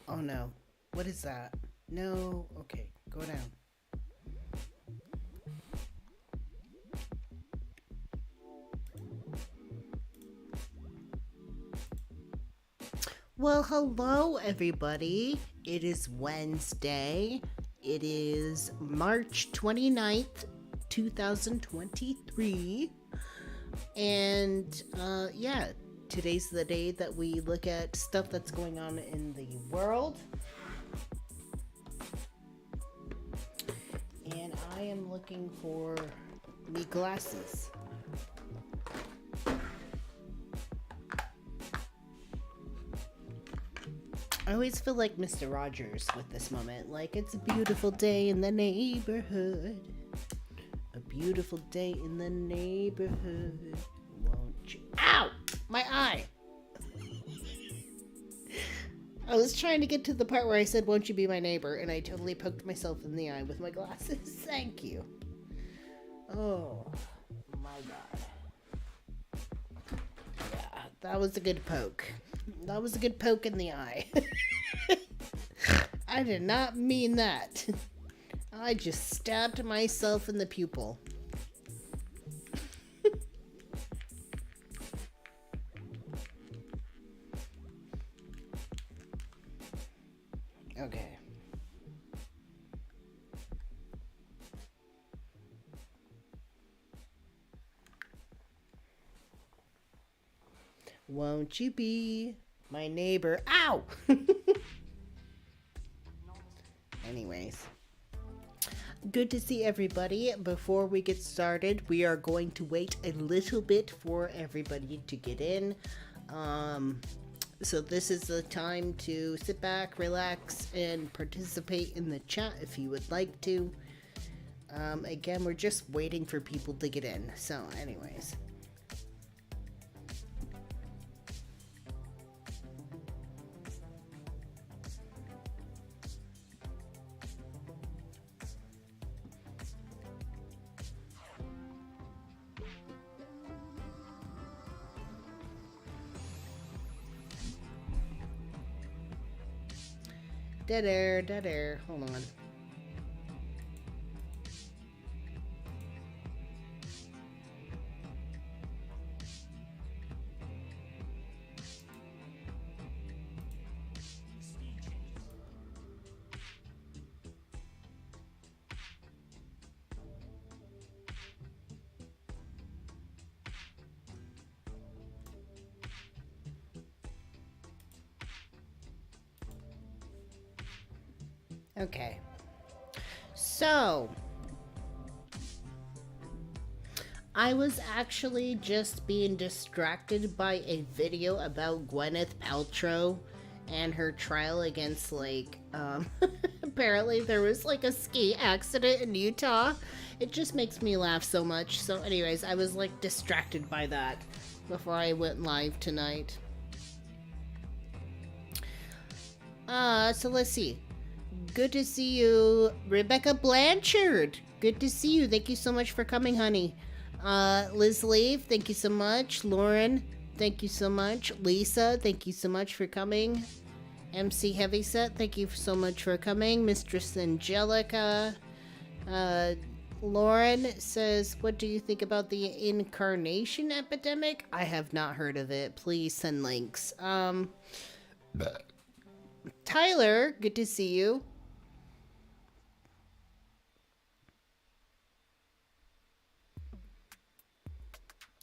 Oh no. What is that? No. Okay, go down. Well, hello everybody. It is Wednesday. It is March 29th, 2023. And yeah, today's the day that we look at stuff that's going on in the world. And I am looking for me glasses. I always feel like Mr. Rogers with this moment. Like, it's a beautiful day in the neighborhood. A beautiful day in the neighborhood. Won't you? Ow! My eye! I was trying to get to the part where I said, won't you be my neighbor? And I totally poked myself in the eye with my glasses. Thank you. Oh, my God. Yeah, that was a good poke. That was a good poke in the eye. I did not mean that. I just stabbed myself in the pupil. Okay. Won't you be my neighbor? Ow! Anyways. Good to see everybody. Before we get started, we are going to wait a little bit for everybody to get in. So this is the time to sit back, relax, and participate in the chat if you would like to. Again, we're just waiting for people to get in. So anyways. Dead air. Hold on. Okay. So, I was actually just being distracted by a video about Gwyneth Paltrow and her trial against, apparently there was, a ski accident in Utah. It just makes me laugh so much. So anyways, I was, distracted by that before I went live tonight. So let's see. Good to see you, Rebecca Blanchard. Good to see you. Thank you so much for coming, honey. Liz Leave, thank you so much. Lauren, thank you so much. Lisa, thank you so much for coming. MC Heavyset, thank you so much for coming. Mistress Angelica. Lauren says, what do you think about the incarnation epidemic? I have not heard of it. Please send links. Tyler, good to see you.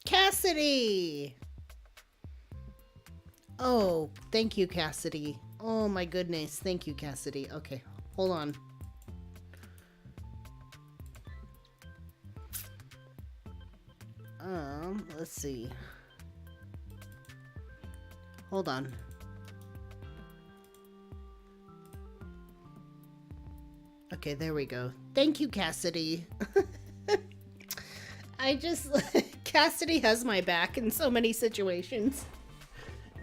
Cassidy! Oh, thank you, Cassidy. Oh my goodness, thank you, Cassidy. Okay, hold on. Let's see. Hold on. Okay, there we go. Thank you, Cassidy. Cassidy has my back in so many situations.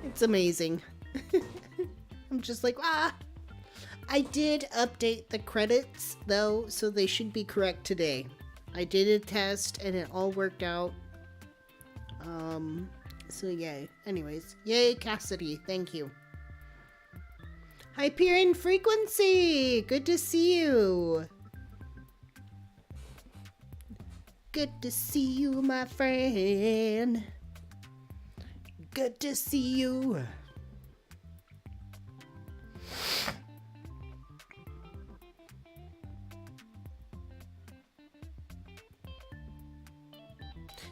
It's amazing. I'm just like, I did update the credits, though, so they should be correct today. I did a test, and it all worked out. So yay. Anyways, yay, Cassidy. Thank you. Hyperion Frequency! Good to see you! Good to see you, my friend. Good to see you.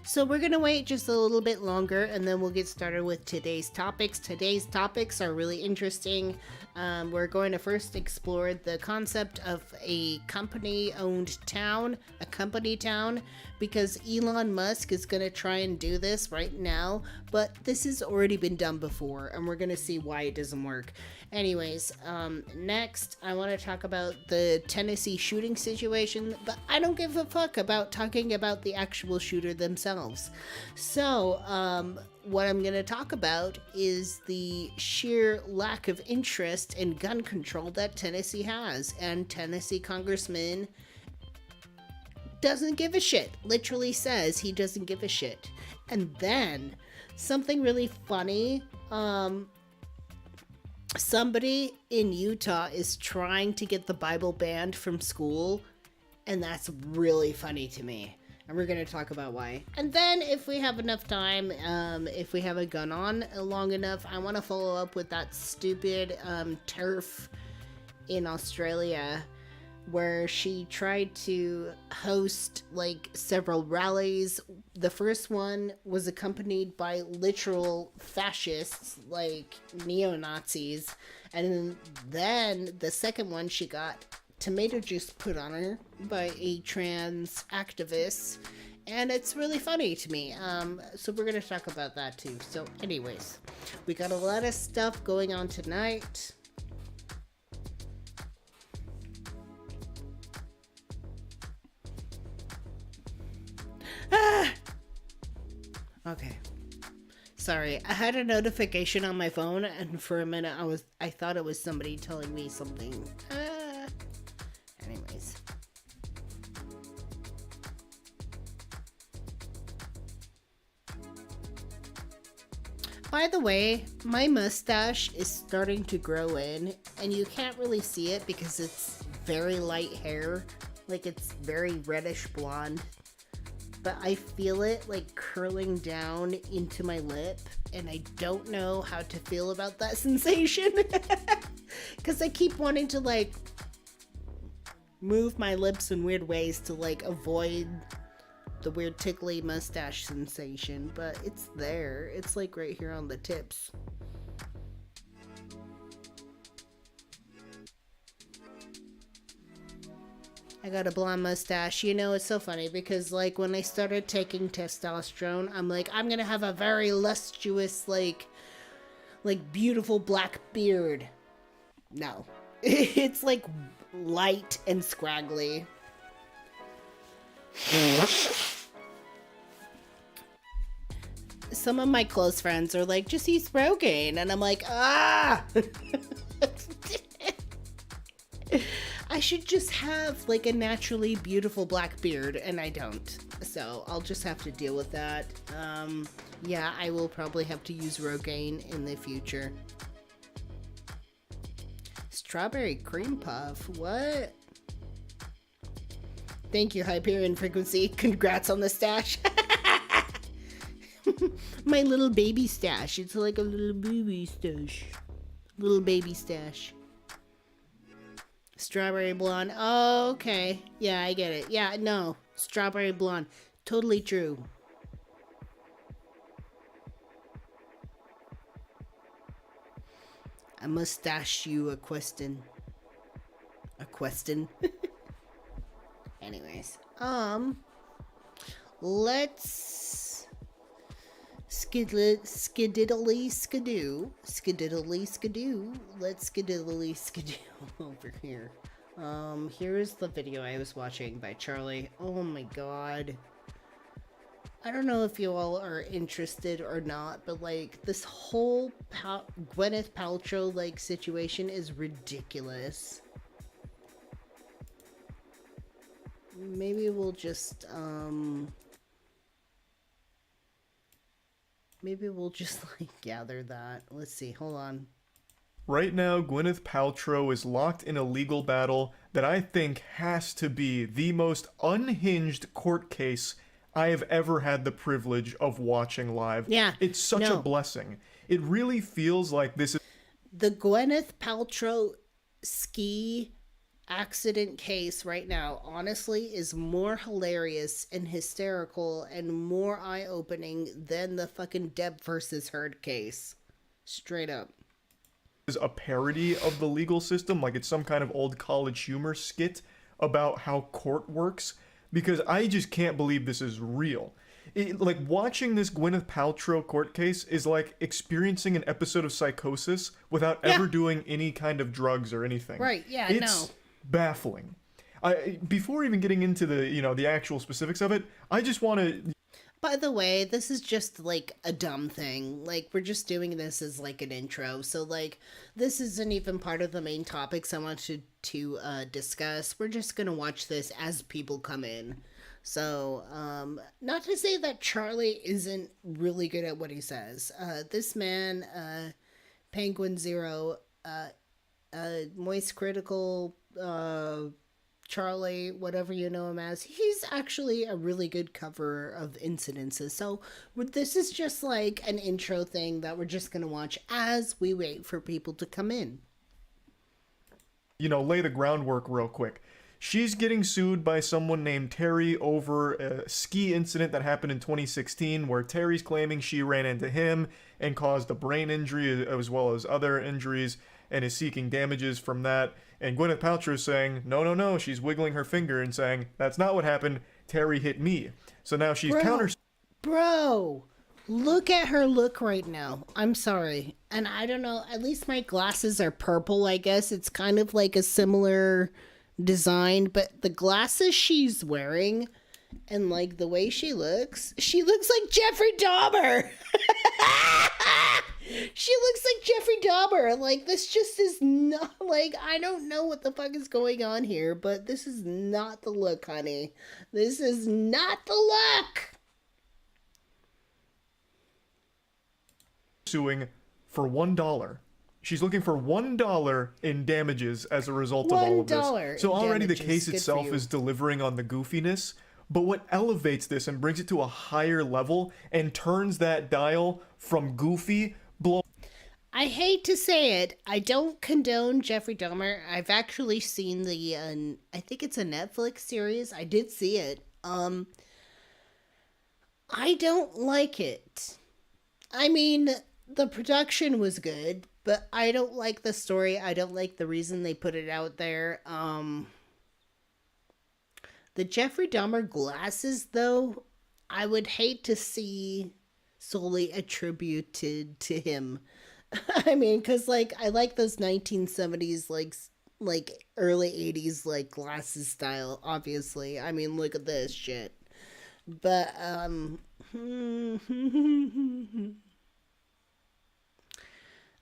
So we're going to wait just a little bit longer and then we'll get started with today's topics. Today's topics are really interesting. We're going to first explore the concept of a company-owned town, a company town, because Elon Musk is going to try and do this right now, but this has already been done before, and we're going to see why it doesn't work. Anyways, next, I want to talk about the Tennessee shooting situation, but I don't give a fuck about talking about the actual shooter themselves. So, what I'm going to talk about is the sheer lack of interest in gun control that Tennessee has, and Tennessee Congressman doesn't give a shit. Literally says he doesn't give a shit. And then, something really funny, somebody in Utah is trying to get the Bible banned from school, and that's really funny to me. And we're going to talk about why. And then, if we have enough time, if we have a gun on long enough, I want to follow up with that stupid TERF in Australia, where she tried to host like several rallies. The first one was accompanied by literal fascists, like neo-Nazis. And then the second one, she got tomato juice put on her by a trans activist, and it's really funny to me. So we're gonna talk about that too. So anyways, we got a lot of stuff going on tonight. Okay, sorry, I had a notification on my phone, and for a minute I thought it was somebody telling me something. Anyways. By the way, my mustache is starting to grow in, and you can't really see it because it's very light hair. Like, it's very reddish blonde. But I feel it, like, curling down into my lip, and I don't know how to feel about that sensation. Because I keep wanting to, like, move my lips in weird ways to like avoid the weird tickly mustache sensation, but it's there. It's like right here on the tips. I got a blonde mustache. You know, it's so funny because like when I started taking testosterone, I'm like, I'm gonna have a very lustrous, like beautiful black beard. No. It's like light and scraggly. Some of my close friends are like, just use Rogaine, and I'm like, ah. I should just have like a naturally beautiful black beard, and I don't, so I'll just have to deal with that. Yeah, I will probably have to use Rogaine in the future. Strawberry cream puff, what? Thank you, Hyperion Frequency. Congrats on the stash. My little baby stash. It's like a little baby stash. Little baby stash. Strawberry blonde. Oh, okay. Yeah, I get it. Yeah, no. Strawberry blonde. Totally true. I mustache you a question. A question? Anyways. Let's skididdly skidoo. Skididdly skidoo. Let's skididdly skidoo over here. Here's the video I was watching by Charlie. Oh my god. I don't know if you all are interested or not, but like this whole Gwyneth Paltrow like situation is ridiculous. Maybe we'll just like gather that. Let's see. Hold on. Right now, Gwyneth Paltrow is locked in a legal battle that I think has to be the most unhinged court case I have ever had the privilege of watching live. Yeah, It's such a blessing. It really feels like this is the Gwyneth Paltrow ski accident case right now, honestly, is more hilarious and hysterical and more eye-opening than the fucking Depp versus Heard case. Straight up. a parody of the legal system, like it's some kind of old college humor skit about how court works, because I just can't believe this is real. Like, watching this Gwyneth Paltrow court case is like experiencing an episode of Psychosis without ever doing any kind of drugs or anything. Right, yeah, it's baffling. Before even getting into the actual specifics of it, I just want to... By the way, this is just like a dumb thing. Like, we're just doing this as like an intro. So like, this isn't even part of the main topics I wanted to discuss. We're just gonna watch this as people come in. So, not to say that Charlie isn't really good at what he says. This man, Penguin Zero, Moist Critical, Charlie, whatever you know him as, he's actually a really good cover of incidences. So this is just like an intro thing that we're just going to watch as we wait for people to come in. Lay the groundwork real quick. She's getting sued by someone named Terry over a ski incident that happened in 2016 where Terry's claiming she ran into him and caused a brain injury as well as other injuries and is seeking damages from that. And Gwyneth Paltrow is saying, no, she's wiggling her finger and saying, that's not what happened, Terry hit me. So now she's Bro, look at her look right now. I'm sorry. And I don't know, at least my glasses are purple, I guess. It's kind of like a similar design, but the glasses she's wearing and like the way she looks like Jeffrey Dahmer. She looks like Jeffrey Dahmer. Like, this just is not, like, I don't know what the fuck is going on here, but this is not the look, honey. This is not the look. Suing for $1. She's looking for $1 in damages as a result of all of this. So already the case itself is delivering on the goofiness, but what elevates this and brings it to a higher level and turns that dial from goofy I hate to say it, I don't condone Jeffrey Dahmer. I've actually seen the, I think it's a Netflix series. I did see it. I don't like it. I mean, the production was good, but I don't like the story. I don't like the reason they put it out there. The Jeffrey Dahmer glasses, though, I would hate to see solely attributed to him. I mean, because, like, I like those 1970s, like early 80s, like, glasses style, obviously. I mean, look at this shit. But,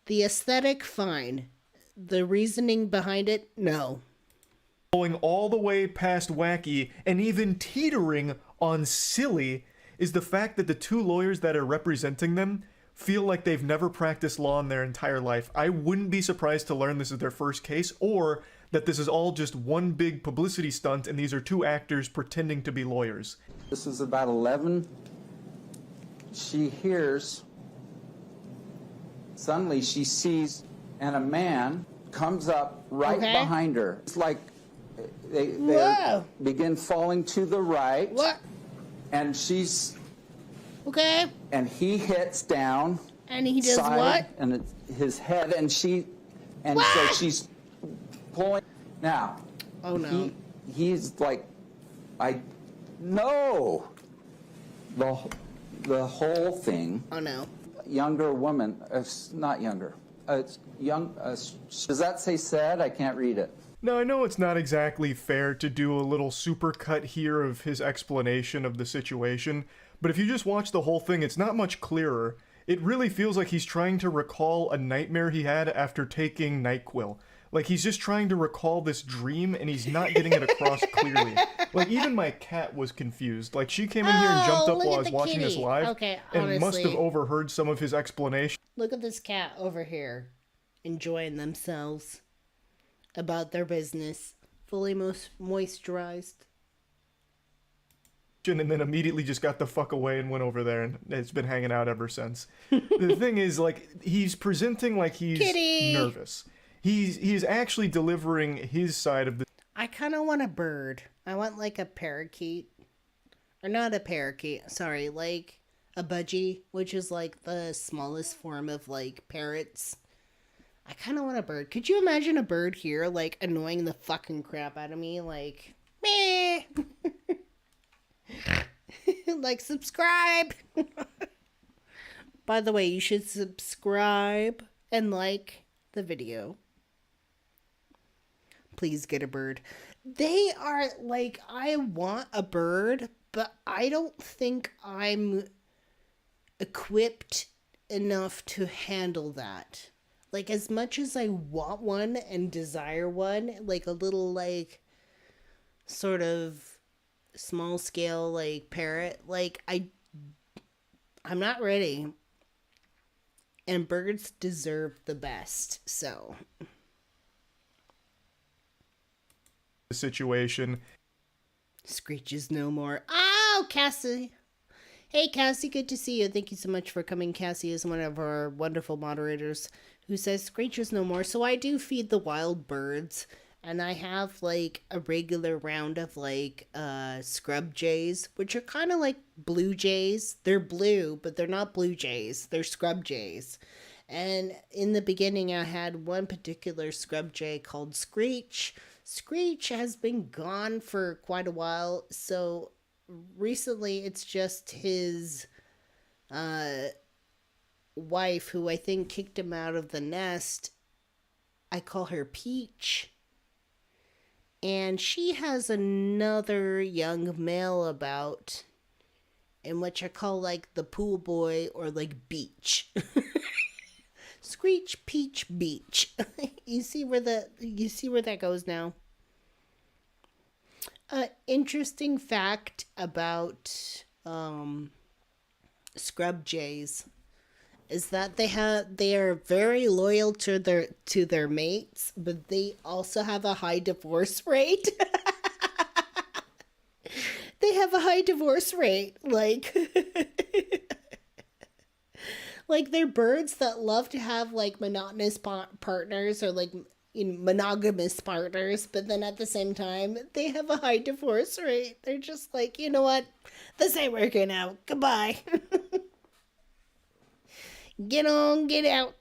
the aesthetic, fine. The reasoning behind it, no. Going all the way past wacky and even teetering on silly is the fact that the two lawyers that are representing them feel like they've never practiced law in their entire life. I wouldn't be surprised to learn this is their first case, or that this is all just one big publicity stunt and these are two actors pretending to be lawyers. This is about 11. She hears, suddenly she sees, and a man comes up right behind her. It's like they begin falling to the right. What? And she's... Okay. And he hits down. And he does side, what? And it's his head, and she... And so she's pulling... Now... Oh, no. He's like... No! The whole thing... Oh, no. Younger woman... not younger. It's young... does that say said? I can't read it. Now, I know it's not exactly fair to do a little supercut here of his explanation of the situation, but if you just watch the whole thing, it's not much clearer. It really feels like he's trying to recall a nightmare he had after taking NyQuil. Like, he's just trying to recall this dream, and he's not getting it across clearly. Like, even my cat was confused. Like, she came in here and jumped up while I was watching this live, and must have overheard some of his explanation. Look at this cat over here. enjoying themselves about their business, fully moisturized. And then immediately just got the fuck away and went over there, and it's been hanging out ever since. The thing is, like, he's presenting like he's Kitty! nervous. He's actually delivering his side of the I kind of want a bird. I want like a parakeet. Or not a parakeet, sorry, like a budgie, which is like the smallest form of like parrots. I kind of want a bird. Could you imagine a bird here, like, annoying the fucking crap out of me? Like, meh. Like, subscribe. By the way, you should subscribe and like the video. Please get a bird. They are, like, I want a bird, but I don't think I'm equipped enough to handle that. Like, as much as I want one and desire one, like a little, like, sort of small scale, like, parrot, like, I'm not ready. And birds deserve the best, so. situation. Screeches no more. Oh, Cassie. Hey, Cassie, good to see you. Thank you so much for coming. Cassie is one of our wonderful moderators who says screeches no more. So I do feed the wild birds, and I have, like, a regular round of, like, scrub jays, which are kind of like blue jays. They're blue, but they're not blue jays. They're scrub jays. And in the beginning, I had one particular scrub jay called Screech. Screech has been gone for quite a while, so recently it's just his wife, who I think kicked him out of the nest. I call her Peach. And she has another young male about, in which I call, like, the pool boy, or, like, Beach. Screech, Peach, Beach. You see where that goes now? Interesting fact about scrub jays is that they are very loyal to their mates, but they also have a high divorce rate. They have a high divorce rate, like. Like, they're birds that love to have, like, monotonous partners, or, like, monogamous partners, but then at the same time, they have a high divorce rate. They're just like, you know what? This ain't working out. Goodbye. Get on, get out.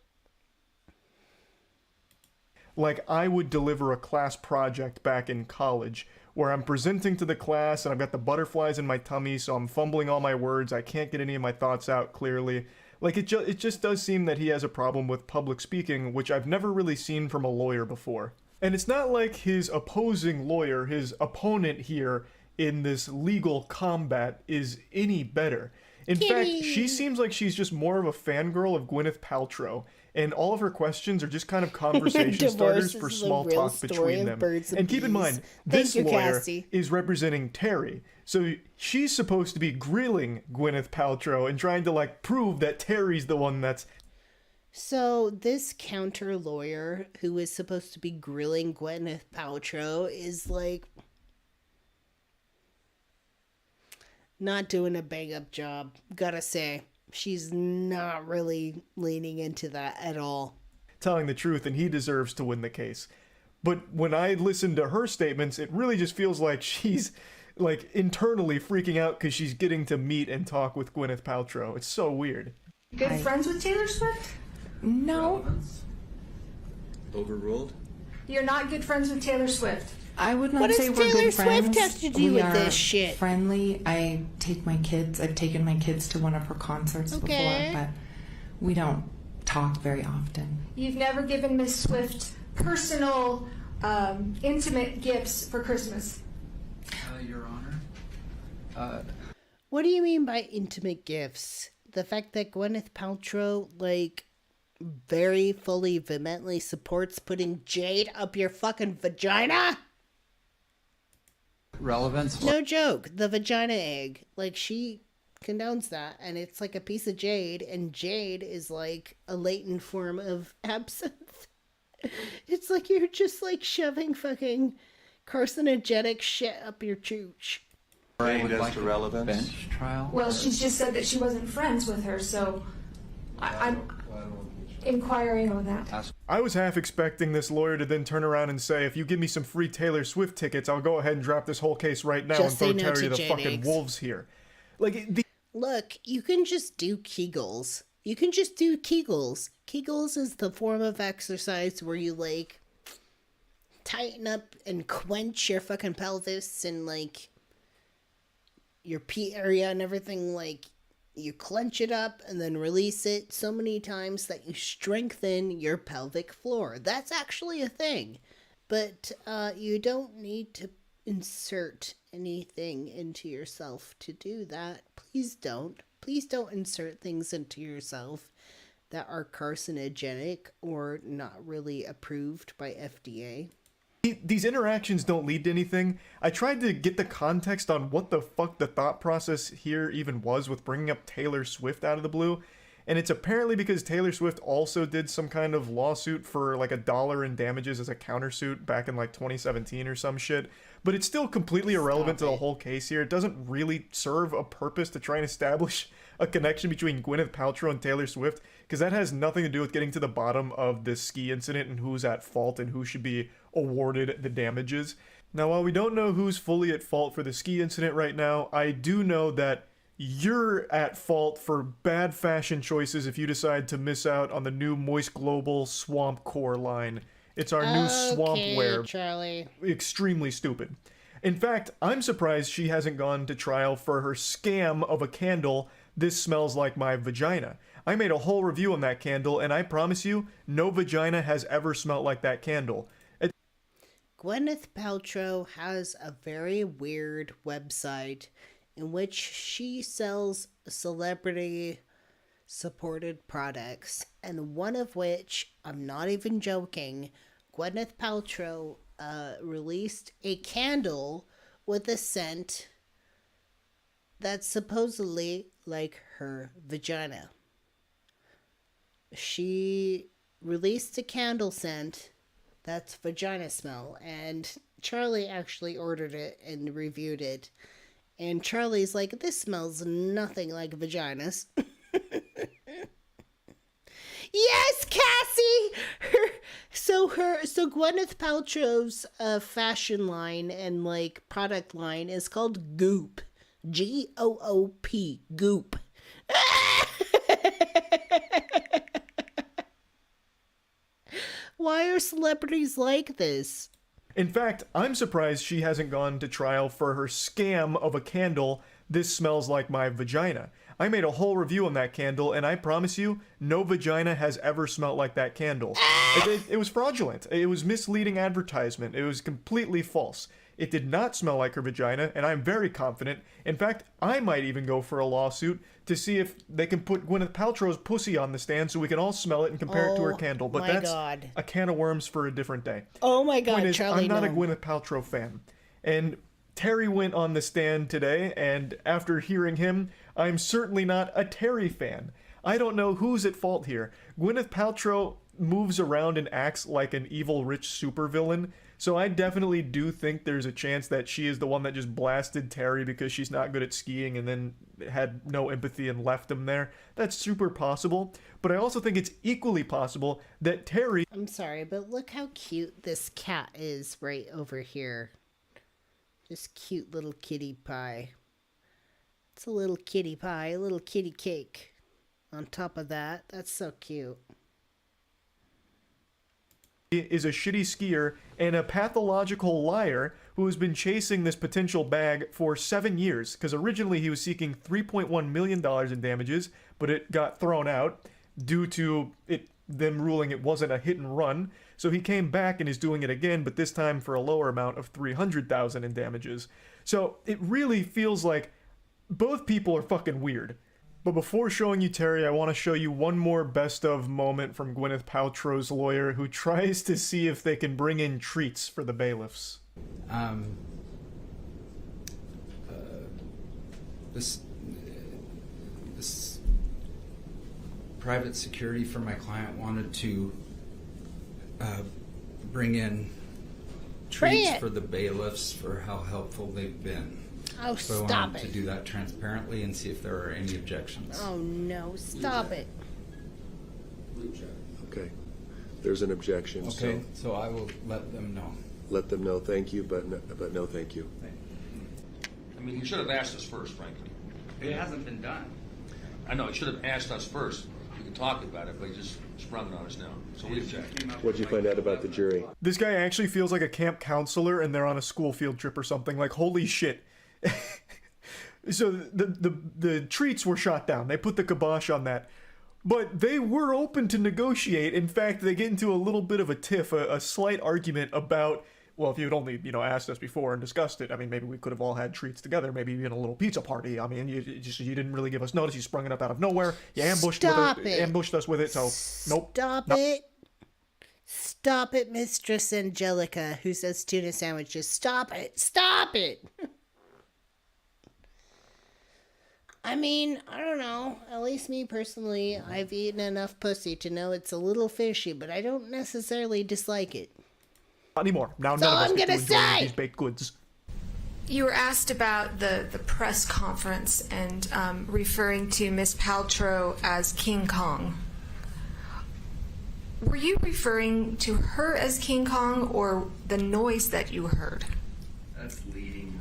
Like, I would deliver a class project back in college, where I'm presenting to the class, and I've got the butterflies in my tummy, so I'm fumbling all my words, I can't get any of my thoughts out clearly. Like, it just does seem that he has a problem with public speaking, which I've never really seen from a lawyer before. And it's not like his opposing lawyer, his opponent here in this legal combat, is any better. In fact, she seems like she's just more of a fangirl of Gwyneth Paltrow, and all of her questions are just kind of conversation starters for small talk between them. And keep in mind, this lawyer is representing Terry, so she's supposed to be grilling Gwyneth Paltrow and trying to, like, prove that Terry's the one that's... So this counter lawyer who is supposed to be grilling Gwyneth Paltrow is, like, not doing a bang-up job, gotta say. She's not really leaning into that at all. Telling the truth, and he deserves to win the case. But when I listen to her statements, it really just feels like she's, like, internally freaking out because she's getting to meet and talk with Gwyneth Paltrow. It's so weird. Good friends with Taylor Swift? No. Relevance? Overruled? You're not good friends with Taylor Swift. I would not What say does we're Taylor good friends. Swift have to do we with are this shit? Friendly. I've taken my kids to one of her concerts Okay. before, but we don't talk very often. You've never given Miss Swift personal, intimate gifts for Christmas. Your Honor. What do you mean by intimate gifts? The fact that Gwyneth Paltrow, like, very fully, vehemently supports putting jade up your fucking vagina? Relevance? No joke. The vagina egg. Like, she condones that, and it's like a piece of jade, and jade is like a latent form of absinthe. It's like you're just like shoving fucking carcinogenic shit up your chooch. Would like a bench trial? Well, she's just said that she wasn't friends with her, so I'm inquiring on that. I was half expecting this lawyer to then turn around and say, if you give me some free Taylor Swift tickets, I'll go ahead and drop this whole case right now Just and say throw no Terry to to the Jane fucking eggs. wolves here. Like, Look, you can just do Kegels. You can just do Kegels. Kegels is the form of exercise where you, like, tighten up and quench your fucking pelvis and, like, your P area and everything. Like, you clench it up and then release it so many times that you strengthen your pelvic floor. That's actually a thing. But you don't need to insert anything into yourself to do that. Please don't. Please don't insert things into yourself that are carcinogenic or not really approved by FDA. these interactions don't lead to anything. I tried to get the context on what the fuck the thought process here even was with bringing up Taylor Swift out of the blue. And it's apparently because Taylor Swift also did some kind of lawsuit for like $1 in damages as a countersuit back in like 2017 or some shit. But it's still completely irrelevant to the whole case here. It doesn't really serve a purpose to try and establish a connection between Gwyneth Paltrow and Taylor Swift, because that has nothing to do with getting to the bottom of this ski incident and who's at fault and who should be awarded the damages. Now, while we don't know who's fully at fault for the ski incident right now, I do know that you're at fault for bad fashion choices if you decide to miss out on the new Moist Global Swamp Core line. It's our new swamp wear. Charlie. Extremely stupid. In fact, I'm surprised she hasn't gone to trial for her scam of a candle, This Smells Like My Vagina. I made a whole review on that candle, and I promise you, no vagina has ever smelled like that candle. Gwyneth Paltrow has a very weird website in which she sells celebrity supported products, and one of which, I'm not even joking, Gwyneth Paltrow released a candle with a scent that's supposedly like her vagina. She released a candle scent that's vagina smell, and Charlie actually ordered it and reviewed it. And Charlie's like, this smells nothing like vaginas. Yes, Cassie! So Gwyneth Paltrow's fashion line and like product line is called Goop. G-O-O-P. Goop. Why are celebrities like this? In fact, I'm surprised she hasn't gone to trial for her scam of a candle, This Smells Like My Vagina. I made a whole review on that candle, and I promise you, no vagina has ever smelled like that candle. It was fraudulent. It was misleading advertisement. It was completely false. It did not smell like her vagina, and I'm very confident. In fact, I might even go for a lawsuit to see if they can put Gwyneth Paltrow's pussy on the stand so we can all smell it and compare it to her candle. But that's a can of worms for a different day. Oh my God, Point is, Charlie, I'm not no. a Gwyneth Paltrow fan. And Terry went on the stand today, and after hearing him, I'm certainly not a Terry fan. I don't know who's at fault here. Gwyneth Paltrow moves around and acts like an evil rich supervillain, so I definitely do think there's a chance that she is the one that just blasted Terry because she's not good at skiing and then had no empathy and left him there. That's super possible, but I also think it's equally possible that Terry... I'm sorry, but look how cute this cat is right over here. This cute little kitty pie. It's a little kitty pie, a little kitty cake. On top of that, that's so cute. Is a shitty skier and a pathological liar who has been chasing this potential bag for 7 years, because originally he was seeking $3.1 million in damages, but it got thrown out due to them ruling it wasn't a hit and run. So he came back and is doing it again, but this time for a lower amount of $300,000 in damages. So it really feels like both people are fucking weird. But before showing you Terry, I want to show you one more best of moment from Gwyneth Paltrow's lawyer, who tries to see if they can bring in treats for the bailiffs. This private security for my client wanted to bring in treats for the bailiffs for how helpful they've been. Oh, So I stop wanted it. to do that transparently and see if there are any objections. Oh, no. Stop it. Okay. There's an objection. Okay, so I will let them know. Let them know thank you, but no thank you. I mean, he should have asked us first, frankly. It hasn't been done. I know, he should have asked us first. We could talk about it, but he just sprung it on us now. So we object. What'd you find out about the jury? This guy actually feels like a camp counselor and they're on a school field trip or something. Like, holy shit. So the treats were shot down. They put the kibosh on that. But they were open to negotiate. In fact, they get into a little bit of a tiff, a slight argument about, well, if you had only, asked us before and discussed it, I mean, maybe we could have all had treats together, maybe even a little pizza party. I mean, you didn't really give us notice. You sprung it up out of nowhere. You ambushed us with it, so nope. Stop it, Mistress Angelica, who says tuna sandwiches. Stop it. Stop it. I mean, I don't know. At least me personally, I've eaten enough pussy to know it's a little fishy, but I don't necessarily dislike it. Not anymore. Now That's none all of us I'm get to gonna enjoy say. these baked goods. You were asked about the press conference and referring to Miss Paltrow as King Kong. Were you referring to her as King Kong or the noise that you heard? That's leading,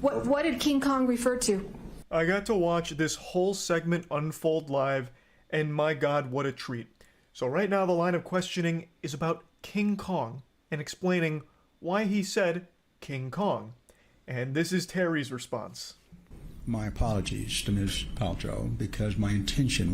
Your Honor. What did King Kong refer to? I got to watch this whole segment unfold live, and my god, what a treat. So right now the line of questioning is about King Kong, and explaining why he said King Kong. And this is Terry's response. My apologies to Ms. Paltrow, because my intention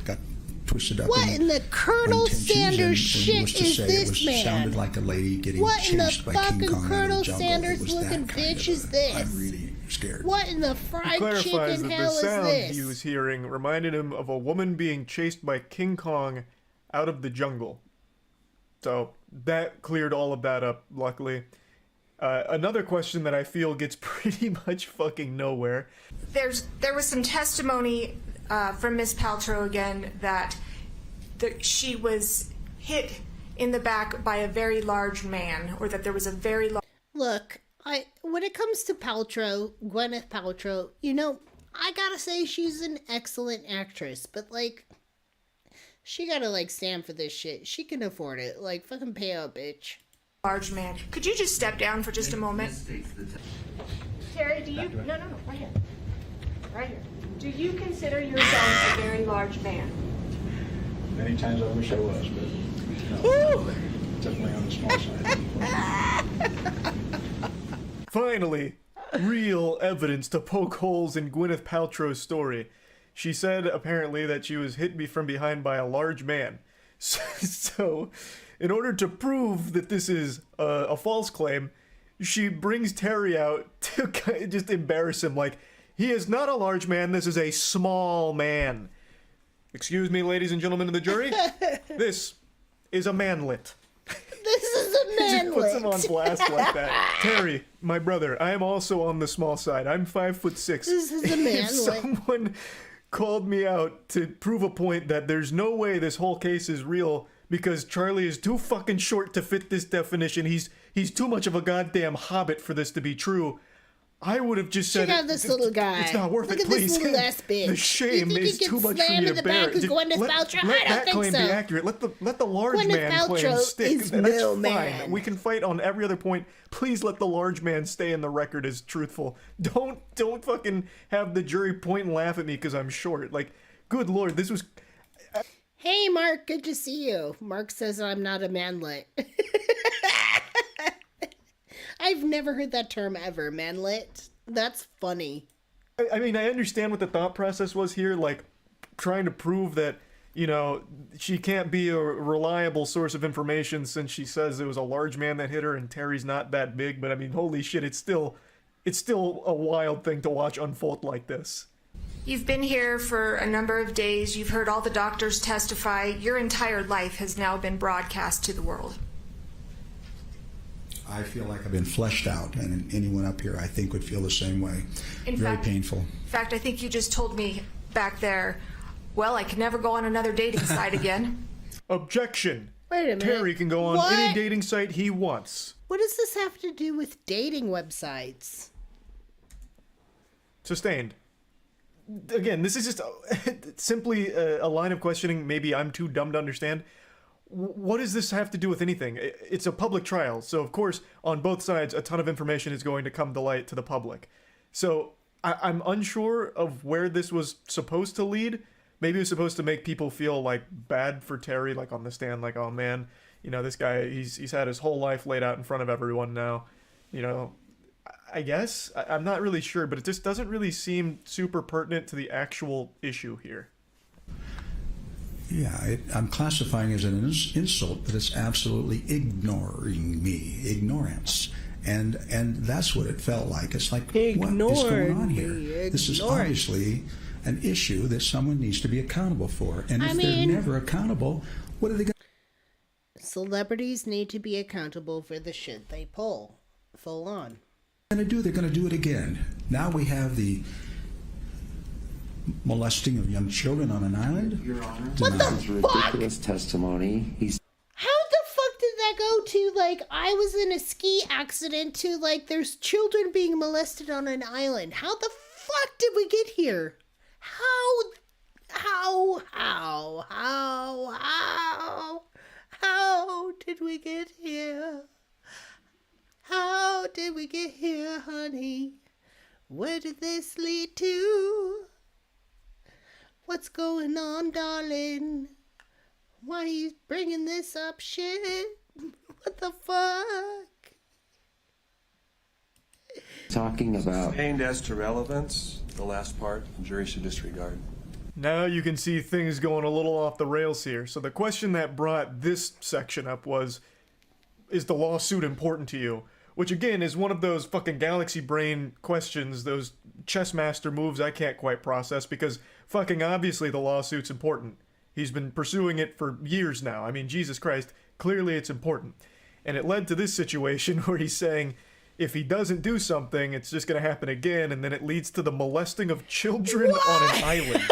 got twisted up. What in the Colonel Sanders shit is this, man? Sounded like a lady getting What in the chased by King fucking Kong Colonel in the jungle. Sanders It was looking that kind bitch of is this? I'm really scared. What in the He fried clarifies chicken that the hell is sound this? he was hearing reminded him of a woman being chased by King Kong out of the jungle. So that cleared all of that up, luckily. Another question that I feel gets pretty much fucking nowhere. There was some testimony from Miss Paltrow again that she was hit in the back by a very large man, or that there was a very large... Look, when it comes to Paltrow, Gwyneth Paltrow, I gotta say she's an excellent actress, but she gotta stand for this shit. She can afford it. Fucking pay up, bitch. Large man. Could you just step down for just a moment? Terry, do you... No, right here. Right here. Do you consider yourself a very large man? Many times I wish I was, but no, definitely on the small side. Finally, real evidence to poke holes in Gwyneth Paltrow's story. She said, apparently, that she was hit from behind by a large man. So, in order to prove that this is a false claim, she brings Terry out to just embarrass him. He is not a large man, this is a small man. Excuse me, ladies and gentlemen of the jury, this is a manlet. This is a manlet. Just puts him on blast like that. Terry, my brother, I am also on the small side. I'm 5'6". This is a manlet. If someone called me out to prove a point that there's no way this whole case is real because Charlie is too fucking short to fit this definition, he's too much of a goddamn hobbit for this to be true, I would have just said, check out this little guy. It's not worth Look it, at please. This little ass bitch. The shame you think is he too much for slam me in to the bear. back of Gwyneth Paltrow? Let I don't that think claim so. be accurate. Let the large Gwyneth man claim Paltrow stick. is That's no fine. man. We can fight on every other point. Please let the large man stay in the record as truthful. Don't fucking have the jury point and laugh at me because I'm short. Good lord, this was... Hey, Mark, good to see you. Mark says I'm not a manlet. I've never heard that term ever, manlet. That's funny. I mean, I understand what the thought process was here, trying to prove that, she can't be a reliable source of information since she says it was a large man that hit her and Terry's not that big, but I mean, holy shit, it's still a wild thing to watch unfold like this. You've been here for a number of days. You've heard all the doctors testify. Your entire life has now been broadcast to the world. I feel like I've been fleshed out, and anyone up here, I think, would feel the same way. Very painful. In fact, I think you just told me back there, well, I could never go on another dating site again. Objection. Wait a minute. Terry can go on any dating site he wants. What does this have to do with dating websites? Sustained. Again, this is just simply a line of questioning. Maybe I'm too dumb to understand. What does this have to do with anything? It's a public trial, so of course, on both sides, a ton of information is going to come to light to the public. So I'm unsure of where this was supposed to lead. Maybe it was supposed to make people feel like bad for Terry, like on the stand, like, oh man, you know, this guy, he's had his whole life laid out in front of everyone now. You know, I guess? I'm not really sure, but it just doesn't really seem super pertinent to the actual issue here. Yeah, I'm classifying it as an insult, but it's absolutely ignoring me, ignorance. And that's what it felt like. It's like, what is going on here? This is obviously an issue that someone needs to be accountable for. And if they're never accountable, what are they going to... Celebrities need to be accountable for the shit they pull. Full on. They're going to do it again. Now we have the molesting of young children on an island. Your Honor, what the fuck? Ridiculous testimony. How the fuck did that go to, like, I was in a ski accident to, like, there's children being molested on an island? How the fuck did we get here? How did we get here? How did we get here, honey? Where did this lead to? What's going on, darling? Why are you bringing this up, shit? What the fuck? Talking about... Sustained as to relevance, the last part, the jury should disregard. Now you can see things going a little off the rails here. So the question that brought this section up was, is the lawsuit important to you? Which again is one of those fucking galaxy brain questions, those chess master moves I can't quite process, because fucking obviously the lawsuit's important. He's been pursuing it for years now. I mean, Jesus Christ, clearly it's important. And it led to this situation where he's saying if he doesn't do something, it's just going to happen again, and then it leads to the molesting of children on an island.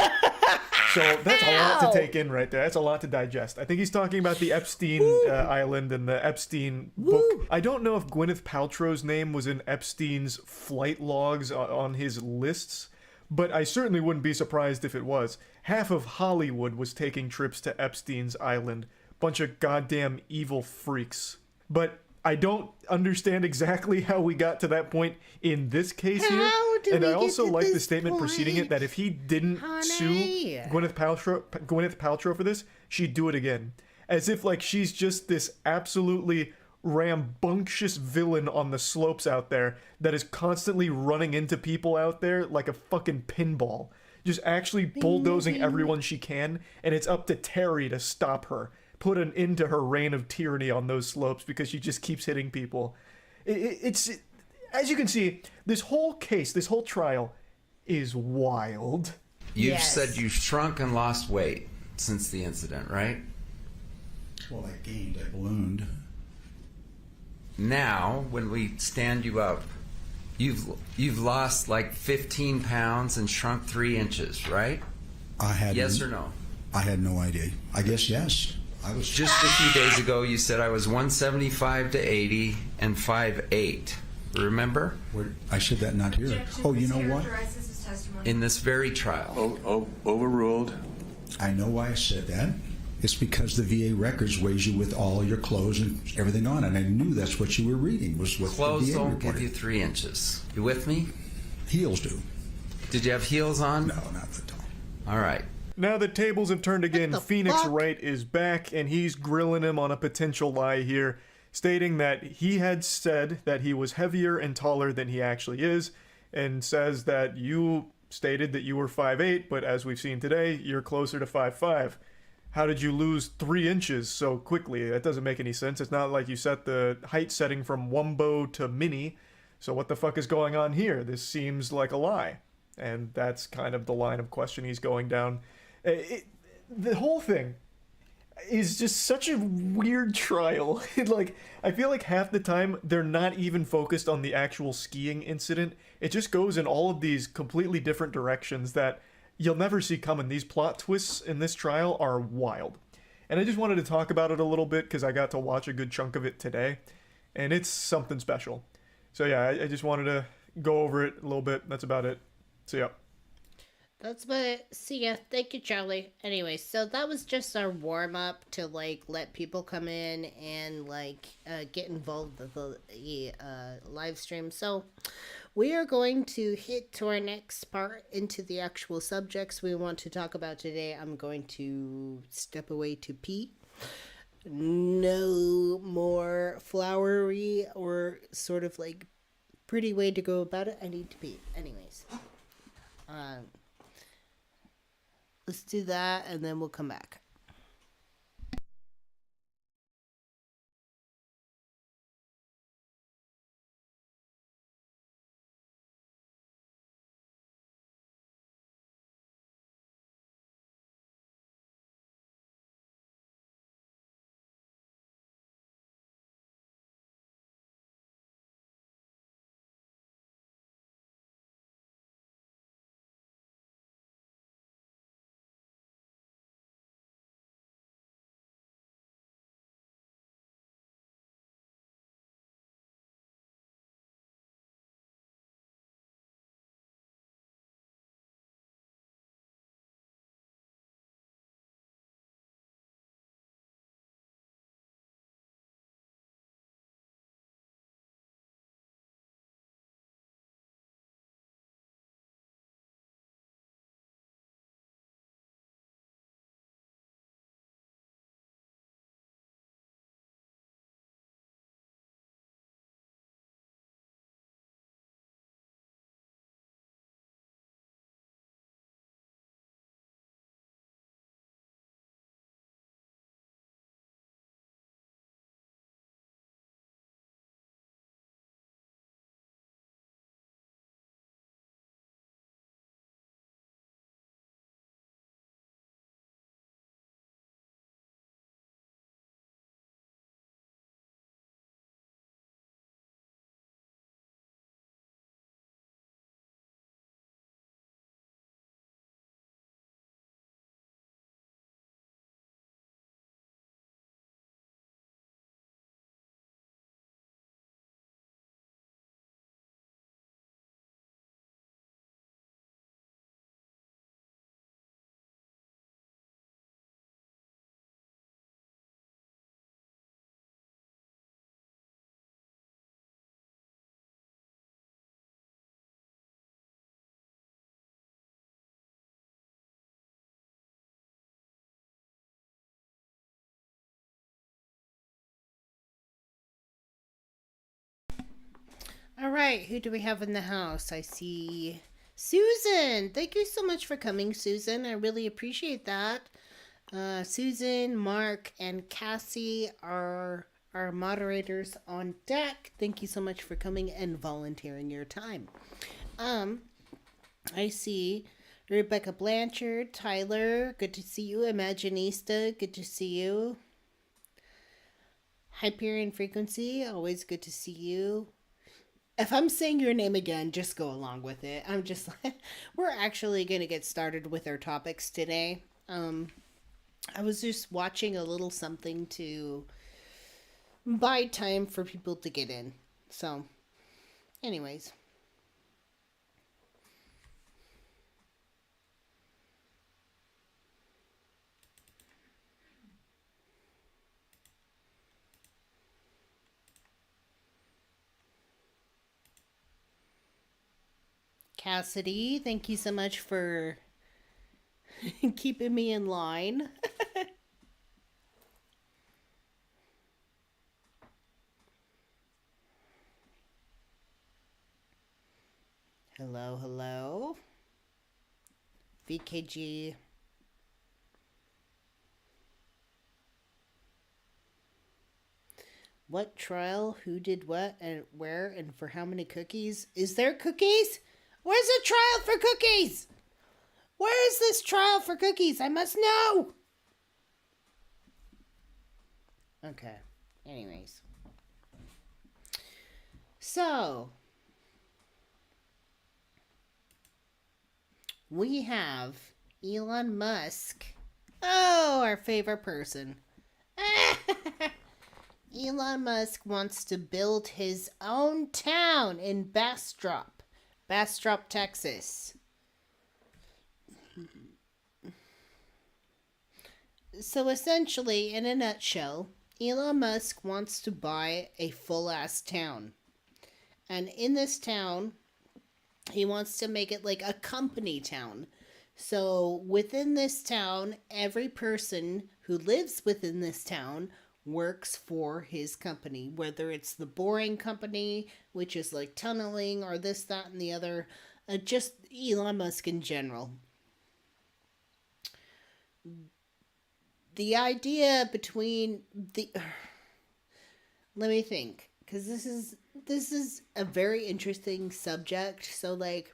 So that's a lot to take in right there. That's a lot to digest. I think he's talking about the Epstein island and the Epstein book. I don't know if Gwyneth Paltrow's name was in Epstein's flight logs on his lists, but I certainly wouldn't be surprised if it was. Half of Hollywood was taking trips to Epstein's island. Bunch of goddamn evil freaks. But I don't understand exactly how we got to that point in this case here. And I also like the statement preceding it that if he didn't sue Gwyneth Paltrow for this, she'd do it again. As if like she's just this absolutely rambunctious villain on the slopes out there that is constantly running into people out there like a fucking pinball. Just actually bulldozing everyone she can, and it's up to Terry to stop her. Put an end to her reign of tyranny on those slopes because she just keeps hitting people. It's as you can see, this whole case, this whole trial is wild. You've said you shrunk and lost weight since the incident, right? Well, I gained, I ballooned. Now, when we stand you up, you've lost like 15 pounds and shrunk 3 inches, right? Yes or no? I had no idea. I guess yes. I was just a few days ago. You said I was 175 to 80 and 5'8". Remember? I said that not here. Oh, you know what? In this very trial. Overruled. I know why I said that. It's because the VA records weighs you with all your clothes and everything on, and I knew that's what you were reading was what clothes the VA don't reported. give you 3 inches. You with me? Heels do. Did you have heels on? No, not at all. All right. Now the tables have turned again. Phoenix Wright is back, and he's grilling him on a potential lie here, stating that he had said that he was heavier and taller than he actually is, and says that you stated that you were 5'8", but as we've seen today, you're closer to 5'5". How did you lose 3 inches so quickly? That doesn't make any sense. It's not like you set the height setting from wumbo to mini, so what the fuck is going on here? This seems like a lie. And that's kind of the line of question he's going down. The whole thing is just such a weird trial. Like, I feel like half the time they're not even focused on the actual skiing incident. It just goes in all of these completely different directions that you'll never see coming. These plot twists in this trial are wild. And I just wanted to talk about it a little bit because I got to watch a good chunk of it today, and it's something special. So yeah, I just wanted to go over it a little bit. That's about it. See ya. That's about it. See ya. Thank you, Charlie. Anyway, so that was just our warm up to like let people come in and like get involved with the live stream. So we are going to hit to our next part into the actual subjects we want to talk about today. I'm going to step away to pee. No more flowery or sort of like pretty way to go about it. I need to pee. Anyways. Let's do that, and then we'll come back. All right, who do we have in the house? I see Susan. Thank you so much for coming, Susan. I really appreciate that. Susan, Mark, and Cassie are our moderators on deck. Thank you so much for coming and volunteering your time. I see Rebecca Blanchard, Tyler, good to see you. Imaginista, good to see you. Hyperion Frequency, always good to see you. If I'm saying your name again, just go along with it. I'm just like, we're actually going to get started with our topics today. I was just watching a little something to buy time for people to get in. So, anyways. Cassidy, thank you so much for keeping me in line. Hello, hello. VKG. What trial? Who did what? And where? And for how many cookies? Is there cookies? Where's the trial for cookies? Where is this trial for cookies? I must know. Okay. Anyways. So, we have Elon Musk Oh, our favorite person. Elon Musk wants to build his own town in Bastrop, Texas. So essentially, in a nutshell, Elon Musk wants to buy a full-ass town. And in this town, he wants to make it like a company town. So within this town, every person who lives within this town works for his company, whether it's the boring company, which is like tunneling, or this, that, and the other, just Elon Musk in general. The idea between the... Let me think, because this is a very interesting subject. So, like,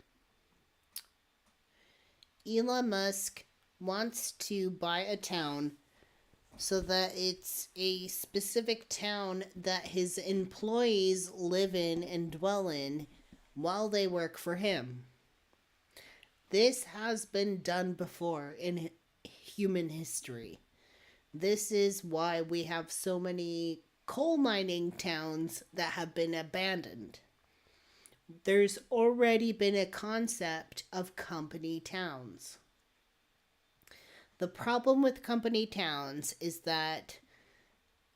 Elon Musk wants to buy a town so that it's a specific town that his employees live in and dwell in while they work for him. This has been done before in human history. This is why we have so many coal mining towns that have been abandoned. There's already been a concept of company towns. The problem with company towns is that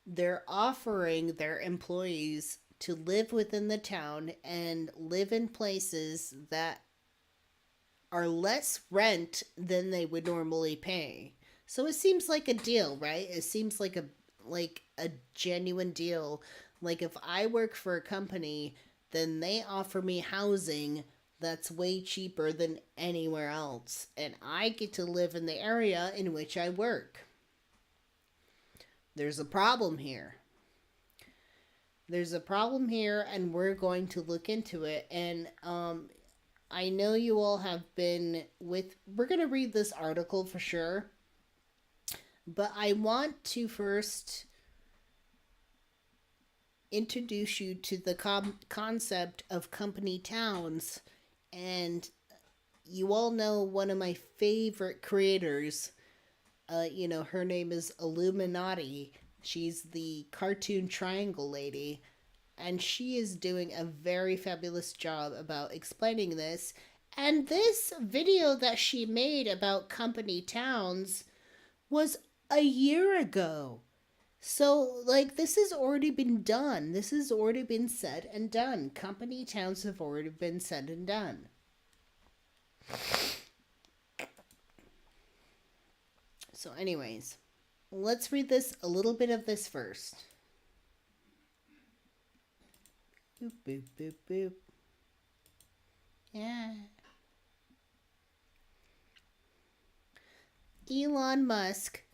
they're offering their employees to live within the town and live in places that are less rent than they would normally pay. So it seems like a deal, right? It seems like a genuine deal. Like, if I work for a company, then they offer me housing that's way cheaper than anywhere else, and I get to live in the area in which I work. There's a problem here. And we're going to look into it. And I know you all have been with... We're going to read this article for sure, but I want to first introduce you to the concept of company towns. And you all know one of my favorite creators. Her name is Illuminati. She's the cartoon triangle lady. And she is doing a very fabulous job about explaining this. And this video that she made about company towns was a year ago. So, like, this has already been done. This has already been said and done. Company towns have already been said and done. So, anyways, let's read a little bit of this first. Boop, boop, boop, boop. Yeah. Elon Musk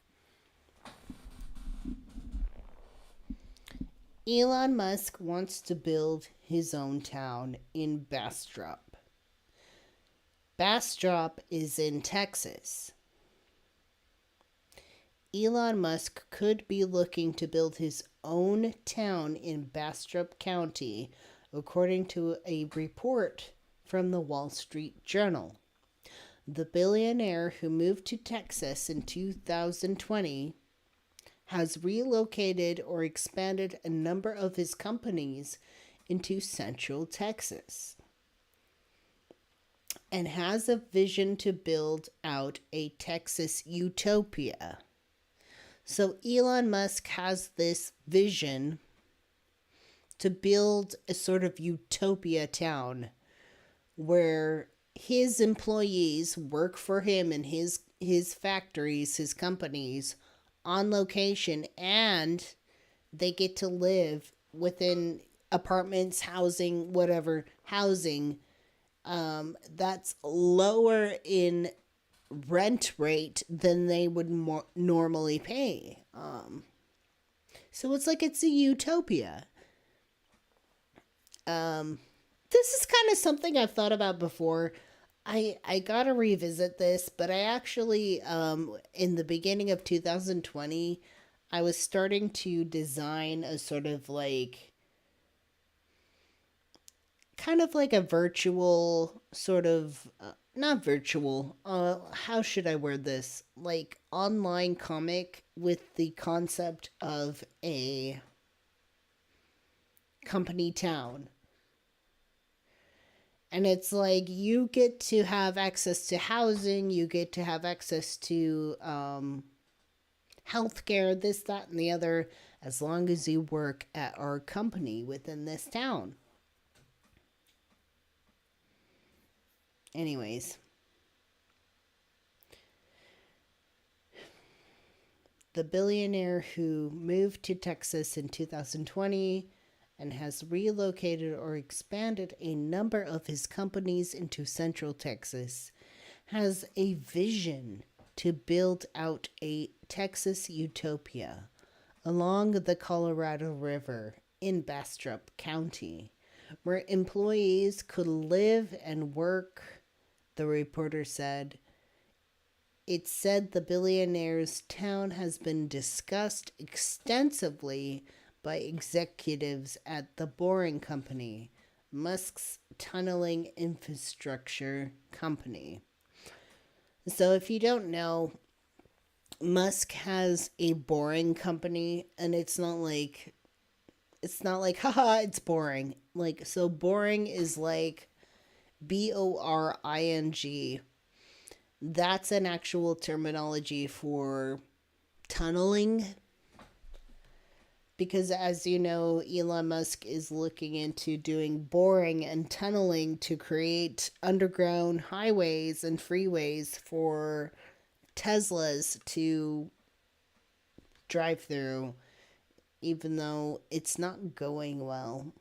wants to build his own town in Bastrop. Bastrop is in Texas. Elon Musk could be looking to build his own town in Bastrop County, according to a report from the Wall Street Journal. The billionaire who moved to Texas in 2020 has relocated or expanded a number of his companies into Central Texas and has a vision to build out a Texas utopia. So Elon Musk has this vision to build a sort of utopia town where his employees work for him in his factories, his companies, on location, and they get to live within apartments, housing, whatever housing that's lower in rent rate than they would normally pay. So it's a utopia. This is kind of something I've thought about before. I gotta revisit this, but I actually, in the beginning of 2020, I was starting to design a sort of kind of like a virtual sort of not virtual, how should I word this? Like online comic with the concept of a company town. And it's like you get to have access to housing, you get to have access to healthcare, this, that, and the other, as long as you work at our company within this town. Anyways. The billionaire who moved to Texas in 2020 and has relocated or expanded a number of his companies into Central Texas has a vision to build out a Texas utopia along the Colorado River in Bastrop County, where employees could live and work, the reporter said. It said the billionaire's town has been discussed extensively by executives at the Boring Company, Musk's tunneling infrastructure company. So if you don't know, Musk has a boring company, and it's not like, haha, it's boring. Like, so boring is like BORING. That's an actual terminology for tunneling. Because as you know, Elon Musk is looking into doing boring and tunneling to create underground highways and freeways for Teslas to drive through, even though it's not going well.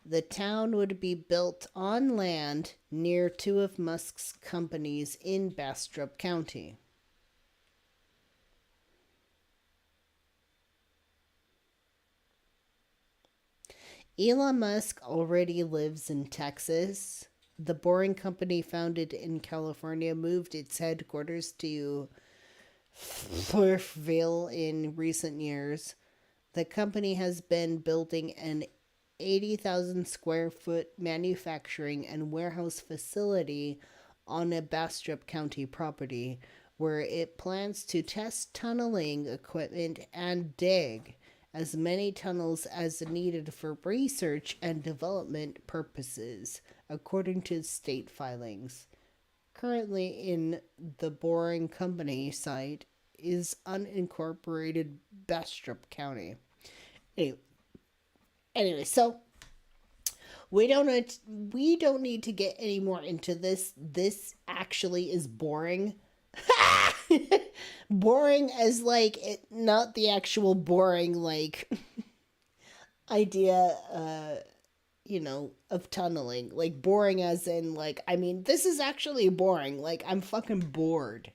The town would be built on land near two of Musk's companies in Bastrop County. Elon Musk already lives in Texas. The Boring Company, founded in California, moved its headquarters to Fairfield in recent years. The company has been building an 80,000 square foot manufacturing and warehouse facility on a Bastrop County property, where it plans to test tunneling equipment and dig as many tunnels as needed for research and development purposes, according to state filings. Currently in the Boring Company site is unincorporated Bastrop County. Anyway, so we don't need to get any more into this. This actually is boring. Boring as like it, not the actual boring like idea of tunneling. Like boring as in like, I mean, this is actually boring. Like I'm fucking bored.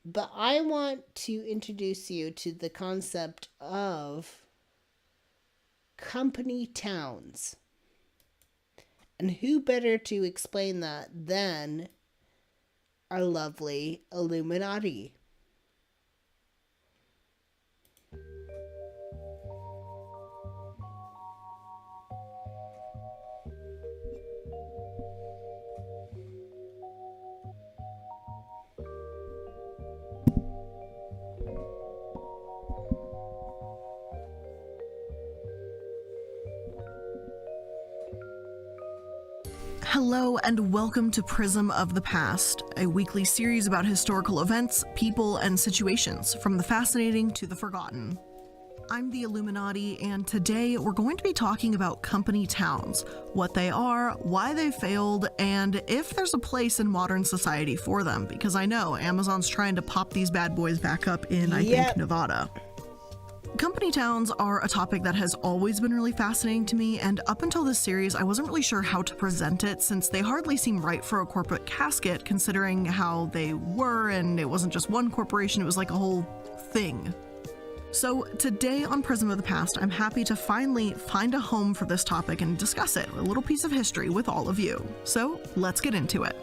But I want to introduce you to the concept of company towns. And who better to explain that than our lovely Illuminati? Hello and welcome to Prism of the Past, a weekly series about historical events, people, and situations, from the fascinating to the forgotten. I'm the Illuminati, and today we're going to be talking about company towns, what they are, why they failed, and if there's a place in modern society for them, because I know Amazon's trying to pop these bad boys back up in, I think, Nevada. Company towns are a topic that has always been really fascinating to me, and up until this series, I wasn't really sure how to present it since they hardly seem right for a corporate casket, considering how they were, and it wasn't just one corporation, it was like a whole thing. So today on Prism of the Past, I'm happy to finally find a home for this topic and discuss it, a little piece of history with all of you. So let's get into it.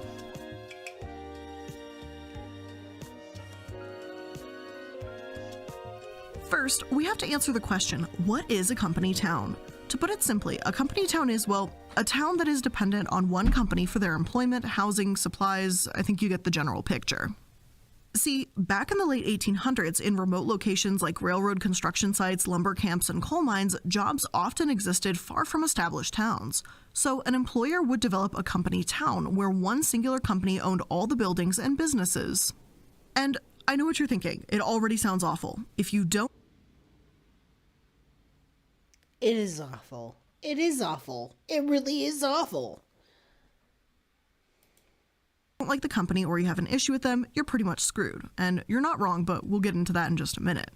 First, we have to answer the question, what is a company town? To put it simply, a company town is, well, a town that is dependent on one company for their employment, housing, supplies. I think you get the general picture. See, back in the late 1800s, in remote locations like railroad construction sites, lumber camps, and coal mines, jobs often existed far from established towns. So an employer would develop a company town where one singular company owned all the buildings and businesses. And I know what you're thinking. It already sounds awful. If you don't... It is awful. It is awful. It really is awful. like the company or you have an issue with them, you're pretty much screwed. And you're not wrong, but we'll get into that in just a minute.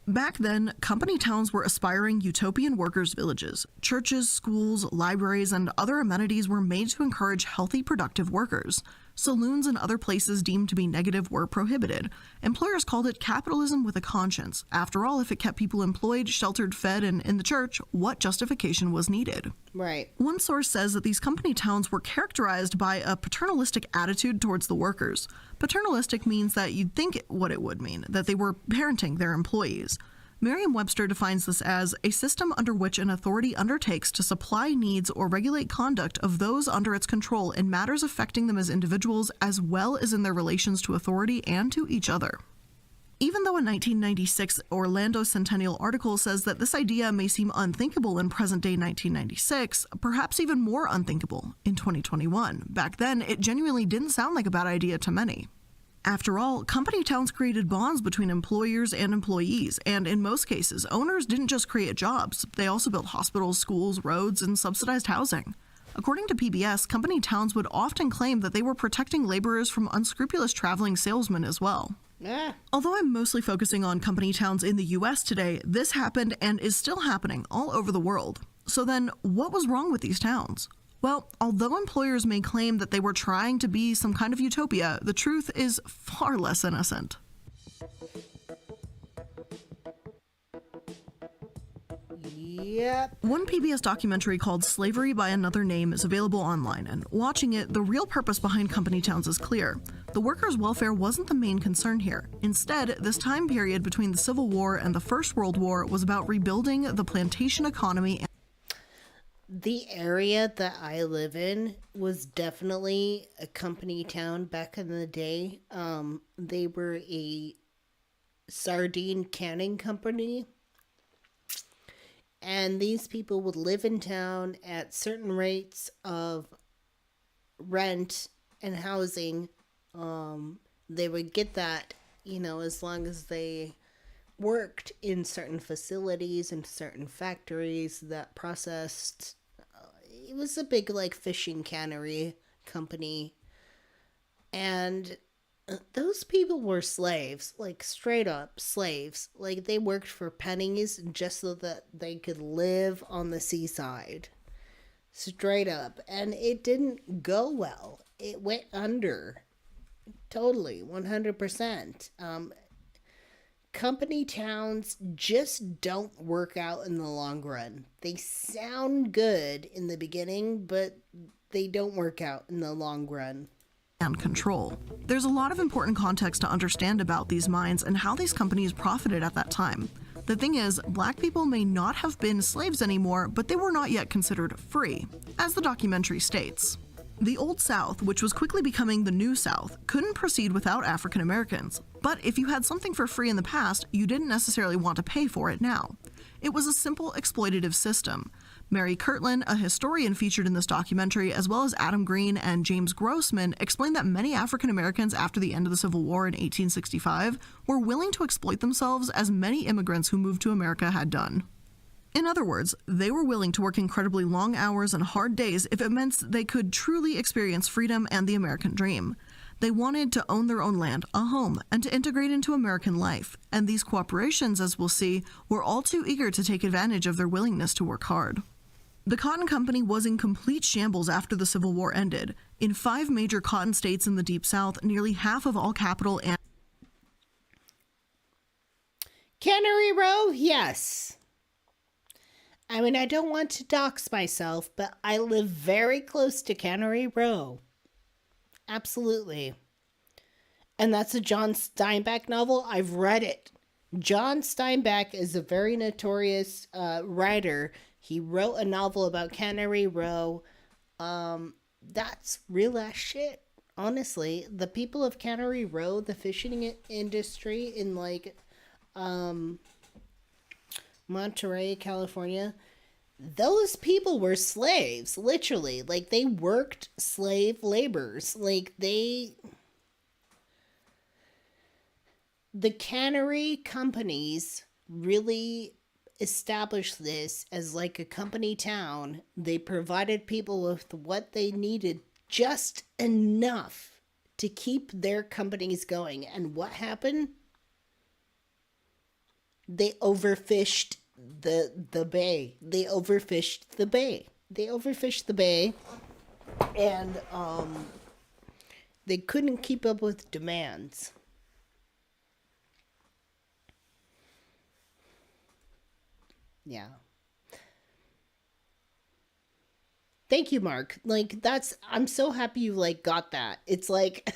Back then, company towns were aspiring utopian workers' villages. Churches, schools, libraries, and other amenities were made to encourage healthy, productive workers. Saloons and other places deemed to be negative were prohibited. Employers called it capitalism with a conscience. After all, if it kept people employed, sheltered, fed, and in the church, what justification was needed? Right. One source says that these company towns were characterized by a paternalistic attitude towards the workers. Paternalistic means that you'd think what it would mean, that they were parenting their employees. Merriam-Webster defines this as a system under which an authority undertakes to supply needs or regulate conduct of those under its control in matters affecting them as individuals as well as in their relations to authority and to each other. Even though a 1996 Orlando Centennial article says that this idea may seem unthinkable in present-day 1996, perhaps even more unthinkable in 2021. Back then, it genuinely didn't sound like a bad idea to many. After all, company towns created bonds between employers and employees, and in most cases, owners didn't just create jobs, they also built hospitals, schools, roads, and subsidized housing. According to PBS, company towns would often claim that they were protecting laborers from unscrupulous traveling salesmen as well. Although I'm mostly focusing on company towns in the US today, this happened and is still happening all over the world. So then, what was wrong with these towns? Well, although employers may claim that they were trying to be some kind of utopia, the truth is far less innocent. Yep. One PBS documentary called Slavery by Another Name is available online, and watching it, the real purpose behind company towns is clear. The workers' welfare wasn't the main concern here. Instead, this time period between the Civil War and the First World War was about rebuilding the plantation economy. The area that I live in was definitely a company town back in the day. They were a sardine canning company. And these people would live in town at certain rates of rent and housing. They would get that, as long as they worked in certain facilities and certain factories that processed. It was a big fishing cannery company, and those people were slaves, straight up slaves. They worked for pennies just so that they could live on the seaside, straight up. And it didn't go well. It went under, totally, 100%. Company towns just don't work out in the long run. They sound good in the beginning, but they don't work out in the long run. And control. There's a lot of important context to understand about these mines and how these companies profited at that time. The thing is, black people may not have been slaves anymore, but they were not yet considered free, as the documentary states. The Old South, which was quickly becoming the New South, couldn't proceed without African Americans. But if you had something for free in the past, you didn't necessarily want to pay for it now. It was a simple exploitative system. Mary Kirtland, a historian featured in this documentary, as well as Adam Green and James Grossman, explained that many African Americans after the end of the Civil War in 1865 were willing to exploit themselves as many immigrants who moved to America had done. In other words, they were willing to work incredibly long hours and hard days if it meant they could truly experience freedom and the American dream. They wanted to own their own land, a home, and to integrate into American life. And these corporations, as we'll see, were all too eager to take advantage of their willingness to work hard. The cotton company was in complete shambles after the Civil War ended. In 5 major cotton states in the Deep South, nearly half of all capital and... Cannery Row? Yes. I mean, I don't want to dox myself, but I live very close to Cannery Row. Absolutely. And that's a John Steinbeck novel. I've read it. John Steinbeck is a very notorious writer. He wrote a novel about Cannery Row. That's real ass shit. Honestly, the people of Cannery Row, the fishing industry in like Monterey, California, those people were slaves, literally. Like, they worked slave labors. Like, the cannery companies really established this as like a company town. They provided people with what they needed, just enough to keep their companies going. And what happened? They overfished the bay. They overfished the bay. And they couldn't keep up with demands. Yeah. Thank you, Mark. Like, I'm so happy you like got that. It's like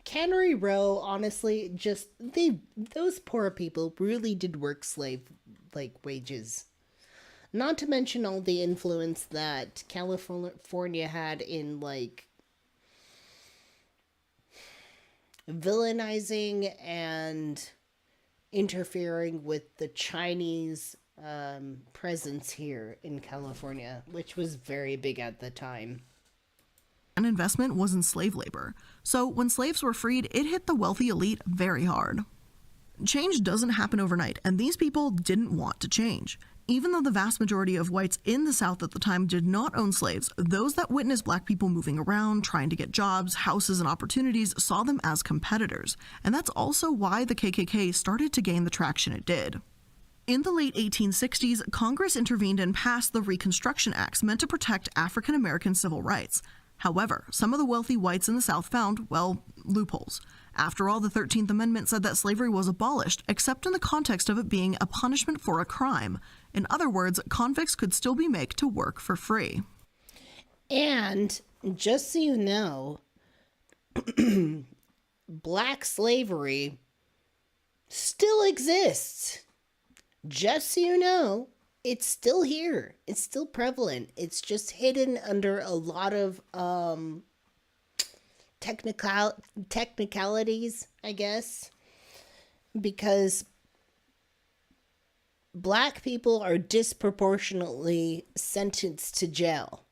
Cannery Row, honestly, just those poor people really did work slave like wages. Not to mention all the influence that California had in like villainizing and interfering with the Chinese presence here in California, which was very big at the time. An investment was in slave labor, so when slaves were freed, it hit the wealthy elite very hard. Change doesn't happen overnight, and these people didn't want to change. Even though the vast majority of whites in the South at the time did not own slaves, those that witnessed black people moving around, trying to get jobs, houses, and opportunities saw them as competitors, and that's also why the KKK started to gain the traction it did. In the late 1860s, Congress intervened and passed the Reconstruction Acts meant to protect African American civil rights. However, some of the wealthy whites in the South found, well, loopholes. After all, the 13th Amendment said that slavery was abolished, except in the context of it being a punishment for a crime. In other words, convicts could still be made to work for free. And just so you know, black slavery still exists. Just so you know, it's still here. It's still prevalent. It's just hidden under a lot of technicalities, I guess, because black people are disproportionately sentenced to jail,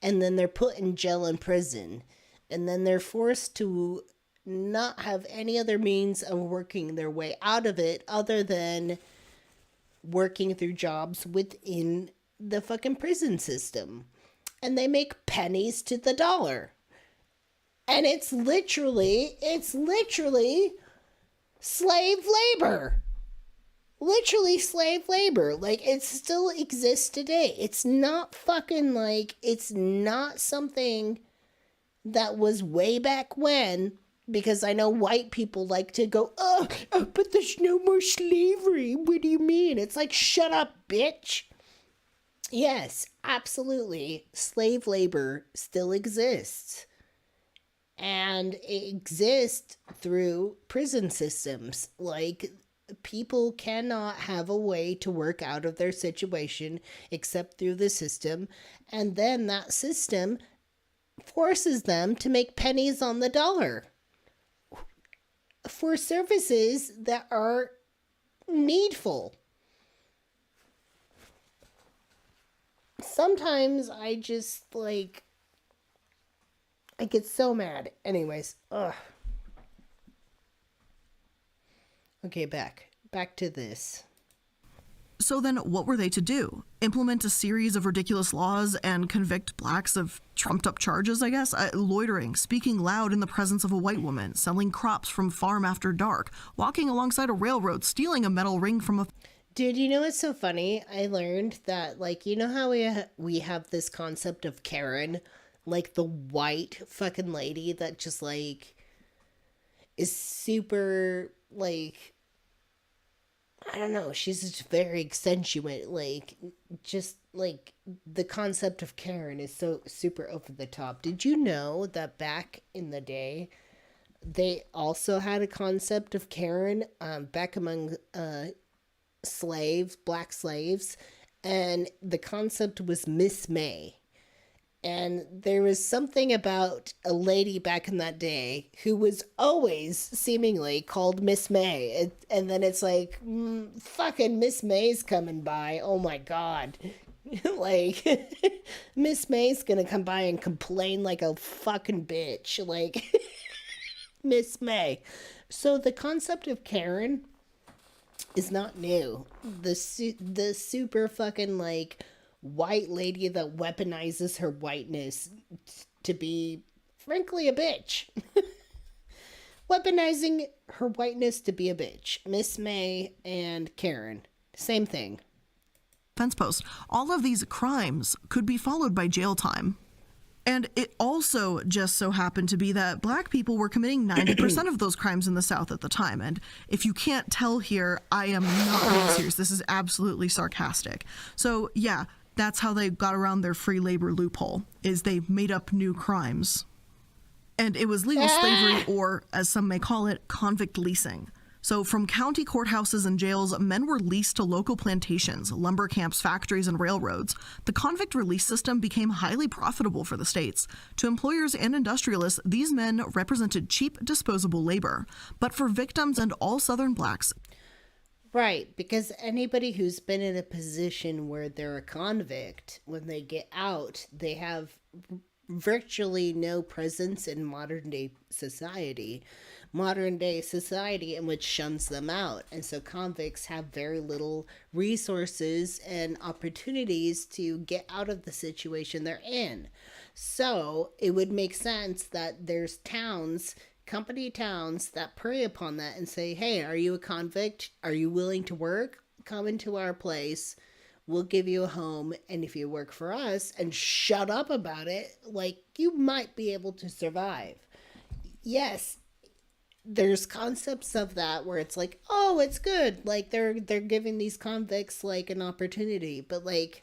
and then they're put in jail and prison, and then they're forced to not have any other means of working their way out of it other than working through jobs within the fucking prison system. And they make pennies to the dollar. And it's literally slave labor. Literally slave labor. Like, it still exists today. It's not fucking like, it's not something that was way back when, because I know white people like to go, oh, but there's no more slavery. What do you mean? It's like, shut up, bitch. Yes, absolutely. Slave labor still exists. And it exists through prison systems. Like, people cannot have a way to work out of their situation except through the system. And then that system forces them to make pennies on the dollar for services that are needful. Sometimes I just, like, I get so mad. Anyways, ugh. Okay, back to this. So then what were they to do? Implement a series of ridiculous laws and convict blacks of trumped up charges, I guess? Loitering, speaking loud in the presence of a white woman, selling crops from farm after dark, walking alongside a railroad, stealing a metal ring from a... Dude, you know what's so funny? I learned that, like, you know how we have this concept of Karen? Like, the white fucking lady that just, like, is super, like... I don't know, she's just very accentuate, like, just, like, the concept of Karen is so super over the top. Did you know that back in the day, they also had a concept of Karen, back among, black slaves, and the concept was Miss May. And there was something about a lady back in that day who was always seemingly called Miss May. And then it's like, fucking Miss May's coming by. Oh my God. Like, Miss May's gonna come by and complain like a fucking bitch. Like, Miss May. So the concept of Karen is not new. The super fucking, like, white lady that weaponizes her whiteness to be, frankly, a bitch. Weaponizing her whiteness to be a bitch. Miss May and Karen. Same thing. Fence post. All of these crimes could be followed by jail time. And it also just so happened to be that black people were committing 90% of those crimes in the South at the time. And if you can't tell here, I am not being serious. This is absolutely sarcastic. So yeah, that's how they got around their free labor loophole, is they made up new crimes. And it was legal slavery, or as some may call it, convict leasing. So from county courthouses and jails, men were leased to local plantations, lumber camps, factories, and railroads. The convict release system became highly profitable for the states. To employers and industrialists, these men represented cheap, disposable labor. But for victims and all Southern blacks... Right, because anybody who's been in a position where they're a convict, when they get out, they have virtually no presence in modern day society in which shuns them out. And so convicts have very little resources and opportunities to get out of the situation they're in. So it would make sense that there's company towns that prey upon that and say, hey, are you a convict? Are you willing to work? Come into our place. We'll give you a home. And if you work for us and shut up about it, like, you might be able to survive. Yes, there's concepts of that where it's like, oh, it's good. Like, they're giving these convicts, like, an opportunity. But, like,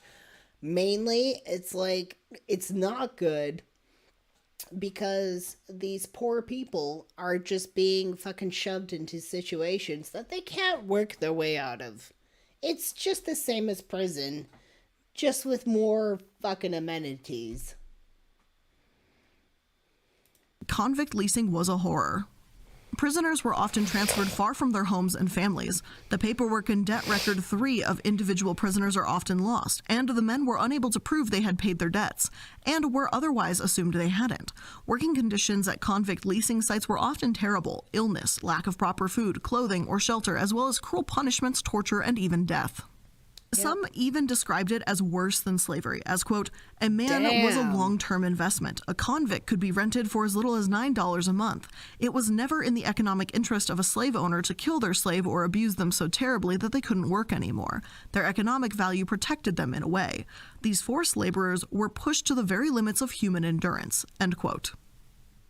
mainly, it's like, it's not good. Because these poor people are just being fucking shoved into situations that they can't work their way out of. It's just the same as prison, just with more fucking amenities. Convict leasing was a horror. Prisoners were often transferred far from their homes and families. The paperwork and debt record 3 of individual prisoners are often lost, and the men were unable to prove they had paid their debts, and were otherwise assumed they hadn't. Working conditions at convict leasing sites were often terrible: illness, lack of proper food, clothing, or shelter, as well as cruel punishments, torture, and even death. Some even described it as worse than slavery, as, quote, a man was a long-term investment. A convict could be rented for as little as $9 a month. It was never in the economic interest of a slave owner to kill their slave or abuse them so terribly that they couldn't work anymore. Their economic value protected them in a way. These forced laborers were pushed to the very limits of human endurance, end quote.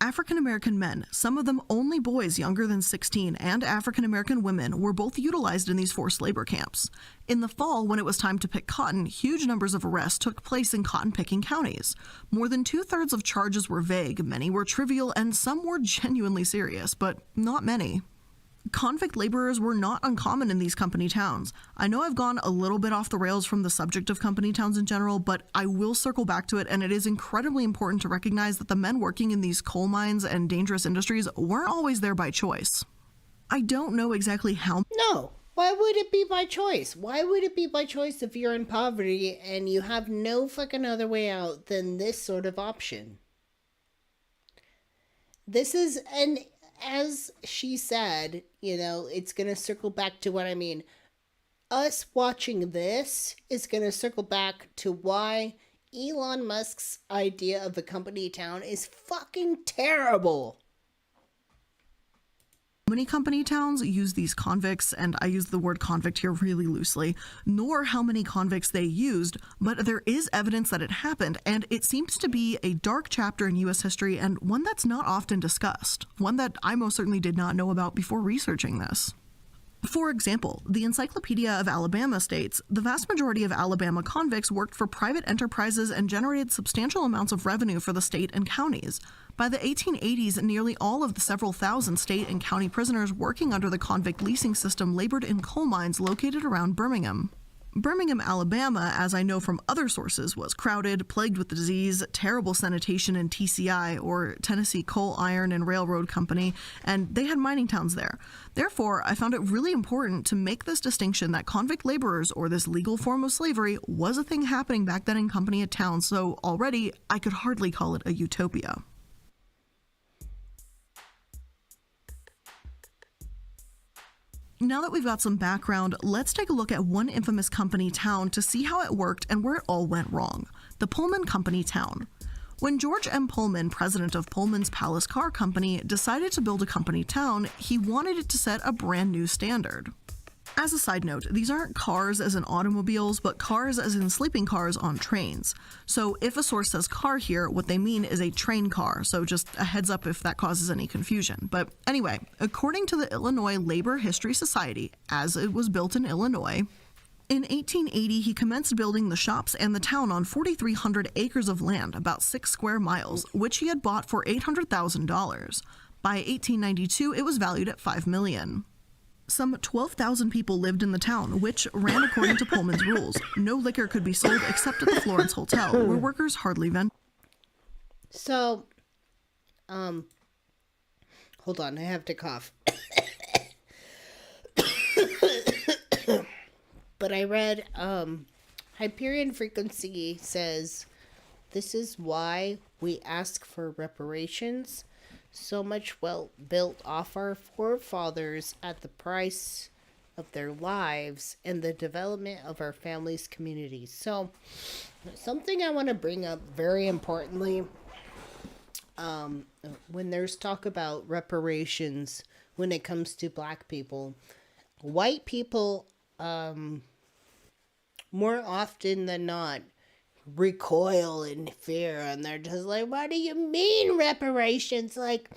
African-American men, some of them only boys younger than 16, and African-American women were both utilized in these forced labor camps. In the fall, when it was time to pick cotton, huge numbers of arrests took place in cotton-picking counties. More than 2/3 of charges were vague, many were trivial, and some were genuinely serious, but not many. Convict laborers were not uncommon in these company towns. I know I've gone a little bit off the rails from the subject of company towns in general, but I will circle back to it, and it is incredibly important to recognize that the men working in these coal mines and dangerous industries weren't always there by choice. I don't know exactly how... No, why would it be by choice? Why would it be by choice if you're in poverty and you have no fucking other way out than this sort of option? This is an... As she said, you know, it's going to circle back to what I mean. Us watching this is going to circle back to why Elon Musk's idea of a company town is fucking terrible. Many company towns use these convicts, and I use the word convict here really loosely, nor how many convicts they used, but there is evidence that it happened, and it seems to be a dark chapter in U.S. history, and one that's not often discussed, one that I most certainly did not know about before researching this. For example, the Encyclopedia of Alabama states, the vast majority of Alabama convicts worked for private enterprises and generated substantial amounts of revenue for the state and counties. By the 1880s, nearly all of the several thousand state and county prisoners working under the convict leasing system labored in coal mines located around Birmingham. Birmingham, Alabama, as I know from other sources, was crowded, plagued with disease, terrible sanitation in TCI, or Tennessee Coal, Iron, and Railroad Company, and they had mining towns there. Therefore, I found it really important to make this distinction that convict laborers, or this legal form of slavery, was a thing happening back then in company towns, so already I could hardly call it a utopia. Now that we've got some background, let's take a look at one infamous company town to see how it worked and where it all went wrong. The Pullman Company Town. When George M. Pullman, president of Pullman's Palace Car Company, decided to build a company town, he wanted it to set a brand new standard. As a side note, these aren't cars as in automobiles, but cars as in sleeping cars on trains. So if a source says car here, what they mean is a train car, so just a heads up if that causes any confusion. But anyway, according to the Illinois Labor History Society, as it was built in Illinois, in 1880 he commenced building the shops and the town on 4,300 acres of land, about 6 square miles, which he had bought for $800,000. By 1892, it was valued at $5 million. Some 12,000 people lived in the town, which ran according to Pullman's rules. No liquor could be sold except at the Florence Hotel, where workers hardly ventured. So, hold on, I have to cough. But I read, Hyperion Frequency says, this is why we ask for reparations. So much wealth built off our forefathers at the price of their lives and the development of our families' communities. So, something I want to bring up very importantly, when there's talk about reparations when it comes to black people, white people, more often than not, recoil in fear, and they're just like, what do you mean reparations? Like,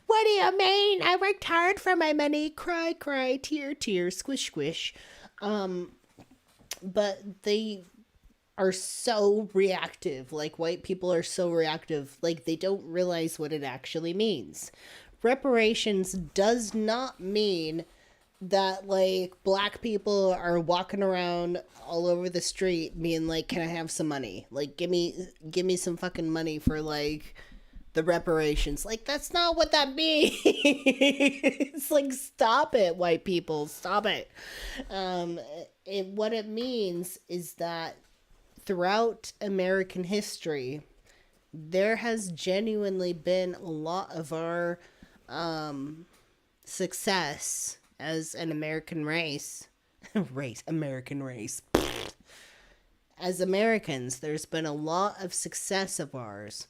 what do you mean? I worked hard for my money. Cry, cry, tear, tear, squish, squish. But they are so reactive. Like, white people are so reactive. Like, they don't realize what it actually means. Reparations does not mean that, like, black people are walking around all over the street being like, can I have some money? Like, give me some fucking money for, like, the reparations. Like, that's not what that means. It's like, stop it, white people. Stop it. What it means is that throughout American history, there has genuinely been a lot of our success as an American race. American race. As Americans, there's been a lot of success of ours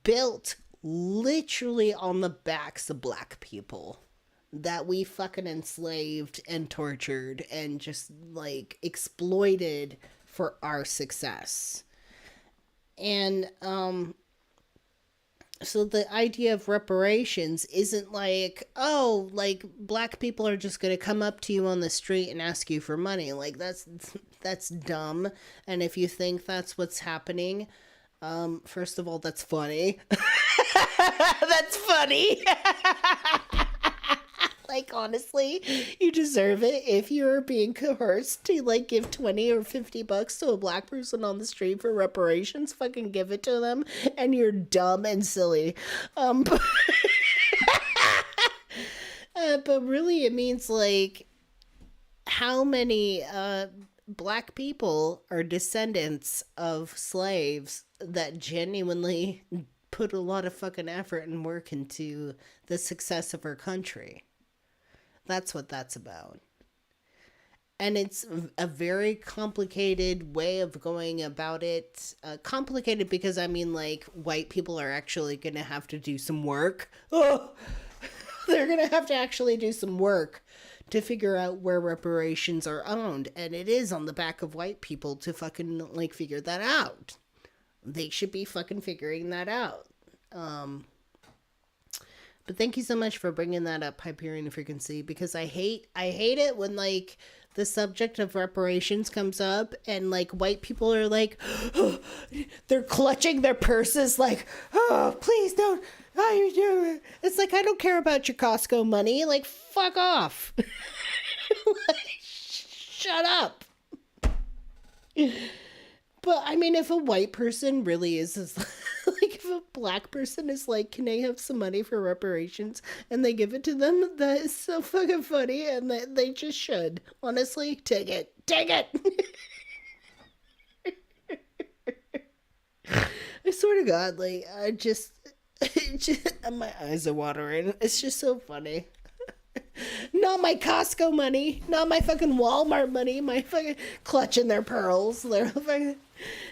built literally on the backs of black people that we fucking enslaved and tortured and just, like, exploited for our success. And, so the idea of reparations isn't like, oh, like, black people are just gonna come up to you on the street and ask you for money. Like, that's dumb. And if you think that's what's happening, first of all, that's funny. That's funny. Like, honestly, you deserve it if you're being coerced to, like, give 20 or 50 bucks to a black person on the street for reparations. Fucking give it to them, and you're dumb and silly. But really, it means, like, how many black people are descendants of slaves that genuinely put a lot of fucking effort and work into the success of our country. That's what that's about. And it's a very complicated way of going about it. Complicated because, I mean, like, white people are actually going to have to do some work. Oh, they're going to have to actually do some work to figure out where reparations are owned. And it is on the back of white people to fucking, like, figure that out. They should be fucking figuring that out. But thank you so much for bringing that up, Hyperion Frequency, because I hate it when, like, the subject of reparations comes up and, like, white people are like, oh, they're clutching their purses like, oh, please don't, how you doing? It's like, I don't care about your Costco money. Like, fuck off. Like, shut up. But I mean, if a white person really is like, if a black person is like, can I have some money for reparations, and they give it to them, that is so fucking funny, and that they just should. Honestly, take it. I swear to God, like, my eyes are watering. It's just so funny. Not my Costco money, not my fucking Walmart money, my fucking clutching their pearls. They're fucking,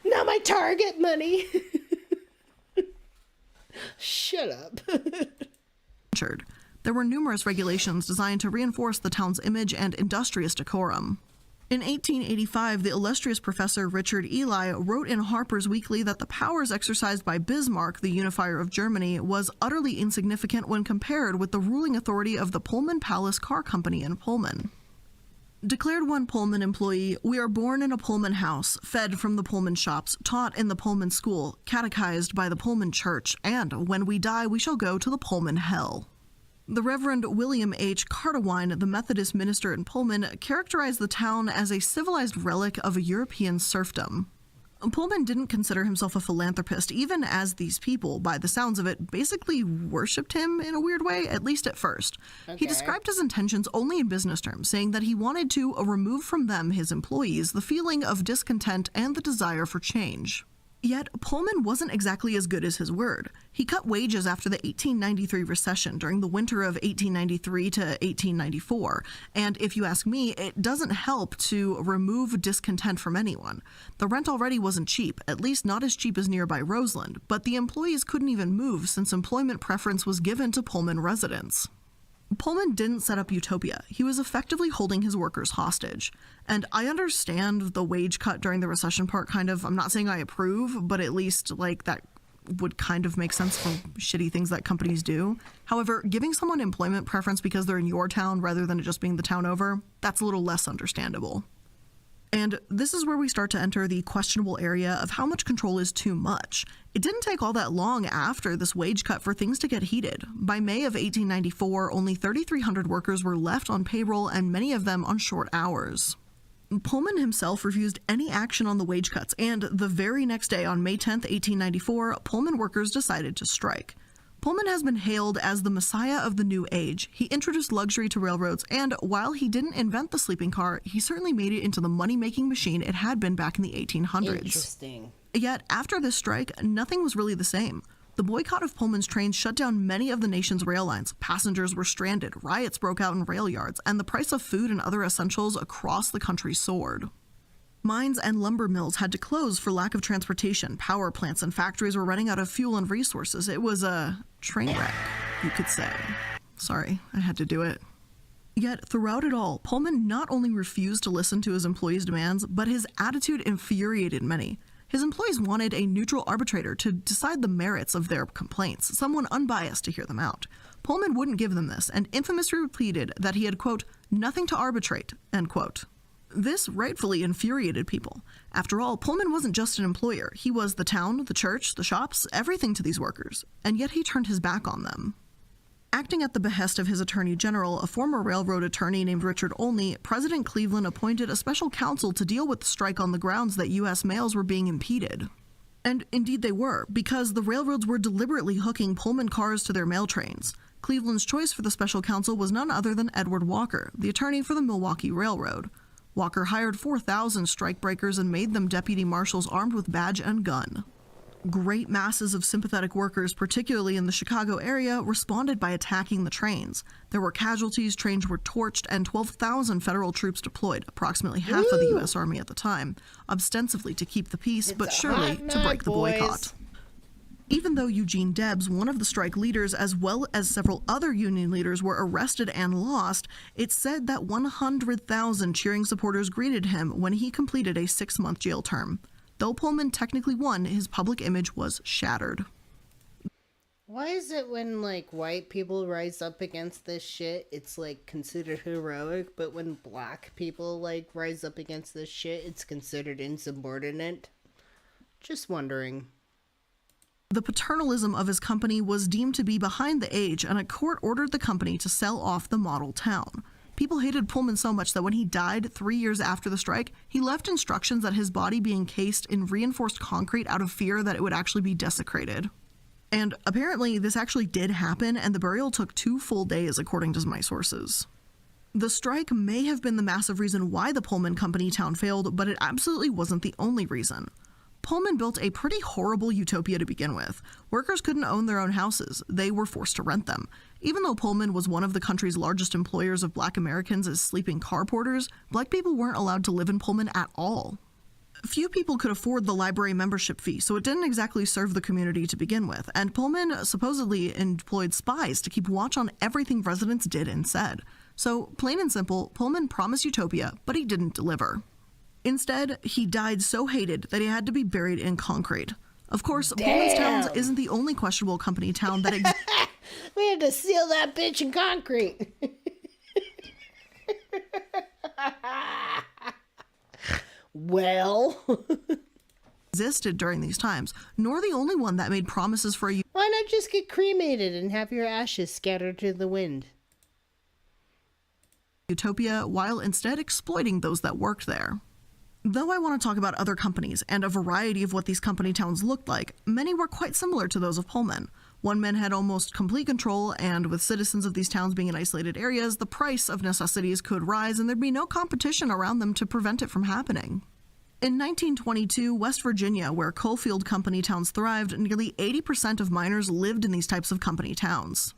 not my Target money. Shut up. There were numerous regulations designed to reinforce the town's image and industrious decorum. In 1885, the illustrious Professor Richard Ely wrote in Harper's Weekly that the powers exercised by Bismarck, the unifier of Germany, was utterly insignificant when compared with the ruling authority of the Pullman Palace Car Company in Pullman. Declared one Pullman employee, "We are born in a Pullman house, fed from the Pullman shops, taught in the Pullman school, catechized by the Pullman church, and when we die we shall go to the Pullman hell." The Reverend William H. Cartawine, the Methodist minister in Pullman, characterized the town as a civilized relic of a European serfdom. Pullman didn't consider himself a philanthropist, even as these people, by the sounds of it, basically worshipped him in a weird way, at least at first. Okay. He described his intentions only in business terms, saying that he wanted to remove from them, his employees, the feeling of discontent and the desire for change. Yet, Pullman wasn't exactly as good as his word. He cut wages after the 1893 recession during the winter of 1893 to 1894, and if you ask me, it doesn't help to remove discontent from anyone. The rent already wasn't cheap, at least not as cheap as nearby Roseland, but the employees couldn't even move since employment preference was given to Pullman residents. Pullman didn't set up utopia. He was effectively holding his workers hostage. And I understand the wage cut during the recession part, kind of. I'm not saying I approve, but at least, like, that would kind of make sense for shitty things that companies do. However, giving someone employment preference because they're in your town rather than it just being the town over, that's a little less understandable. And this is where we start to enter the questionable area of how much control is too much. It didn't take all that long after this wage cut for things to get heated. By May of 1894, only 3,300 workers were left on payroll, and many of them on short hours. Pullman himself refused any action on the wage cuts, and the very next day, on May 10, 1894, Pullman workers decided to strike. Pullman has been hailed as the messiah of the new age. He introduced luxury to railroads, and while he didn't invent the sleeping car, he certainly made it into the money-making machine it had been back in the 1800s. Interesting. Yet, after this strike, nothing was really the same. The boycott of Pullman's trains shut down many of the nation's rail lines. Passengers were stranded, riots broke out in rail yards, and the price of food and other essentials across the country soared. Mines and lumber mills had to close for lack of transportation. Power plants and factories were running out of fuel and resources. It was a train wreck, you could say. Sorry, I had to do it. Yet, throughout it all, Pullman not only refused to listen to his employees' demands, but his attitude infuriated many. His employees wanted a neutral arbitrator to decide the merits of their complaints, someone unbiased to hear them out. Pullman wouldn't give them this, and infamously repeated that he had, quote, nothing to arbitrate, end quote. This rightfully infuriated people. After all, Pullman wasn't just an employer. He was the town, the church, the shops, everything to these workers, and yet he turned his back on them. Acting at the behest of his attorney general, a former railroad attorney named Richard Olney, President Cleveland appointed a special counsel to deal with the strike on the grounds that U.S. mails were being impeded. And indeed they were, because the railroads were deliberately hooking Pullman cars to their mail trains. Cleveland's choice for the special counsel was none other than Edward Walker, the attorney for the Milwaukee Railroad. Walker hired 4,000 strikebreakers and made them deputy marshals armed with badge and gun. Great masses of sympathetic workers, particularly in the Chicago area, responded by attacking the trains. There were casualties, trains were torched, and 12,000 federal troops deployed, approximately half of the U.S. Army at the time, ostensibly to keep the peace, but surely to break the boycott. Even though Eugene Debs, one of the strike leaders, as well as several other union leaders, were arrested and lost, it's said that 100,000 cheering supporters greeted him when he completed a 6-month jail term. Though Pullman technically won, his public image was shattered. Why is it when, like, white people rise up against this shit, it's, like, considered heroic, but when black people, like, rise up against this shit, it's considered insubordinate? Just wondering. The paternalism of his company was deemed to be behind the age, and a court ordered the company to sell off the model town. People hated Pullman so much that when he died 3 years after the strike, he left instructions that his body be encased in reinforced concrete out of fear that it would actually be desecrated. And apparently this actually did happen, and the burial took 2 full days according to my sources. The strike may have been the massive reason why the Pullman company town failed, but it absolutely wasn't the only reason. Pullman built a pretty horrible utopia to begin with. Workers couldn't own their own houses. They were forced to rent them. Even though Pullman was one of the country's largest employers of black Americans as sleeping car porters, black people weren't allowed to live in Pullman at all. Few people could afford the library membership fee, so it didn't exactly serve the community to begin with, and Pullman supposedly employed spies to keep watch on everything residents did and said. So, plain and simple, Pullman promised utopia, but he didn't deliver. Instead, he died so hated that he had to be buried in concrete. Of course, Pullman's Towns isn't the only questionable company town that exists. We had to seal that bitch in concrete. Well, existed during these times, nor the only one that made promises for a why not just get cremated and have your ashes scattered to the wind? Utopia, while instead exploiting those that worked there. Though I want to talk about other companies and a variety of what these company towns looked like, many were quite similar to those of Pullman. One man had almost complete control, and with citizens of these towns being in isolated areas, the price of necessities could rise and there'd be no competition around them to prevent it from happening. In 1922, West Virginia, where coalfield company towns thrived, nearly 80% of miners lived in these types of company towns.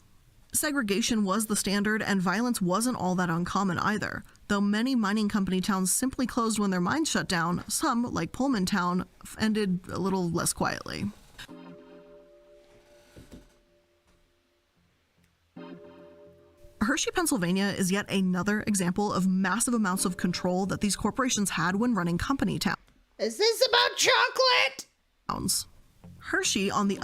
Segregation was the standard, and violence wasn't all that uncommon either. Though many mining company towns simply closed when their mines shut down, some, like Pullman Town, ended a little less quietly. Hershey, Pennsylvania is yet another example of massive amounts of control that these corporations had when running company towns. Is this about chocolate? Hershey, on the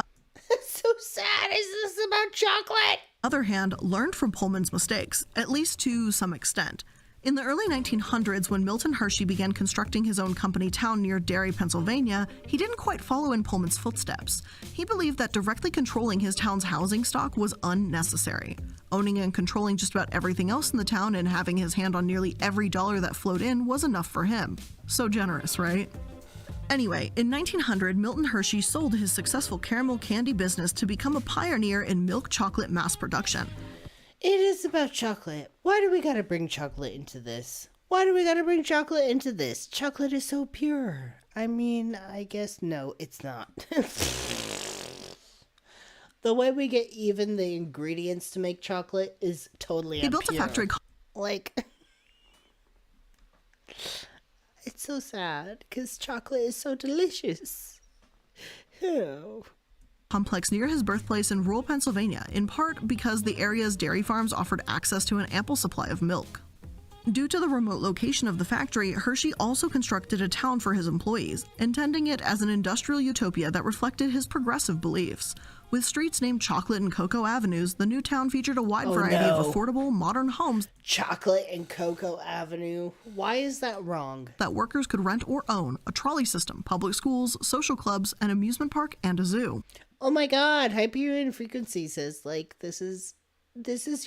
so sad. Is this about chocolate? other hand, learned from Pullman's mistakes, at least to some extent. In the early 1900s, when Milton Hershey began constructing his own company town near Derry, Pennsylvania, he didn't quite follow in Pullman's footsteps. He believed that directly controlling his town's housing stock was unnecessary. Owning and controlling just about everything else in the town and having his hand on nearly every dollar that flowed in was enough for him. So generous, right? Anyway, in 1900, Milton Hershey sold his successful caramel candy business to become a pioneer in milk chocolate mass production. It is about chocolate. Why do we gotta bring chocolate into this? Why do we gotta bring chocolate into this? Chocolate is so pure. I mean, I guess no, it's not. The way we get even the ingredients to make chocolate is totally He built a factory like, it's so sad because chocolate is so delicious. Oh. Complex near his birthplace in rural Pennsylvania, in part because the area's dairy farms offered access to an ample supply of milk. Due to the remote location of the factory, Hershey also constructed a town for his employees, intending it as an industrial utopia that reflected his progressive beliefs. With streets named Chocolate and Cocoa Avenues, the new town featured a wide variety of affordable, modern homes. Chocolate and Cocoa Avenue. Why is that wrong? That workers could rent or own, a trolley system, public schools, social clubs, an amusement park, and a zoo. Oh my god, Hyperion Frequency says, like, this is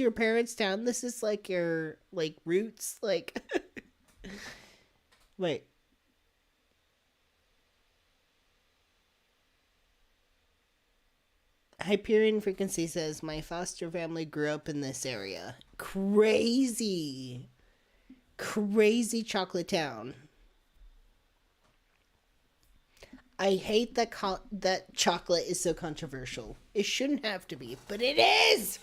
your parents' town. This is, like, your, like, roots. Like, wait. Hyperion Frequency says, my foster family grew up in this area. Crazy. Crazy chocolate town. I hate that that chocolate is so controversial. It shouldn't have to be, but it is!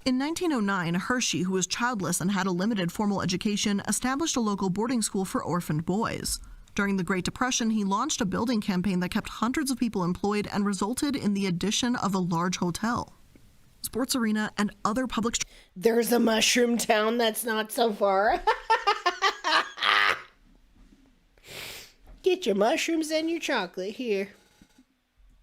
In 1909, Hershey, who was childless and had a limited formal education, established a local boarding school for orphaned boys. During the Great Depression, he launched a building campaign that kept hundreds of people employed and resulted in the addition of a large hotel, sports arena, and other public There's a mushroom town that's not so far. Get your mushrooms and your chocolate here.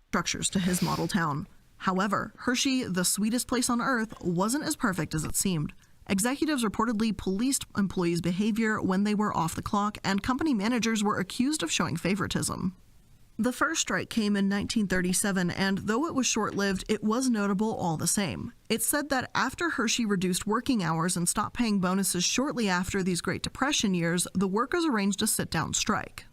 Structures to his model town. However, Hershey, the sweetest place on earth, wasn't as perfect as it seemed. Executives reportedly policed employees' behavior when they were off the clock, and company managers were accused of showing favoritism. The first strike came in 1937, and though it was short-lived, it was notable all the same. It's said that after Hershey reduced working hours and stopped paying bonuses shortly after these Great Depression years, the workers arranged a sit-down strike.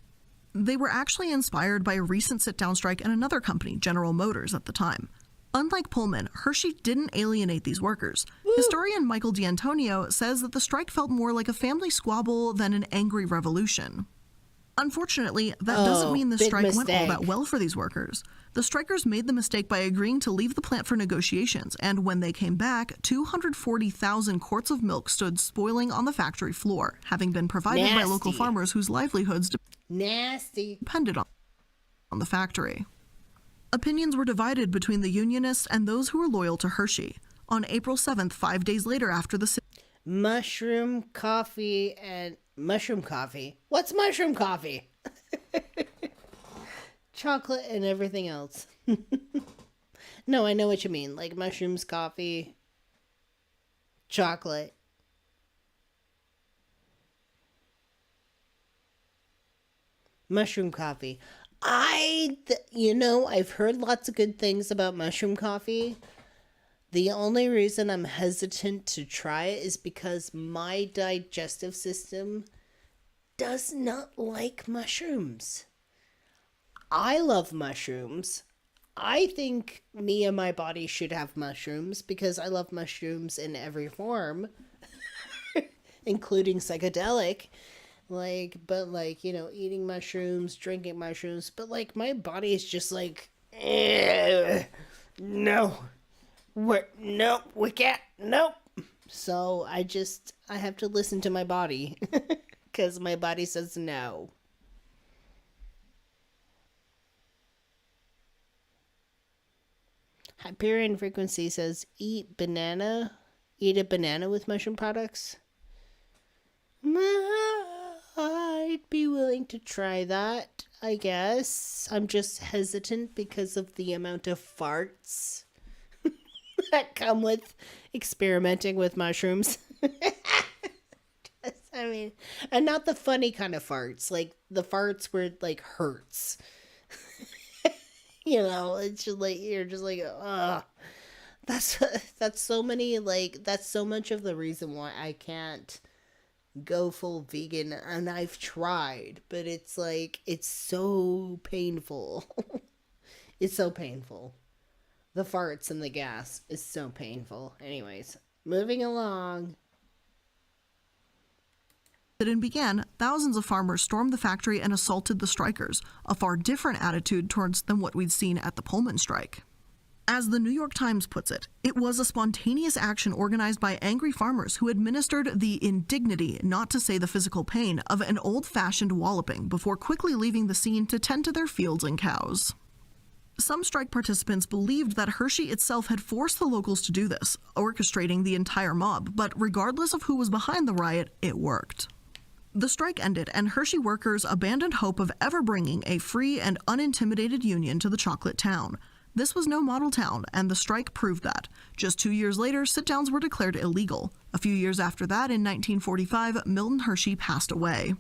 They were actually inspired by a recent sit-down strike at another company, General Motors, at the time. Unlike Pullman, Hershey didn't alienate these workers. Historian Michael D'Antonio says that the strike felt more like a family squabble than an angry revolution. Unfortunately, that doesn't mean the strike went all that well for these workers. The strikers made the mistake by agreeing to leave the plant for negotiations, and when they came back, 240,000 quarts of milk stood spoiling on the factory floor, having been provided by local farmers whose livelihoods depended on the factory. Opinions were divided between the Unionists and those who were loyal to Hershey. On April 7th, 5 days later after the mushroom coffee and mushroom coffee. What's mushroom coffee? Chocolate and everything else. No, I know what you mean. Like mushrooms, coffee, chocolate. Mushroom coffee. I've heard lots of good things about mushroom coffee. The only reason I'm hesitant to try it is because my digestive system does not like mushrooms. I love mushrooms. I think me and my body should have mushrooms because I love mushrooms in every form, including psychedelic. Eating mushrooms, drinking mushrooms, but my body is just no. We can't, nope. So I have to listen to my body because my body says no. Hyperion Frequency says, eat a banana with mushroom products. I'd be willing to try that, I guess. I'm just hesitant because of the amount of farts that come with experimenting with mushrooms. And not the funny kind of farts, like the farts where it hurts. It's just you're just ugh. That's so many, that's so much of the reason why I can't go full vegan, and I've tried, but it's so painful. It's so painful. The farts and the gas is so painful. Anyways, moving along. Began, thousands of farmers stormed the factory and assaulted the strikers, a far different attitude towards than what we'd seen at the Pullman strike. As the New York Times puts it, it was a spontaneous action organized by angry farmers who administered the indignity, not to say the physical pain, of an old-fashioned walloping before quickly leaving the scene to tend to their fields and cows. Some strike participants believed that Hershey itself had forced the locals to do this, orchestrating the entire mob, but regardless of who was behind the riot, it worked. The strike ended, and Hershey workers abandoned hope of ever bringing a free and unintimidated union to the chocolate town. This was no model town, and the strike proved that. Just 2 years later, sit-downs were declared illegal. A few years after that, in 1945, Milton Hershey passed away.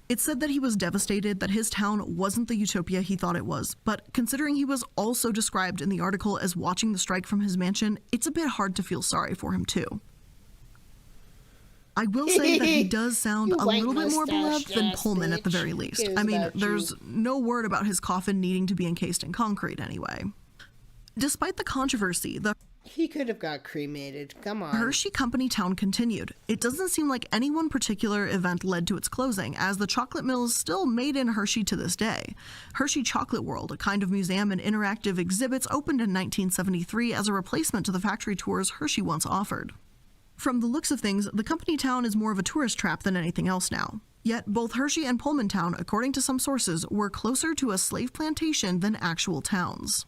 It's said that he was devastated that his town wasn't the utopia he thought it was, but considering he was also described in the article as watching the strike from his mansion, it's a bit hard to feel sorry for him too. I will say that he does sound a little bit more beloved than Pullman at the very least. There's no word about his coffin needing to be encased in concrete anyway. Despite the controversy, he could have got cremated. Come on. Hershey Company Town continued. It doesn't seem like any one particular event led to its closing, as the chocolate mill is still made in Hershey to this day. Hershey Chocolate World, a kind of museum and interactive exhibits, opened in 1973 as a replacement to the factory tours Hershey once offered. From the looks of things, the company town is more of a tourist trap than anything else now. Yet both Hershey and Pullman Town, according to some sources, were closer to a slave plantation than actual towns.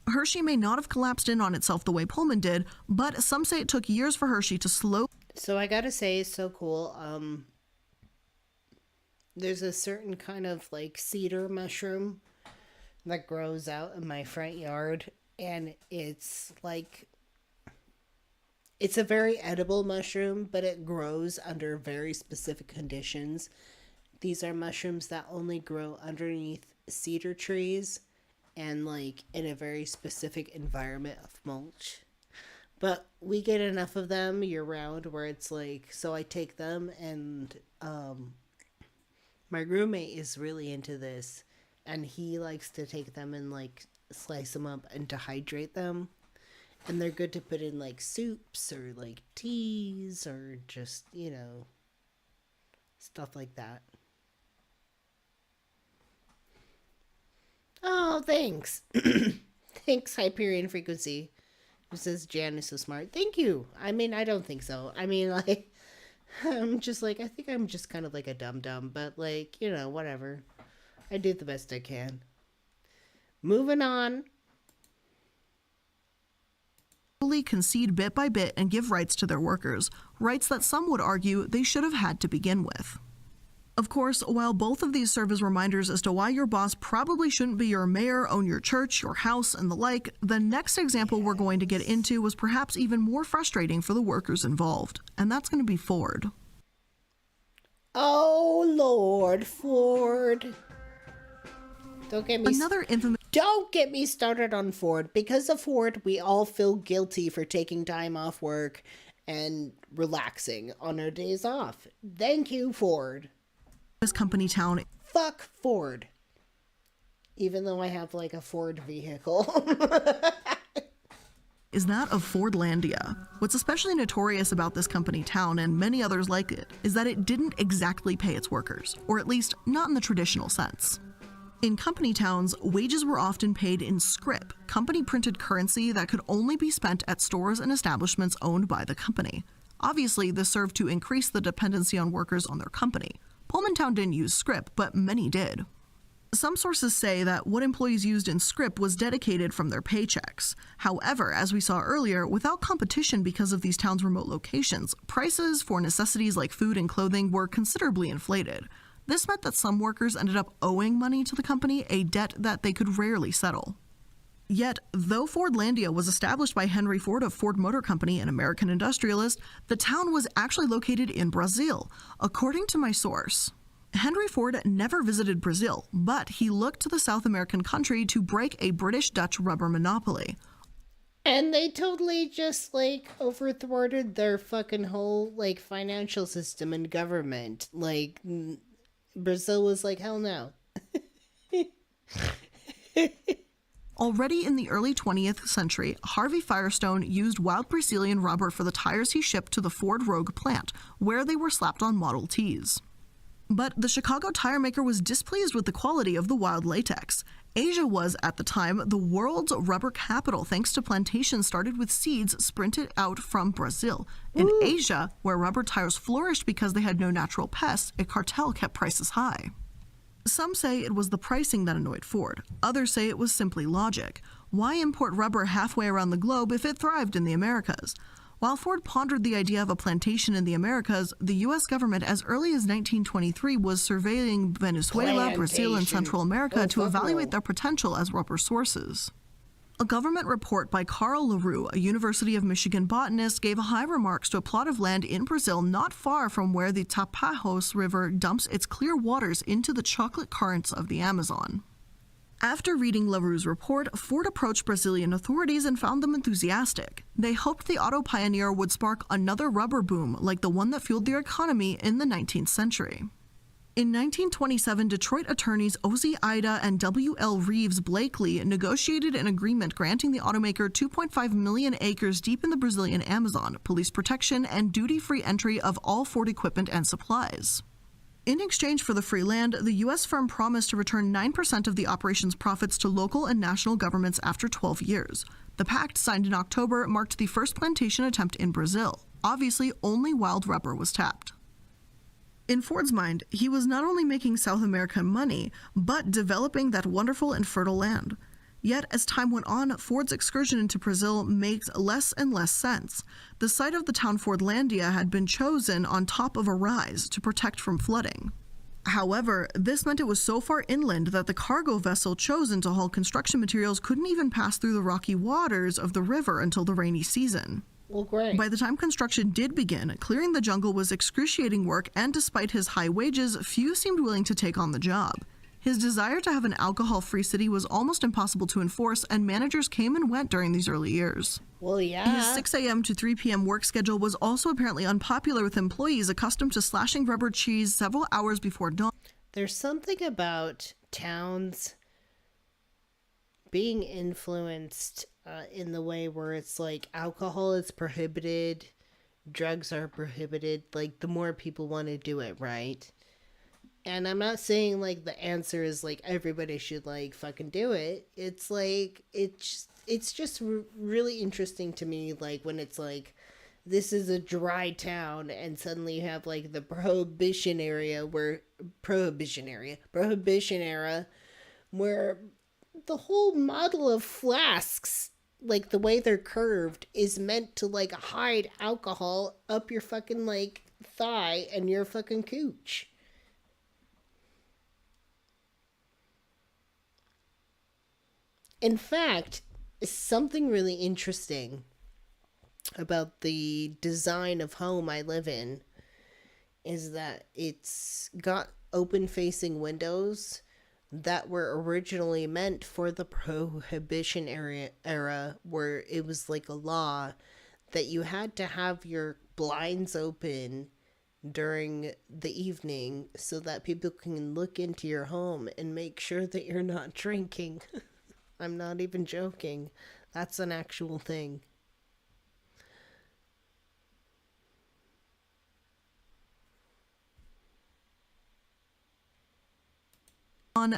Hershey may not have collapsed in on itself the way Pullman did, but some say it took years for Hershey to slow. So I gotta say, it's so cool. There's a certain kind of cedar mushroom that grows out in my front yard, and it's a very edible mushroom, but it grows under very specific conditions. These are mushrooms that only grow underneath cedar trees and like in a very specific environment of mulch. But we get enough of them year round where it's like, so I take them and my roommate is really into this and he likes to take them and like slice them up and dehydrate them. And they're good to put in like soups or like teas or just, you know, stuff like that. Oh, thanks. Thanks, Hyperion Frequency. Who says Jan is so smart. Thank you. I mean, I don't think so. I mean, like, I'm just like, I think I'm just kind of like a dum-dum. But like, you know, whatever. I do the best I can. Moving on. Concede bit by bit and give rights to their workers, rights that some would argue they should have had to begin with. Of course, while both of these serve as reminders as to why your boss probably shouldn't be your mayor, own your church, your house, and the like, the next example we're going to get into was perhaps even more frustrating for the workers involved, and that's going to be Ford. Oh, Lord, Ford. Don't get me started on Ford. Because of Ford, we all feel guilty for taking time off work and relaxing on our days off. Thank you, Ford. This company town. Fuck Ford. Even though I have like a Ford vehicle. Is that of Fordlandia. What's especially notorious about this company town, and many others like it, is that it didn't exactly pay its workers, or at least not in the traditional sense. In company towns, wages were often paid in scrip, company-printed currency that could only be spent at stores and establishments owned by the company. Obviously, this served to increase the dependency on workers on their company. Pullmantown didn't use scrip, but many did. Some sources say that what employees used in scrip was dedicated from their paychecks. However, as we saw earlier, without competition because of these towns' remote locations, prices for necessities like food and clothing were considerably inflated. This meant that some workers ended up owing money to the company, a debt that they could rarely settle. Yet, though Fordlandia was established by Henry Ford of Ford Motor Company, an American industrialist, the town was actually located in Brazil, according to my source. Henry Ford never visited Brazil, but he looked to the South American country to break a British-Dutch rubber monopoly. And they totally just, like, overthwarted their fucking whole, like, financial system and government. Like, Brazil was like, hell no. Already in the early 20th century, Harvey Firestone used wild Brazilian rubber for the tires he shipped to the Ford Rogue plant, where they were slapped on Model Ts. But the Chicago tire maker was displeased with the quality of the wild latex. Asia was, at the time, the world's rubber capital thanks to plantations started with seeds sprinted out from Brazil. In Asia, where rubber tires flourished because they had no natural pests, a cartel kept prices high. Some say it was the pricing that annoyed Ford. Others say it was simply logic. Why import rubber halfway around the globe if it thrived in the Americas? While Ford pondered the idea of a plantation in the Americas, the U.S. government as early as 1923 was surveilling Venezuela, Brazil, and Central America to evaluate their potential as rubber sources. A government report by Carl LaRue, a University of Michigan botanist, gave high remarks to a plot of land in Brazil not far from where the Tapajos River dumps its clear waters into the chocolate currents of the Amazon. After reading LaRue's report, Ford approached Brazilian authorities and found them enthusiastic. They hoped the auto pioneer would spark another rubber boom like the one that fueled their economy in the 19th century. In 1927, Detroit attorneys Ozzie Ida and W.L. Reeves Blakely negotiated an agreement granting the automaker 2.5 million acres deep in the Brazilian Amazon, police protection, and duty-free entry of all Ford equipment and supplies. In exchange for the free land, the U.S. firm promised to return 9% of the operation's profits to local and national governments after 12 years. The pact, signed in October, marked the first plantation attempt in Brazil. Obviously, only wild rubber was tapped. In Ford's mind, he was not only making South America money, but developing that wonderful and fertile land. Yet, as time went on, Ford's excursion into Brazil makes less and less sense. The site of the town Fordlandia had been chosen on top of a rise to protect from flooding. However, this meant it was so far inland that the cargo vessel chosen to haul construction materials couldn't even pass through the rocky waters of the river until the rainy season. Well, great. By the time construction did begin, clearing the jungle was excruciating work, and despite his high wages, few seemed willing to take on the job. His desire to have an alcohol-free city was almost impossible to enforce, and managers came and went during these early years. Well, yeah. His 6 a.m. to 3 p.m. work schedule was also apparently unpopular with employees accustomed to slashing rubber trees several hours before dawn. There's something about towns being influenced in the way where it's like alcohol is prohibited, drugs are prohibited, like the more people want to do it, right? And I'm not saying like the answer is like everybody should like fucking do it. It's like it's just really interesting to me, like when it's like this is a dry town and suddenly you have like the prohibition era where the whole model of flasks, like the way they're curved, is meant to like hide alcohol up your fucking like thigh and your fucking cooch. In fact, something really interesting about the design of home I live in is that it's got open-facing windows that were originally meant for the Prohibition era, where it was like a law that you had to have your blinds open during the evening so that people can look into your home and make sure that you're not drinking. I'm not even joking. That's an actual thing.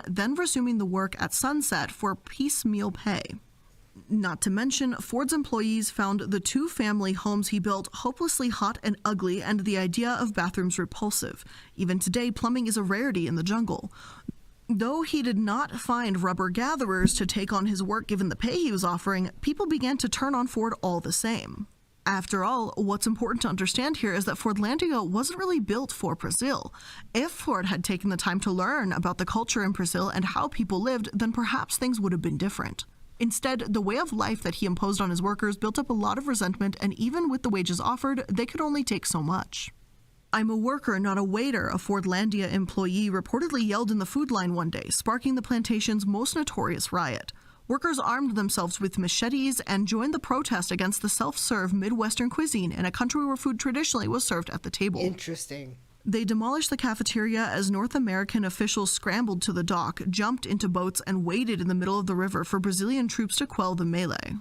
Then resuming the work at sunset for piecemeal pay. Not to mention, Ford's employees found the two-family homes he built hopelessly hot and ugly, and the idea of bathrooms repulsive. Even today, plumbing is a rarity in the jungle. Though he did not find rubber gatherers to take on his work given the pay he was offering, people began to turn on Ford all the same. After all, what's important to understand here is that Fordlandia wasn't really built for Brazil. If Ford had taken the time to learn about the culture in Brazil and how people lived, then perhaps things would have been different. Instead, the way of life that he imposed on his workers built up a lot of resentment, and even with the wages offered, they could only take so much. "I'm a worker, not a waiter," a Fordlandia employee reportedly yelled in the food line one day, sparking the plantation's most notorious riot. Workers armed themselves with machetes and joined the protest against the self-serve Midwestern cuisine in a country where food traditionally was served at the table. Interesting. They demolished the cafeteria as North American officials scrambled to the dock, jumped into boats, and waited in the middle of the river for Brazilian troops to quell the melee.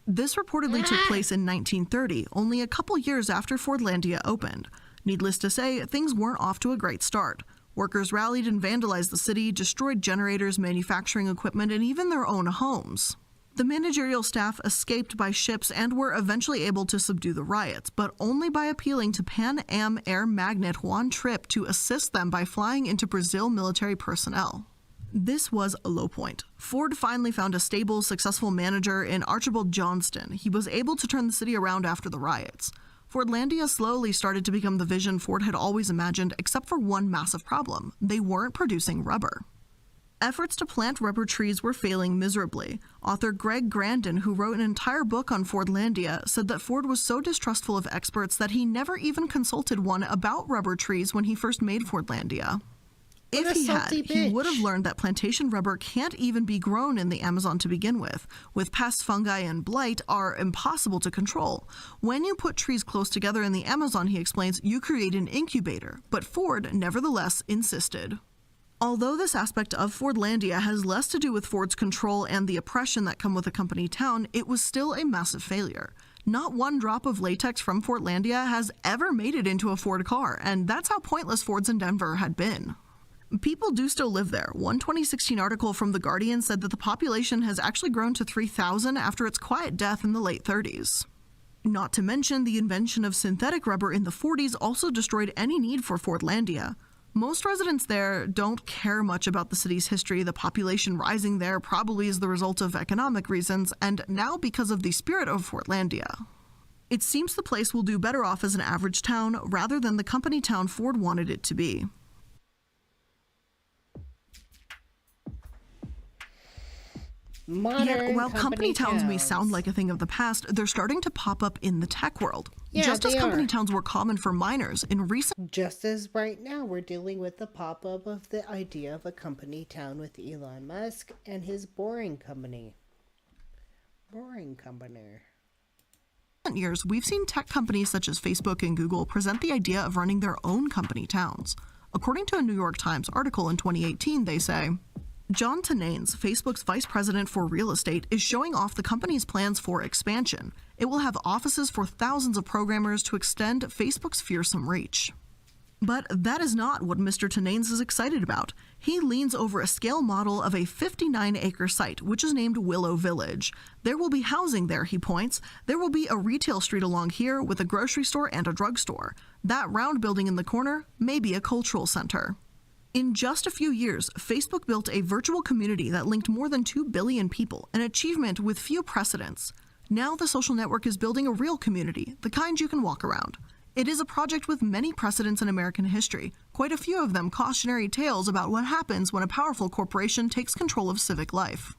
This reportedly took place in 1930, only a couple years after Fordlandia opened. Needless to say, things weren't off to a great start. Workers rallied and vandalized the city, destroyed generators, manufacturing equipment, and even their own homes. The managerial staff escaped by ships and were eventually able to subdue the riots, but only by appealing to Pan Am air magnate Juan Trippe to assist them by flying into Brazil military personnel. This was a low point. Ford finally found a stable, successful manager in Archibald Johnston. He was able to turn the city around after the riots. Fordlandia slowly started to become the vision Ford had always imagined, except for one massive problem: they weren't producing rubber. Efforts to plant rubber trees were failing miserably. Author Greg Grandin, who wrote an entire book on Fordlandia, said that Ford was so distrustful of experts that he never even consulted one about rubber trees when he first made Fordlandia. If he had, he would have learned that plantation rubber can't even be grown in the Amazon to begin with pests, fungi, and blight are impossible to control. When you put trees close together in the Amazon, he explains, you create an incubator, but Ford nevertheless insisted. Although this aspect of Fordlandia has less to do with Ford's control and the oppression that come with a company town, it was still a massive failure. Not one drop of latex from Fordlandia has ever made it into a Ford car, and that's how pointless Fords in Denver had been. People do still live there. One 2016 article from The Guardian said that the population has actually grown to 3,000 after its quiet death in the late 30s. Not to mention, the invention of synthetic rubber in the 40s also destroyed any need for Fordlandia. Most residents there don't care much about the city's history. The population rising there probably is the result of economic reasons, and now because of the spirit of Fordlandia. It seems the place will do better off as an average town rather than the company town Ford wanted it to be. Modern Yet, while company towns may towns. sound like a thing of the past, they're starting to pop up in the tech world. Yeah, Just as they company are. towns were common for miners in recent Just as right now we're dealing with the pop-up of the idea of a company town with Elon Musk and his Boring Company. Boring Company. years, we've seen tech companies such as Facebook and Google present the idea of running their own company towns. According to a New York Times article in 2018, they say, John Tananes, Facebook's vice president for real estate, is showing off the company's plans for expansion. It will have offices for thousands of programmers to extend Facebook's fearsome reach. But that is not what Mr. Tananes is excited about. He leans over a scale model of a 59-acre site, which is named Willow Village. There will be housing there, he points. There will be a retail street along here with a grocery store and a drugstore. That round building in the corner may be a cultural center. In just a few years, Facebook built a virtual community that linked more than 2 billion people, an achievement with few precedents. Now the social network is building a real community, the kind you can walk around. It is a project with many precedents in American history, quite a few of them cautionary tales about what happens when a powerful corporation takes control of civic life.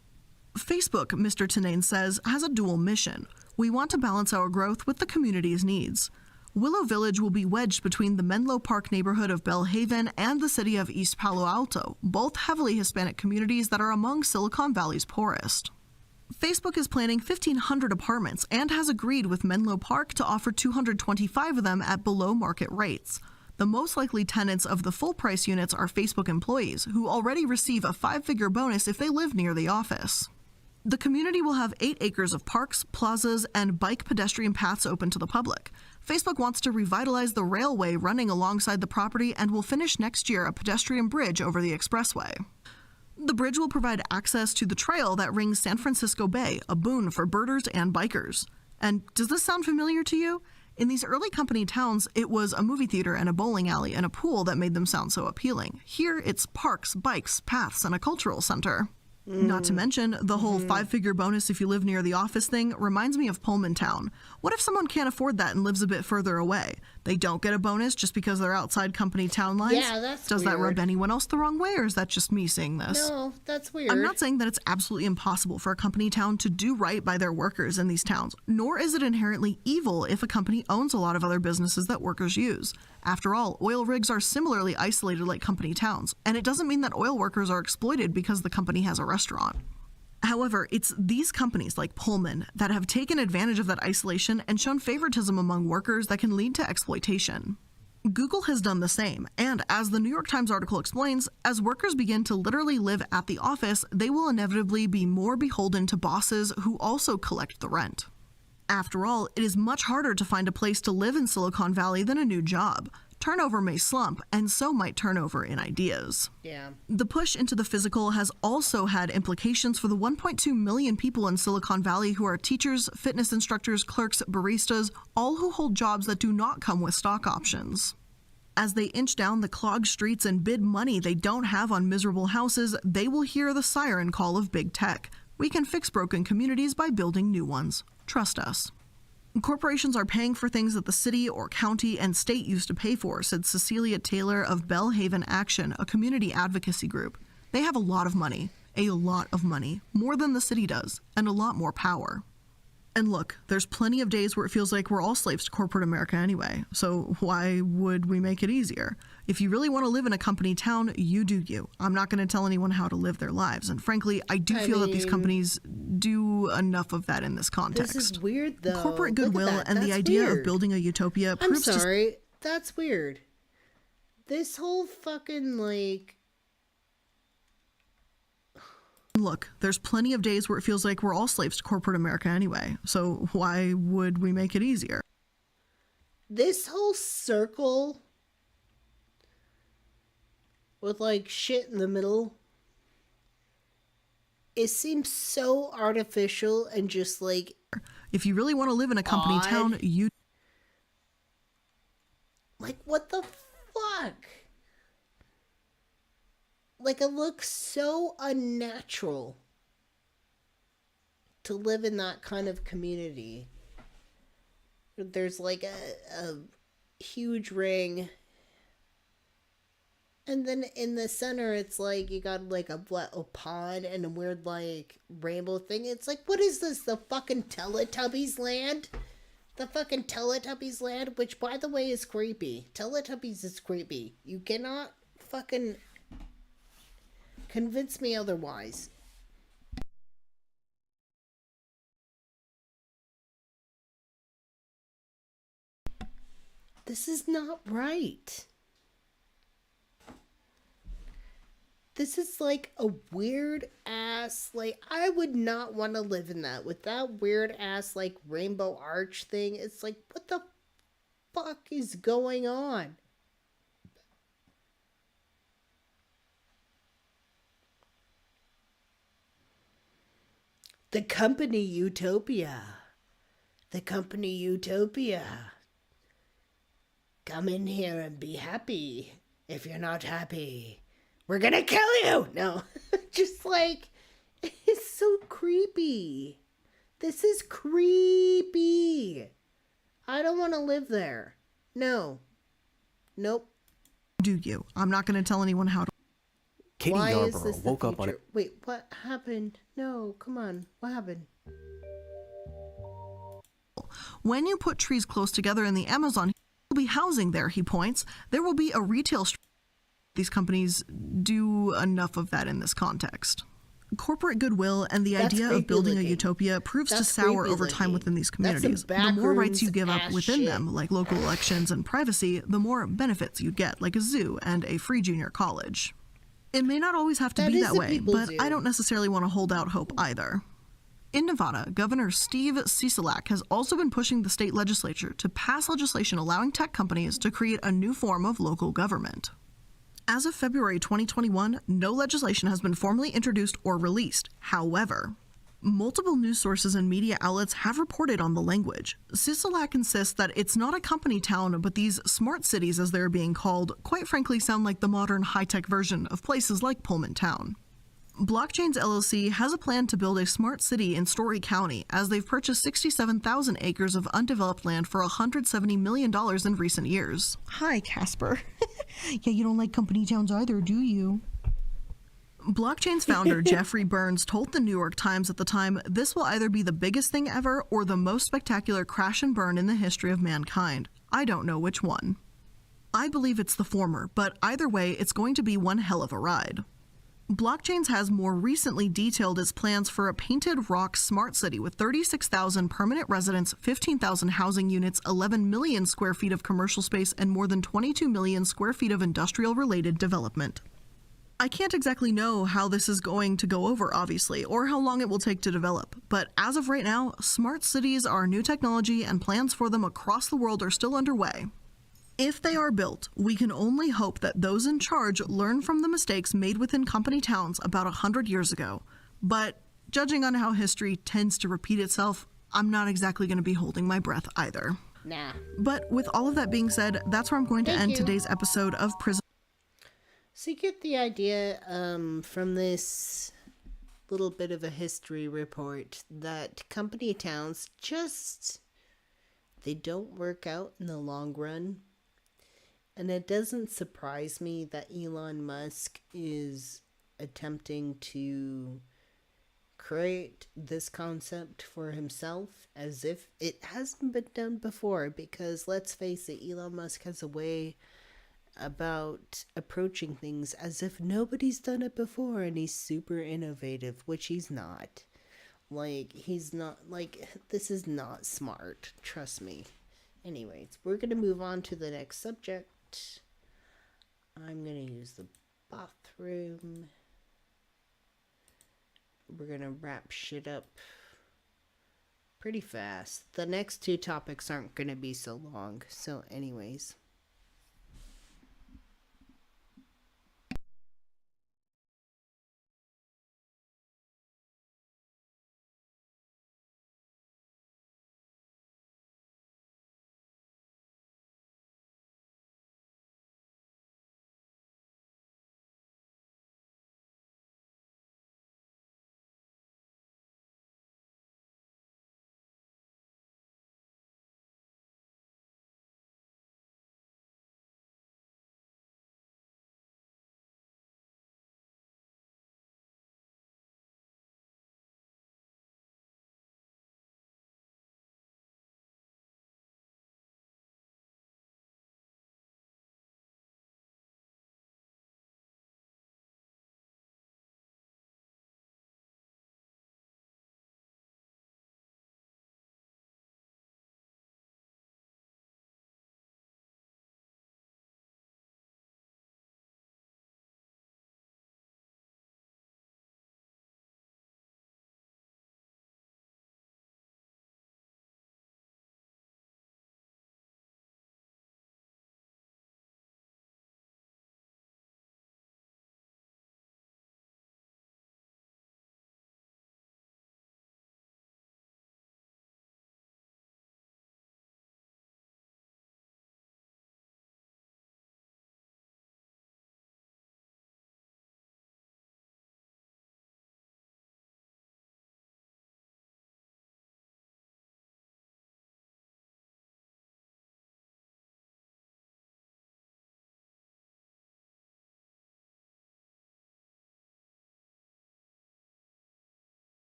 Facebook, Mr. Tananes says, has a dual mission. We want to balance our growth with the community's needs. Willow Village will be wedged between the Menlo Park neighborhood of Bellhaven and the city of East Palo Alto, both heavily Hispanic communities that are among Silicon Valley's poorest. Facebook is planning 1,500 apartments and has agreed with Menlo Park to offer 225 of them at below market rates. The most likely tenants of the full-price units are Facebook employees, who already receive a 5-figure bonus if they live near the office. The community will have 8 acres of parks, plazas, and bike pedestrian paths open to the public. Facebook wants to revitalize the railway running alongside the property and will finish next year a pedestrian bridge over the expressway. The bridge will provide access to the trail that rings San Francisco Bay, a boon for birders and bikers. And does this sound familiar to you? In these early company towns, it was a movie theater and a bowling alley and a pool that made them sound so appealing. Here, it's parks, bikes, paths, and a cultural center. Not to mention, the whole 5-figure bonus if you live near the office thing reminds me of Pullman Town. What if someone can't afford that and lives a bit further away? They don't get a bonus just because they're outside company town lines? Yeah, that's Does that weird. rub anyone else the wrong way, or is that just me seeing this? No, that's weird. I'm not saying that it's absolutely impossible for a company town to do right by their workers in these towns, nor is it inherently evil if a company owns a lot of other businesses that workers use. After all, oil rigs are similarly isolated like company towns, and it doesn't mean that oil workers are exploited because the company has a restaurant. However, it's these companies like Pullman that have taken advantage of that isolation and shown favoritism among workers that can lead to exploitation. Google has done the same, and as the New York Times article explains, as workers begin to literally live at the office, they will inevitably be more beholden to bosses who also collect the rent. After all, it is much harder to find a place to live in Silicon Valley than a new job. Turnover may slump, and so might turnover in ideas. Yeah. The push into the physical has also had implications for the 1.2 million people in Silicon Valley who are teachers, fitness instructors, clerks, baristas, all who hold jobs that do not come with stock options. As they inch down the clogged streets and bid money they don't have on miserable houses, they will hear the siren call of big tech. We can fix broken communities by building new ones. Trust us. Corporations are paying for things that the city or county and state used to pay for, said Cecilia Taylor of Bellhaven Action, a community advocacy group. They have a lot of money, more than the city does, and a lot more power. And look, there's plenty of days where it feels like we're all slaves to corporate America anyway, so why would we make it easier? If you really want to live in a company town, you do you. I'm not going to tell anyone how to live their lives, and frankly, I feel that these companies do enough of that in this context. This is weird, though. Corporate Look at goodwill that. and the That's idea weird. of building a utopia I'm proves sorry. That's weird. This whole fucking, like... Look, there's plenty of days where it feels like we're all slaves to corporate America anyway, so why would we make it easier? This whole circle with, like, shit in the middle, it seems so artificial and just, like... If you really want to live in a company odd. town, you... Like, what the fuck? Like, it looks so unnatural to live in that kind of community. There's like a huge ring And then in the center, it's like you got like a pond and a weird like rainbow thing. It's like, what is this? The fucking Teletubbies land? The fucking Teletubbies land, which by the way is creepy. Teletubbies is creepy. You cannot fucking convince me otherwise. This is not right. This is like a weird ass, like, I would not want to live in that with that weird ass, like, rainbow arch thing. It's like, what the fuck is going on? The company Utopia. The company Utopia. Come in here and be happy. If you're not happy, we're gonna kill you! No, just like, it's so creepy. This is creepy. I don't want to live there. No. Nope. Do you? I'm not going to tell anyone how to. Katie Why Yarborough is this woke up on it. Wait, what happened? No, come on. What happened? When you put trees close together in the Amazon, will be housing there, he points. There will be a retail store. These companies do enough of that in this context. Corporate goodwill and the idea of building a utopia proves to sour over time within these communities. The more rights you give up within them, like local elections and privacy, the more benefits you'd get, like a zoo and a free junior college. It may not always have to be that way, but I don't necessarily want to hold out hope either. In Nevada, Governor Steve Sisolak has also been pushing the state legislature to pass legislation allowing tech companies to create a new form of local government. As of February 2021, no legislation has been formally introduced or released. However, multiple news sources and media outlets have reported on the language. Sisolak insists that it's not a company town, but these smart cities, as they're being called, quite frankly sound like the modern high-tech version of places like Pullman Town. Blockchains LLC has a plan to build a smart city in Story County, as they've purchased 67,000 acres of undeveloped land for $170 million in recent years. Hi, Casper. Yeah, you don't like company towns either, do you? Blockchain's founder, Jeffrey Burns, told the New York Times at the time, this will either be the biggest thing ever or the most spectacular crash and burn in the history of mankind. I don't know which one. I believe it's the former, but either way, it's going to be one hell of a ride. Blockchains has more recently detailed its plans for a painted rock smart city with 36,000 permanent residents, 15,000 housing units, 11 million square feet of commercial space, and more than 22 million square feet of industrial-related development. I can't exactly know how this is going to go over, obviously, or how long it will take to develop, but as of right now, smart cities are new technology and plans for them across the world are still underway. If they are built, we can only hope that those in charge learn from the mistakes made within company towns about 100 years ago. But judging on how history tends to repeat itself, I'm not exactly going to be holding my breath either. Nah. But with all of that being said, that's where I'm going to end today's episode of Prison. So you get the idea from this little bit of a history report that company towns they don't work out in the long run. And it doesn't surprise me that Elon Musk is attempting to create this concept for himself as if it hasn't been done before, because let's face it, Elon Musk has a way about approaching things as if nobody's done it before, and he's super innovative, which he's not. This is not smart, trust me. Anyways, we're gonna move on to the next subject. I'm gonna use the bathroom. We're gonna wrap shit up pretty fast. The next two topics aren't gonna be so long. So anyways.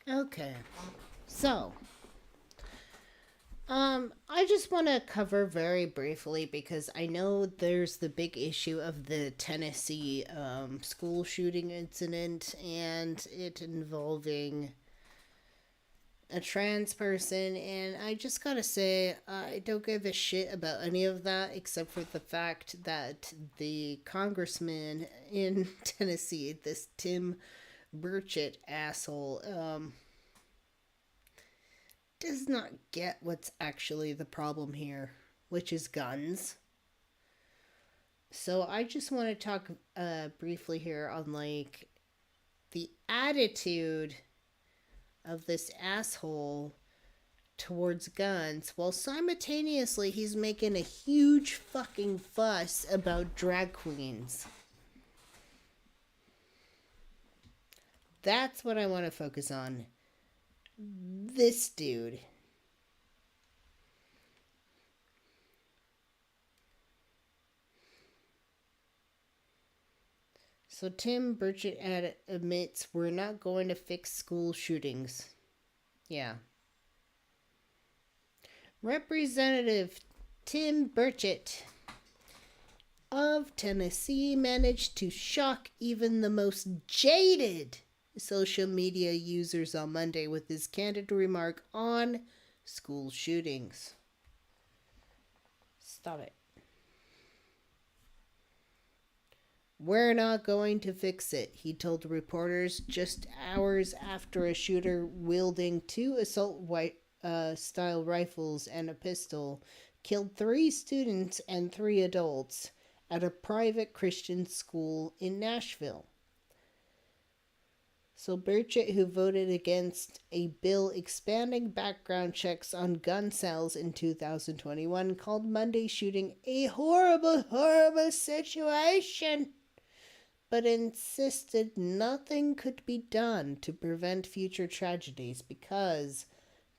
Okay. So, I just want to cover very briefly because I know there's the big issue of the Tennessee school shooting incident and it involving a trans person, and I just gotta say, I don't give a shit about any of that except for the fact that the congressman in Tennessee, this Tim Burchett asshole, does not get what's actually the problem here, which is guns. So I just want to talk briefly here on like the attitude of this asshole towards guns while simultaneously he's making a huge fucking fuss about drag queens. That's what I want to focus on. This dude. So Tim Burchett admits we're not going to fix school shootings. Yeah. Representative Tim Burchett of Tennessee managed to shock even the most jaded social media users on Monday with his candid remark on school shootings. Stop it. We're not going to fix it, he told reporters just hours after a shooter wielding 2 assault-style rifles and a pistol killed 3 students and 3 adults at a private Christian school in Nashville. So Burchett, who voted against a bill expanding background checks on gun sales in 2021, called Monday's shooting a horrible, horrible situation, but insisted nothing could be done to prevent future tragedies because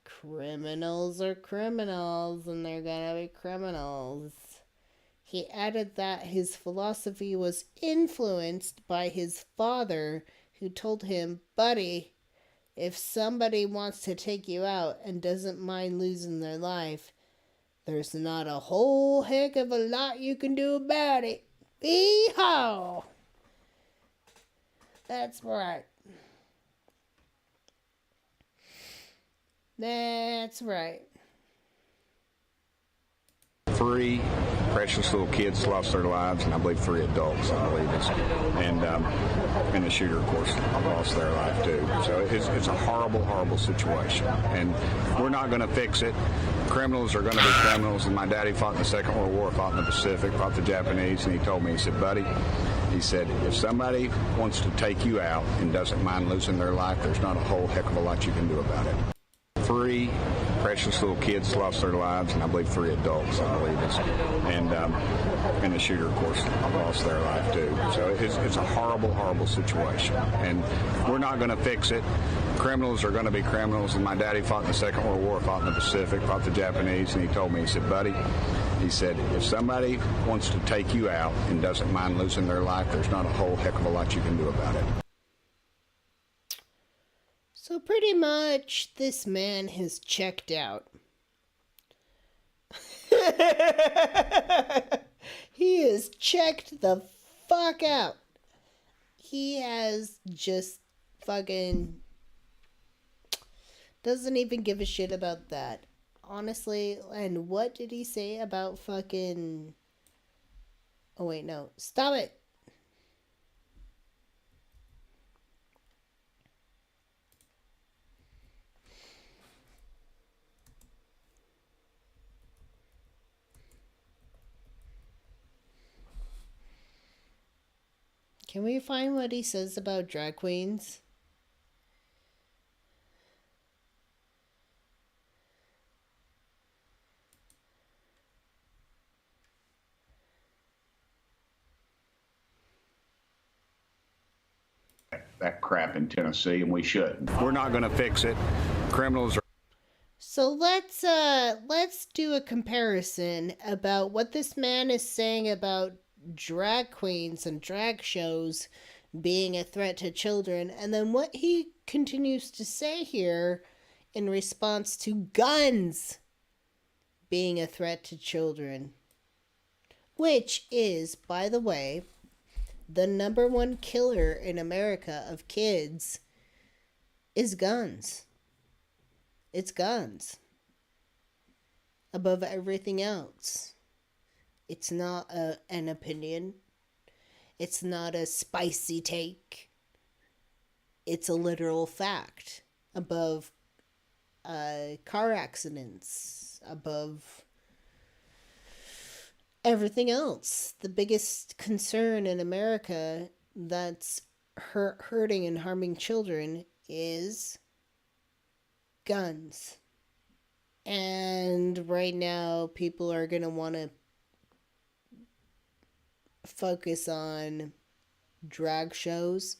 criminals are criminals and they're gonna be criminals. He added that his philosophy was influenced by his father, who told him, "Buddy, if somebody wants to take you out and doesn't mind losing their life, there's not a whole heck of a lot you can do about it. Hee-haw!" That's right. That's right. 3 precious little kids lost their lives, and I believe 3 adults, I believe it's. And the shooter, of course, lost their life too. So it's a horrible, horrible situation. And we're not going to fix it. Criminals are going to be criminals. And my daddy fought in the Second World War, fought in the Pacific, fought the Japanese, and he told me, he said, "Buddy," he said, "if somebody wants to take you out and doesn't mind losing their life, there's not a whole heck of a lot you can do about it." 3 precious little kids lost their lives, and I believe 3 adults, I believe it's. And the shooter, of course, lost their life too. So it's a horrible, horrible situation. And we're not going to fix it. Criminals are going to be criminals. And my daddy fought in the Second World War, fought in the Pacific, fought the Japanese, and he told me, he said, "Buddy," he said, "if somebody wants to take you out and doesn't mind losing their life, there's not a whole heck of a lot you can do about it." So pretty much this man has checked out. He has checked the fuck out. He has just fucking doesn't even give a shit about that. Honestly, and what did he say about fucking... Oh wait, no. Stop it! Can we find what he says about drag queens? That crap in Tennessee, and we shouldn't. We're not going to fix it. Criminals are... So let's do a comparison about what this man is saying about drag queens and drag shows being a threat to children. And then what he continues to say here in response to guns being a threat to children, which is, by the way, the number one killer in America of kids, is guns. It's guns. Above everything else. It's not an opinion. It's not a spicy take. It's a literal fact. Above car accidents. Above everything else. The biggest concern in America that's hurting and harming children is guns. And right now, people are going to want to focus on drag shows,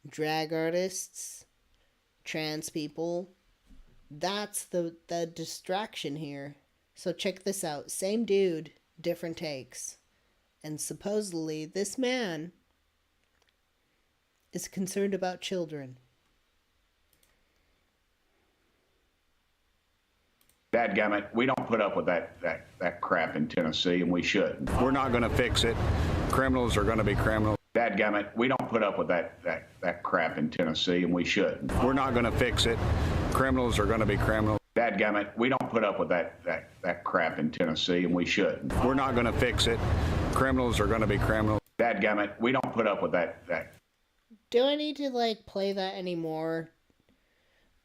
drag artists, trans people. That's the distraction here. So check this out. Same dude, different takes. And supposedly, this man is concerned about children. Dadgummit, we don't put up with that crap in Tennessee, and we shouldn't. We're not going to fix it. Criminals are going to be criminals. Dadgummit, we don't put up with that crap in Tennessee, and we shouldn't. We're not going to fix it. Criminals are going to be criminals. Dadgummit, we don't put up with that crap in Tennessee, and we shouldn't. We're not going to fix it. Criminals are going to be criminals. Dadgummit, we don't put up with that. Do I need to, play that anymore?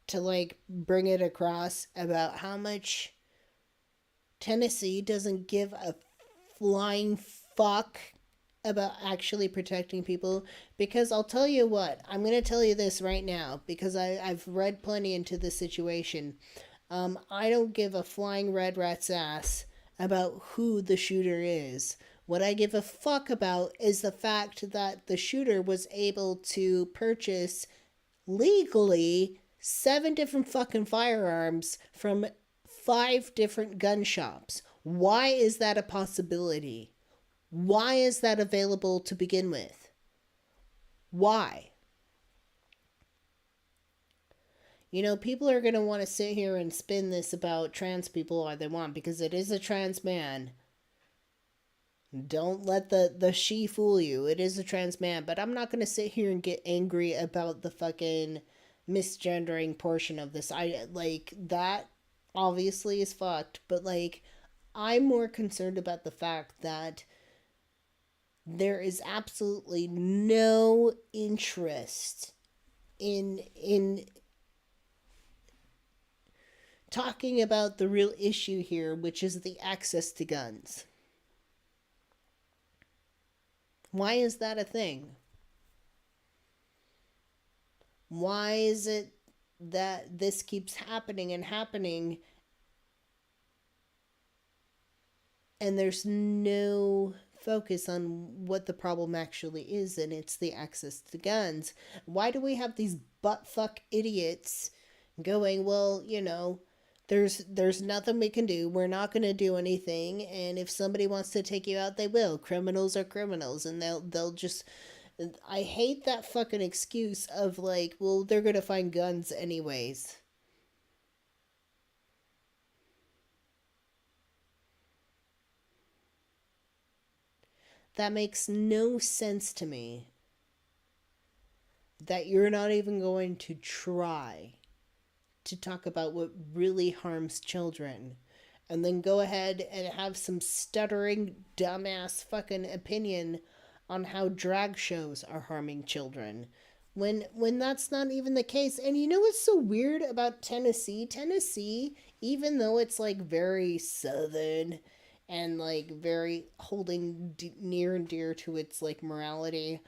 To, bring it across about how much Tennessee doesn't give a flying fuck about actually protecting people? Because I'll tell you what, I'm going to tell you this right now, because I've read plenty into this situation. I don't give a flying red rat's ass about who the shooter is. What I give a fuck about is the fact that the shooter was able to purchase legally 7 different fucking firearms from 5 different gun shops. Why is that a possibility? Why is that available to begin with? Why? You know, people are going to want to sit here and spin this about trans people all they want, because it is a trans man. Don't let the she fool you. It is a trans man. But I'm not going to sit here and get angry about the fucking misgendering portion of this. That obviously is fucked. But, I'm more concerned about the fact that there is absolutely no interest in talking about the real issue here, which is the access to guns. Why is that a thing? Why is it that this keeps happening and happening, and there's no focus on what the problem actually is, and it's the access to guns? Why do we have these buttfuck idiots going, well, there's nothing we can do. We're not going to do anything. And if somebody wants to take you out, they will. Criminals are criminals. And they'll just... I hate that fucking excuse of well, they're going to find guns anyways. That makes no sense to me. That you're not even going to try to talk about what really harms children, and then go ahead and have some stuttering dumbass fucking opinion on how drag shows are harming children, when that's not even the case. And you know what's so weird about Tennessee, even though it's very southern and very holding near and dear to its morality,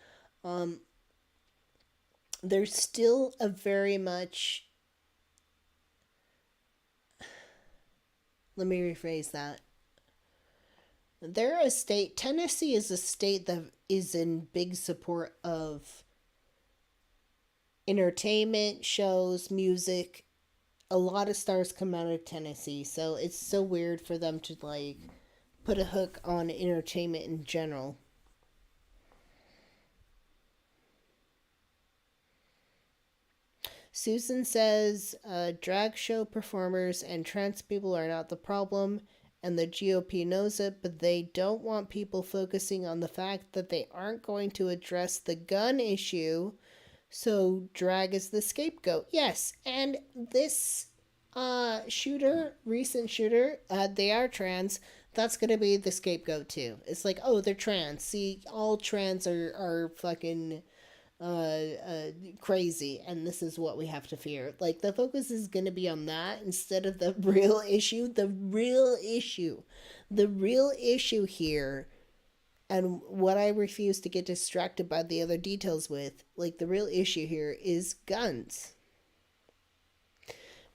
there's still a very much... Let me rephrase that. They're a state... Tennessee is a state that is in big support of entertainment, shows, music. A lot of stars come out of Tennessee, so it's so weird for them to put a hook on entertainment in general. Susan says drag show performers and trans people are not the problem, and the GOP knows it, but they don't want people focusing on the fact that they aren't going to address the gun issue, so drag is the scapegoat. Yes, and this recent shooter, they are trans. That's gonna be the scapegoat too. It's like, oh, they're trans. See, all trans are fucking crazy, and this is what we have to fear. Like, the focus is gonna be on that instead of the real issue. The real issue here, and what I refuse to get distracted by the other details with, like, the real issue here is guns.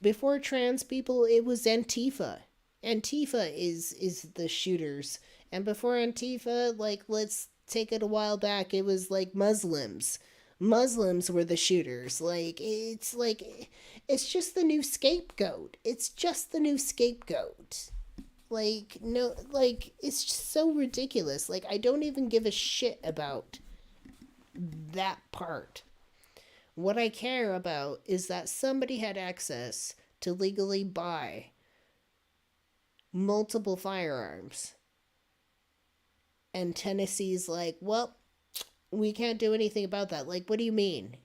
Before trans people, it was Antifa. Antifa is the shooters. And before Antifa, like, let's take it a while back, it was like Muslims. Muslims were the shooters. It's just the new scapegoat. It's just the new scapegoat. Like, no, like, it's just so ridiculous. Like, I don't even give a shit about that part. What I care about is that somebody had access to legally buy multiple firearms. And Tennessee's like, well, we can't do anything about that. Like, what do you mean?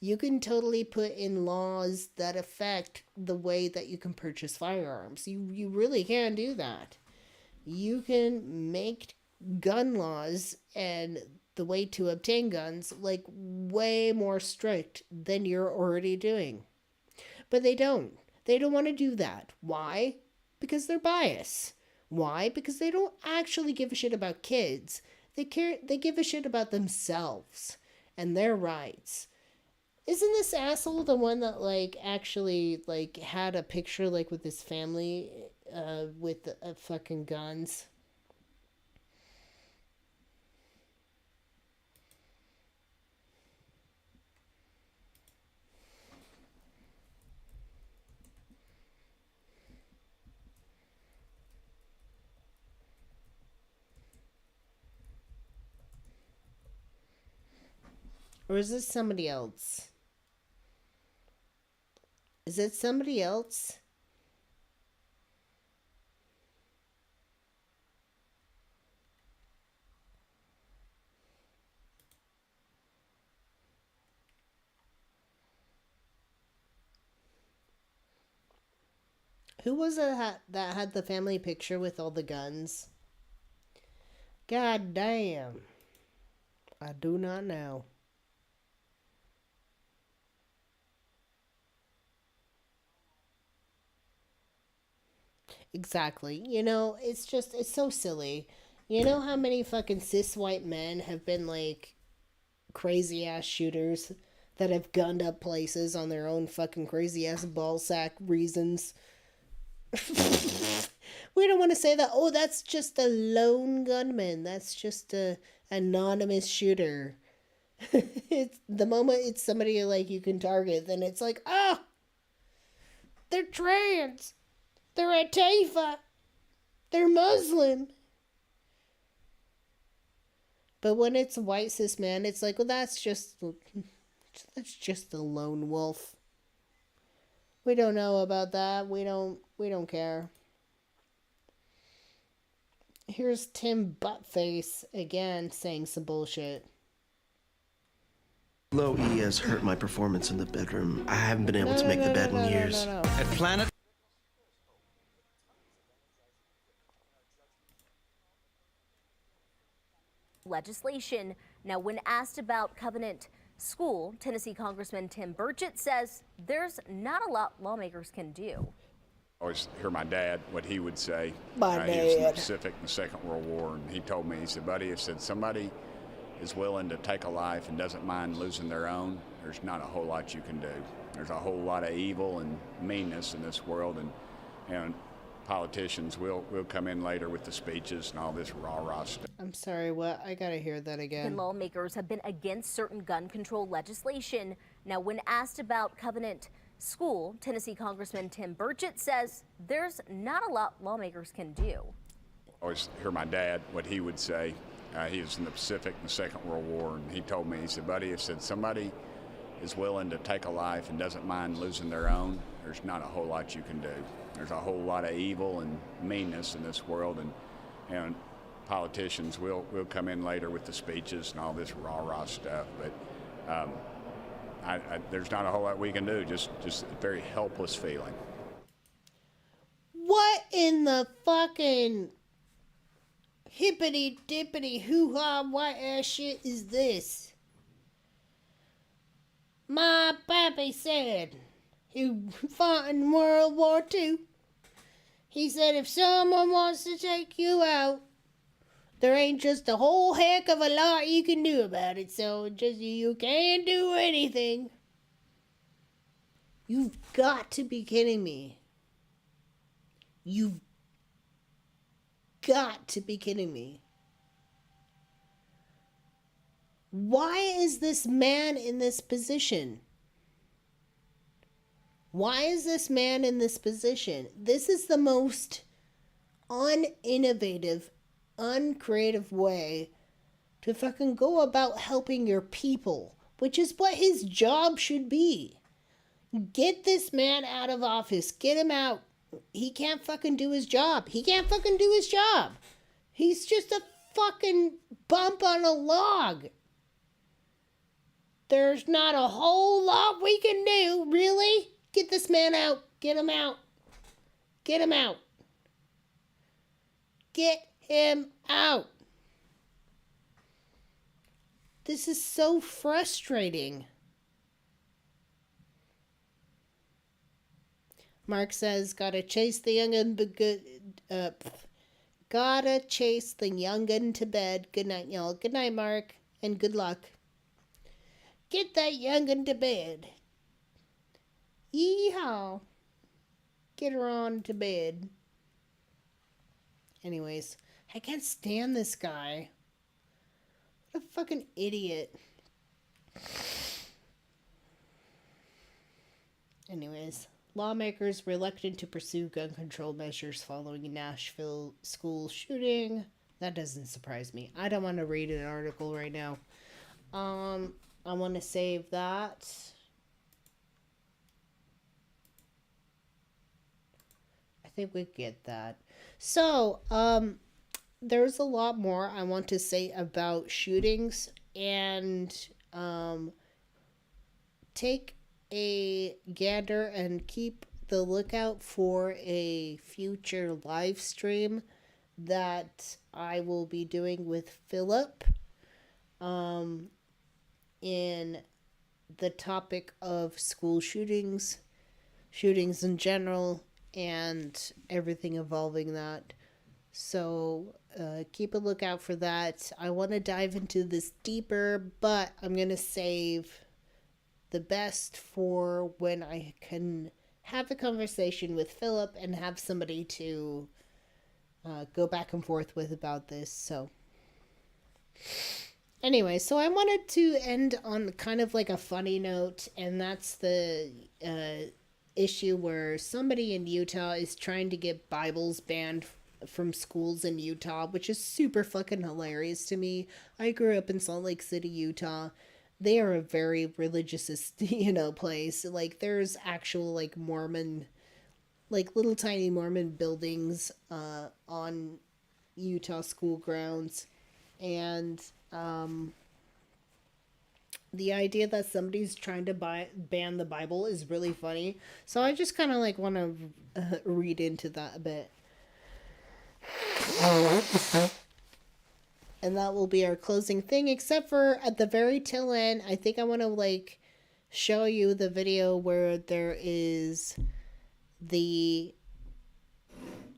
You can totally put in laws that affect the way that you can purchase firearms. You really can do that. You can make gun laws and the way to obtain guns, like, way more strict than you're already doing. But they don't. They don't want to do that. Why? Because they're biased. Why? Because they don't actually give a shit about kids. They give a shit about themselves and their rights. Isn't this asshole the one that, like, actually, like, had a picture, like, with his family, with fucking guns? Or is this somebody else? Is it somebody else? Who was it that had the family picture with all the guns? God damn. I do not know. Exactly. You know, it's so silly. You know how many fucking cis white men have been, like, crazy ass shooters that have gunned up places on their own fucking crazy ass ballsack reasons? We don't want to say that, oh, that's just a lone gunman. That's just a anonymous shooter. It's the moment it's somebody, like, you can target, then it's like, oh, they're trans. They're Antifa. They're Muslim. But when it's a white cis man, it's like, well, that's just a lone wolf. We don't know about that. We don't care. Here's Tim Buttface again saying some bullshit. Low E has hurt my performance in the bedroom. I haven't been able to make the bed in years. At Planet legislation. Now, when asked about Covenant School, Tennessee Congressman Tim Burchett says there's not a lot lawmakers can do. I always hear my dad, what he would say. My He was in the dad. Pacific in the Second World War, and he told me, he said, buddy, he said, somebody is willing to take a life and doesn't mind losing their own, there's not a whole lot you can do. There's a whole lot of evil and meanness in this world, and politicians will come in later with the speeches and all this rah-rah stuff. I'm sorry, what? I gotta hear that again. Lawmakers have been against certain gun control legislation. Now, when asked about Covenant School, Tennessee Congressman Tim Burchett says there's not a lot lawmakers can do. I always hear my dad, what he would say. He was in the Pacific in the Second World War, and he told me, he said, buddy, he said, somebody is willing to take a life and doesn't mind losing their own, there's not a whole lot you can do. There's a whole lot of evil and meanness in this world, and politicians will come in later with the speeches and all this rah-rah stuff, but there's not a whole lot we can do, just a very helpless feeling. What in the fucking hippity-dippity hoo-ha white ass shit is this? My pappy said, who fought in World War II, he said if someone wants to take you out, there ain't just a whole heck of a lot you can do about it, so just you can't do anything. You've got to be kidding me. You've got to be kidding me. Why is this man in this position? Why is this man in this position? This is the most uninnovative, uncreative way to fucking go about helping your people, which is what his job should be. Get this man out of office. Get him out. He can't fucking do his job. He can't fucking do his job. He's just a fucking bump on a log. There's not a whole lot we can do, really? Get this man out. Get him out. Get him out. Get him out. This is so frustrating. Mark says, gotta chase the young'un gotta chase the young'un to bed. Good night, y'all. Good night, Mark, and good luck. Get that young'un to bed. Yeehaw. Get her on to bed. Anyways, I can't stand this guy. What a fucking idiot. Anyways, lawmakers reluctant to pursue gun control measures following a Nashville school shooting. That doesn't surprise me. I don't want to read an article right now. I want to save that. I think we get that. So, there's a lot more I want to say about shootings, and take a gander and keep the lookout for a future live stream that I will be doing with Philip in the topic of school shootings in general, and everything involving that. So keep a lookout for that. I want to dive into this deeper, but I'm going to save the best for when I can have a conversation with Philip and have somebody to go back and forth with about this. So anyway, so I wanted to end on kind of like a funny note, and that's the issue where somebody in Utah is trying to get Bibles banned from schools in Utah, which is super fucking hilarious to me. I grew up in Salt Lake City, Utah. They are a very religious, place. Like, there's actual, like, Mormon, like, little tiny Mormon buildings on Utah school grounds. And the idea that somebody's trying to ban the Bible is really funny. So I just kind of, like, want to read into that a bit. And that will be our closing thing, except for at the very tail end, I think I want to, like, show you the video where there is the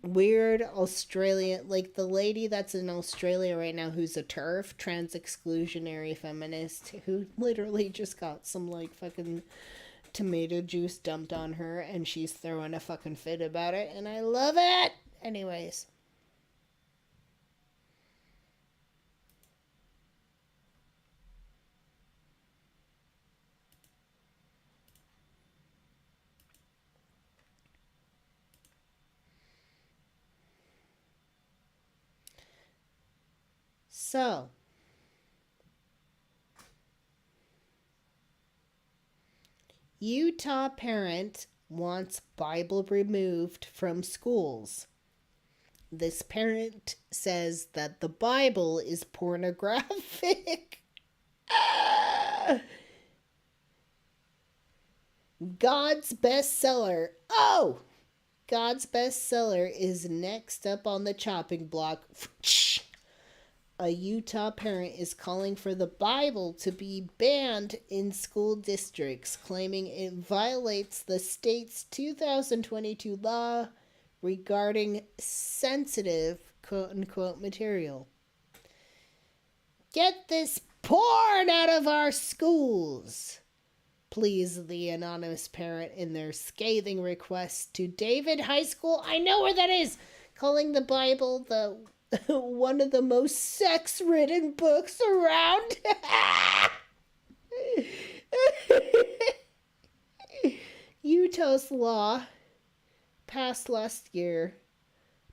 weird Australian, like, the lady that's in Australia right now who's a TERF, trans exclusionary feminist, who literally just got some, like, fucking tomato juice dumped on her, and she's throwing a fucking fit about it, and I love it! Anyways. So, Utah parent wants Bible removed from schools. This parent says that the Bible is pornographic. God's bestseller. Oh! God's bestseller is next up on the chopping block. A Utah parent is calling for the Bible to be banned in school districts, claiming it violates the state's 2022 law regarding sensitive, quote-unquote, material. Get this porn out of our schools, please the anonymous parent in their scathing request to David High School. I know where that is. Calling the Bible the one of the most sex-ridden books around. Utah's law, passed last year,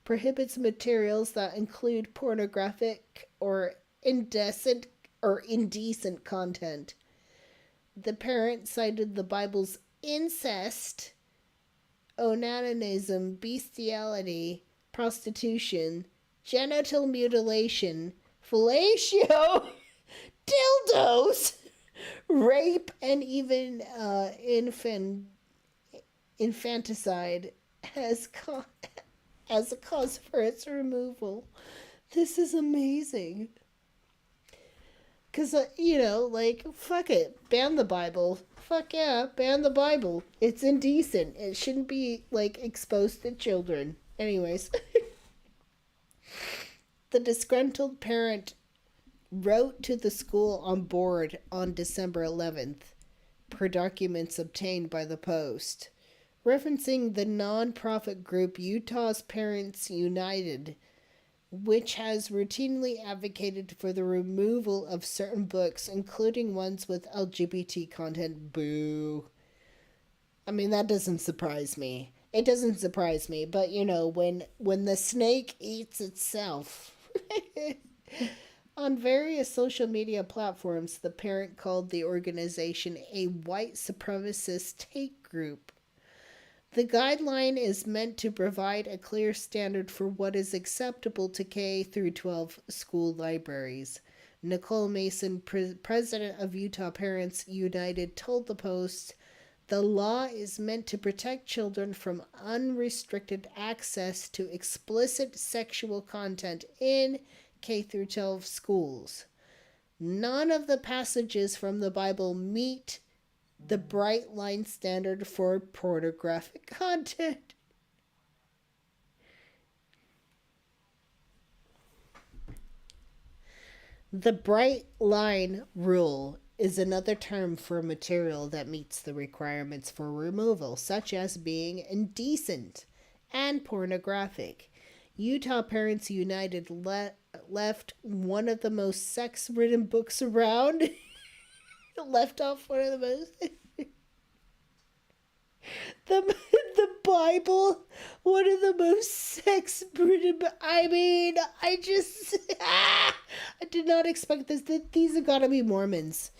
prohibits materials that include pornographic or indecent content. The parent cited the Bible's incest, onanism, bestiality, prostitution, genital mutilation, fellatio, dildos, rape, and even infanticide as a cause for its removal. This is amazing. Because, fuck it. Ban the Bible. Fuck yeah, ban the Bible. It's indecent. It shouldn't be, exposed to children. Anyways. The disgruntled parent wrote to the school on board on December 11th, per documents obtained by the Post, referencing the non-profit group Utah's Parents United, which has routinely advocated for the removal of certain books, including ones with LGBT content. Boo. I mean, that doesn't surprise me. It doesn't surprise me, but when the snake eats itself. On various social media platforms, the parent called the organization a white supremacist hate group. The guideline is meant to provide a clear standard for what is acceptable to K through 12 school libraries. Nicole Mason, president of Utah Parents United, told the Post, the law is meant to protect children from unrestricted access to explicit sexual content in K through 12 schools. None of the passages from the Bible meet the bright line standard for pornographic content. The bright line rule is another term for material that meets the requirements for removal, such as being indecent and pornographic. Utah Parents United left one of the most sex-ridden books around. Left off one of the most... the Bible, one of the most sex-ridden... I mean, I did not expect this. These have got to be Mormons.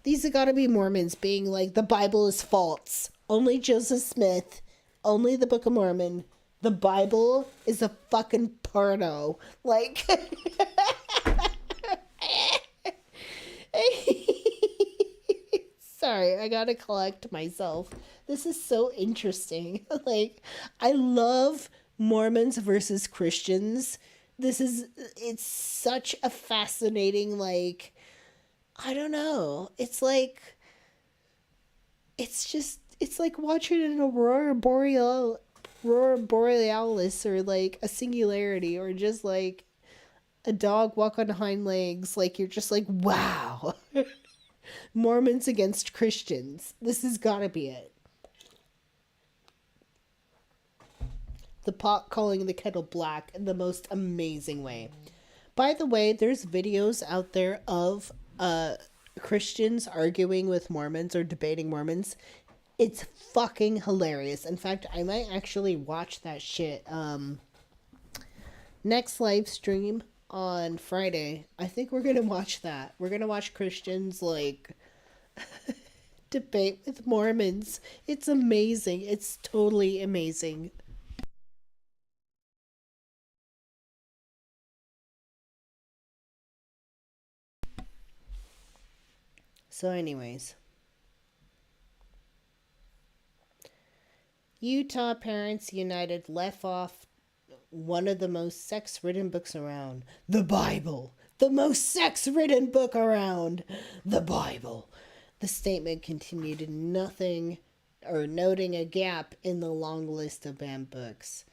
These have got to be Mormons being like, the Bible is false. Only Joseph Smith. Only the Book of Mormon. The Bible is a fucking porno. Like... Sorry, I gotta collect myself. This is so interesting. I love Mormons versus Christians. It's such a fascinating, I don't know. It's like watching an aurora borealis or a singularity or just a dog walk on hind legs. You're just wow. Mormons against Christians. This has got to be it. The pot calling the kettle black in the most amazing way. By the way, there's videos out there of Christians arguing with Mormons or debating Mormons. It's fucking hilarious. In fact, I might actually watch that shit. Next live stream on Friday, I think we're gonna watch that. We're gonna watch Christians debate with Mormons. It's amazing. It's totally amazing. So anyways, Utah Parents United left off one of the most sex-ridden books around, the Bible. The most sex-ridden book around, the Bible. The statement continued nothing or noting a gap in the long list of banned books.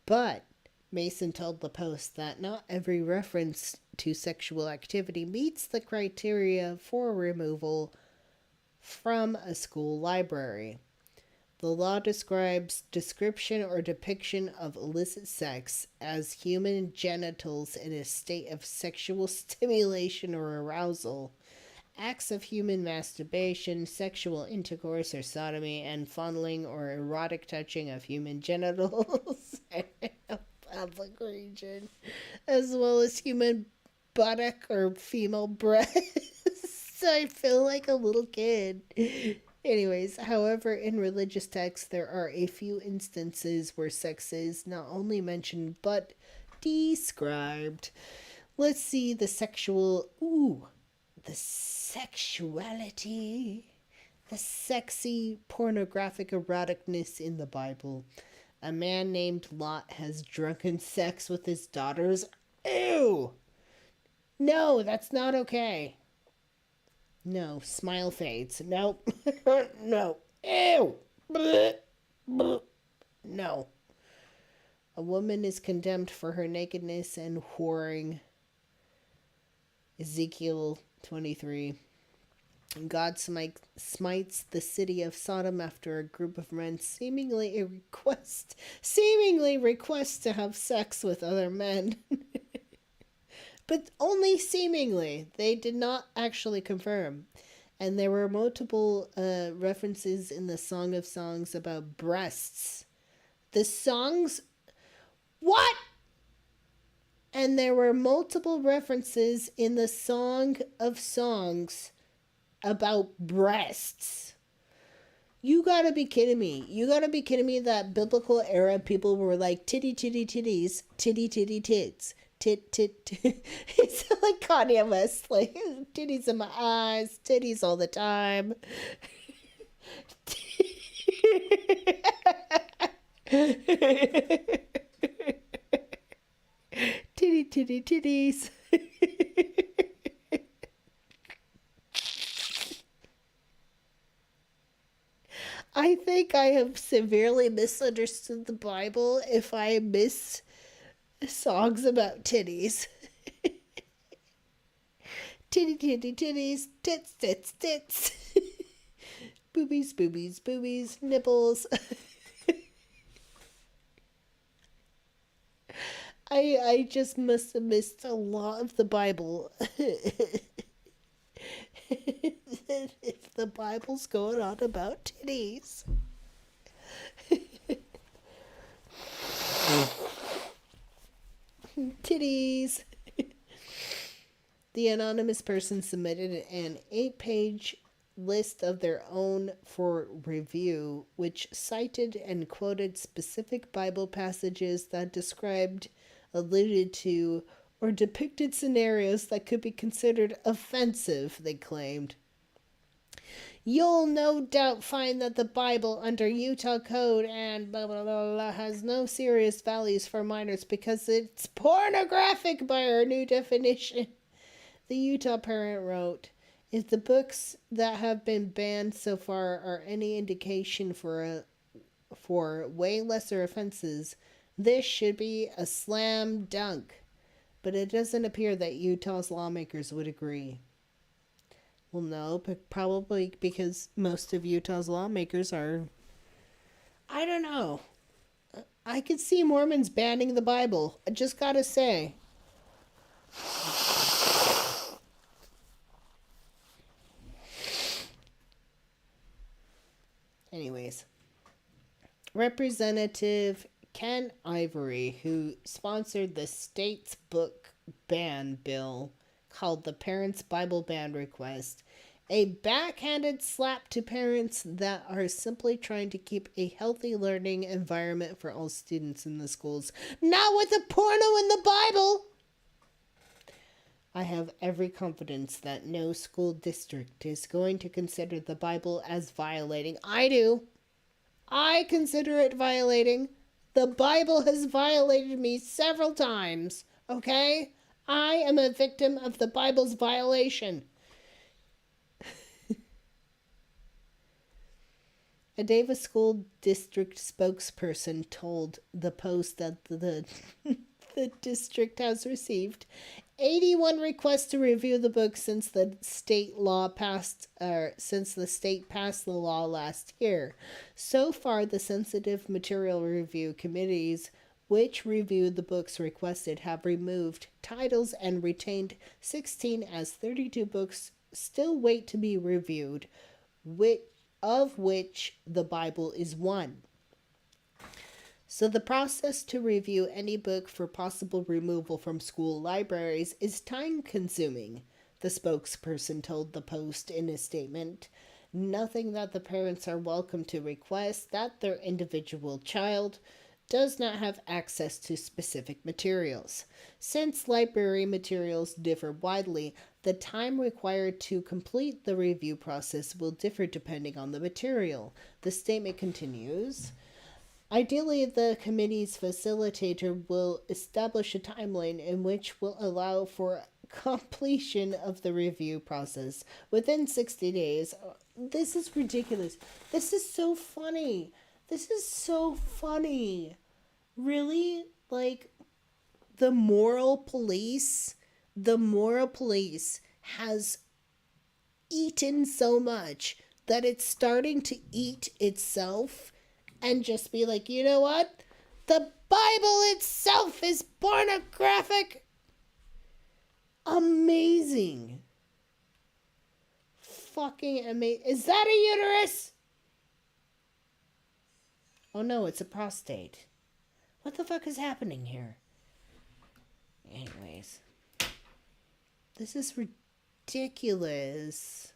But Mason told the Post that not every reference to sexual activity meets the criteria for removal from a school library. The law describes description or depiction of illicit sex as human genitals in a state of sexual stimulation or arousal, acts of human masturbation, sexual intercourse or sodomy, and fondling or erotic touching of human genitals in a public region, as well as human buttock or female breasts. I feel like a little kid. Anyways, however, in religious texts, there are a few instances where sex is not only mentioned, but described. Let's see the sexuality, the sexy, pornographic eroticness in the Bible. A man named Lot has drunken sex with his daughters. Ew! No, that's not okay. No, smile fades. Nope. No. Ew. Blech. Blech. No. A woman is condemned for her nakedness and whoring. Ezekiel 23. God smites the city of Sodom after a group of men seemingly request to have sex with other men. But only seemingly. They did not actually confirm. And there were multiple references in the Song of Songs about breasts. The songs... What? And there were multiple references in the Song of Songs about breasts. You gotta be kidding me. You gotta be kidding me that biblical era people were like titty titty titties, titty titty tits. Tit, tit, tit. It's like Kanye West, like titties in my eyes, titties all the time. Titty, titty, titties. I think I have severely misunderstood the Bible if I miss songs about titties. Titty, titty, titties, tits, tits, tits. Boobies, boobies, boobies, nipples. I just must have missed a lot of the Bible. If the Bible's going on about titties. Titties. The anonymous person submitted an 8-page list of their own for review, which cited and quoted specific Bible passages that described, alluded to, or depicted scenarios that could be considered offensive, they claimed. You'll no doubt find that the Bible under Utah code and blah blah blah, blah has no serious values for minors because it's pornographic by our new definition. The Utah parent wrote, if the books that have been banned so far are any indication for way lesser offenses, this should be a slam dunk. But it doesn't appear that Utah's lawmakers would agree. Well, no, but probably because most of Utah's lawmakers are... I don't know. I could see Mormons banning the Bible. I just gotta say. Anyways. Representative Ken Ivory, who sponsored the state's book ban bill called the Parents' Bible Ban Request, A backhanded slap to parents that are simply trying to keep a healthy learning environment for all students in the schools. Not with a porno in the Bible! I have every confidence that no school district is going to consider the Bible as violating. I do. I consider it violating. The Bible has violated me several times, okay? I am a victim of the Bible's violation. A Davis School District spokesperson told the Post that the district has received 81 requests to review the book since the state passed the law last year. So far, the sensitive material review committees which reviewed the books requested have removed titles and retained 16 as 32 books still wait to be reviewed, of which the Bible is one. So the process to review any book for possible removal from school libraries is time-consuming, the spokesperson told the Post in a statement, noting that the parents are welcome to request that their individual child does not have access to specific materials. Since library materials differ widely, the time required to complete the review process will differ depending on the material. The statement continues, ideally, the committee's facilitator will establish a timeline in which will allow for completion of the review process within 60 days. This is ridiculous. This is so funny. This is so funny. Really? Like, the moral police has eaten so much that it's starting to eat itself and just be like, you know what? The Bible itself is pornographic. Amazing. Fucking amazing. Is that a uterus? Oh no, it's a prostate. What the fuck is happening here? Anyways. This is ridiculous.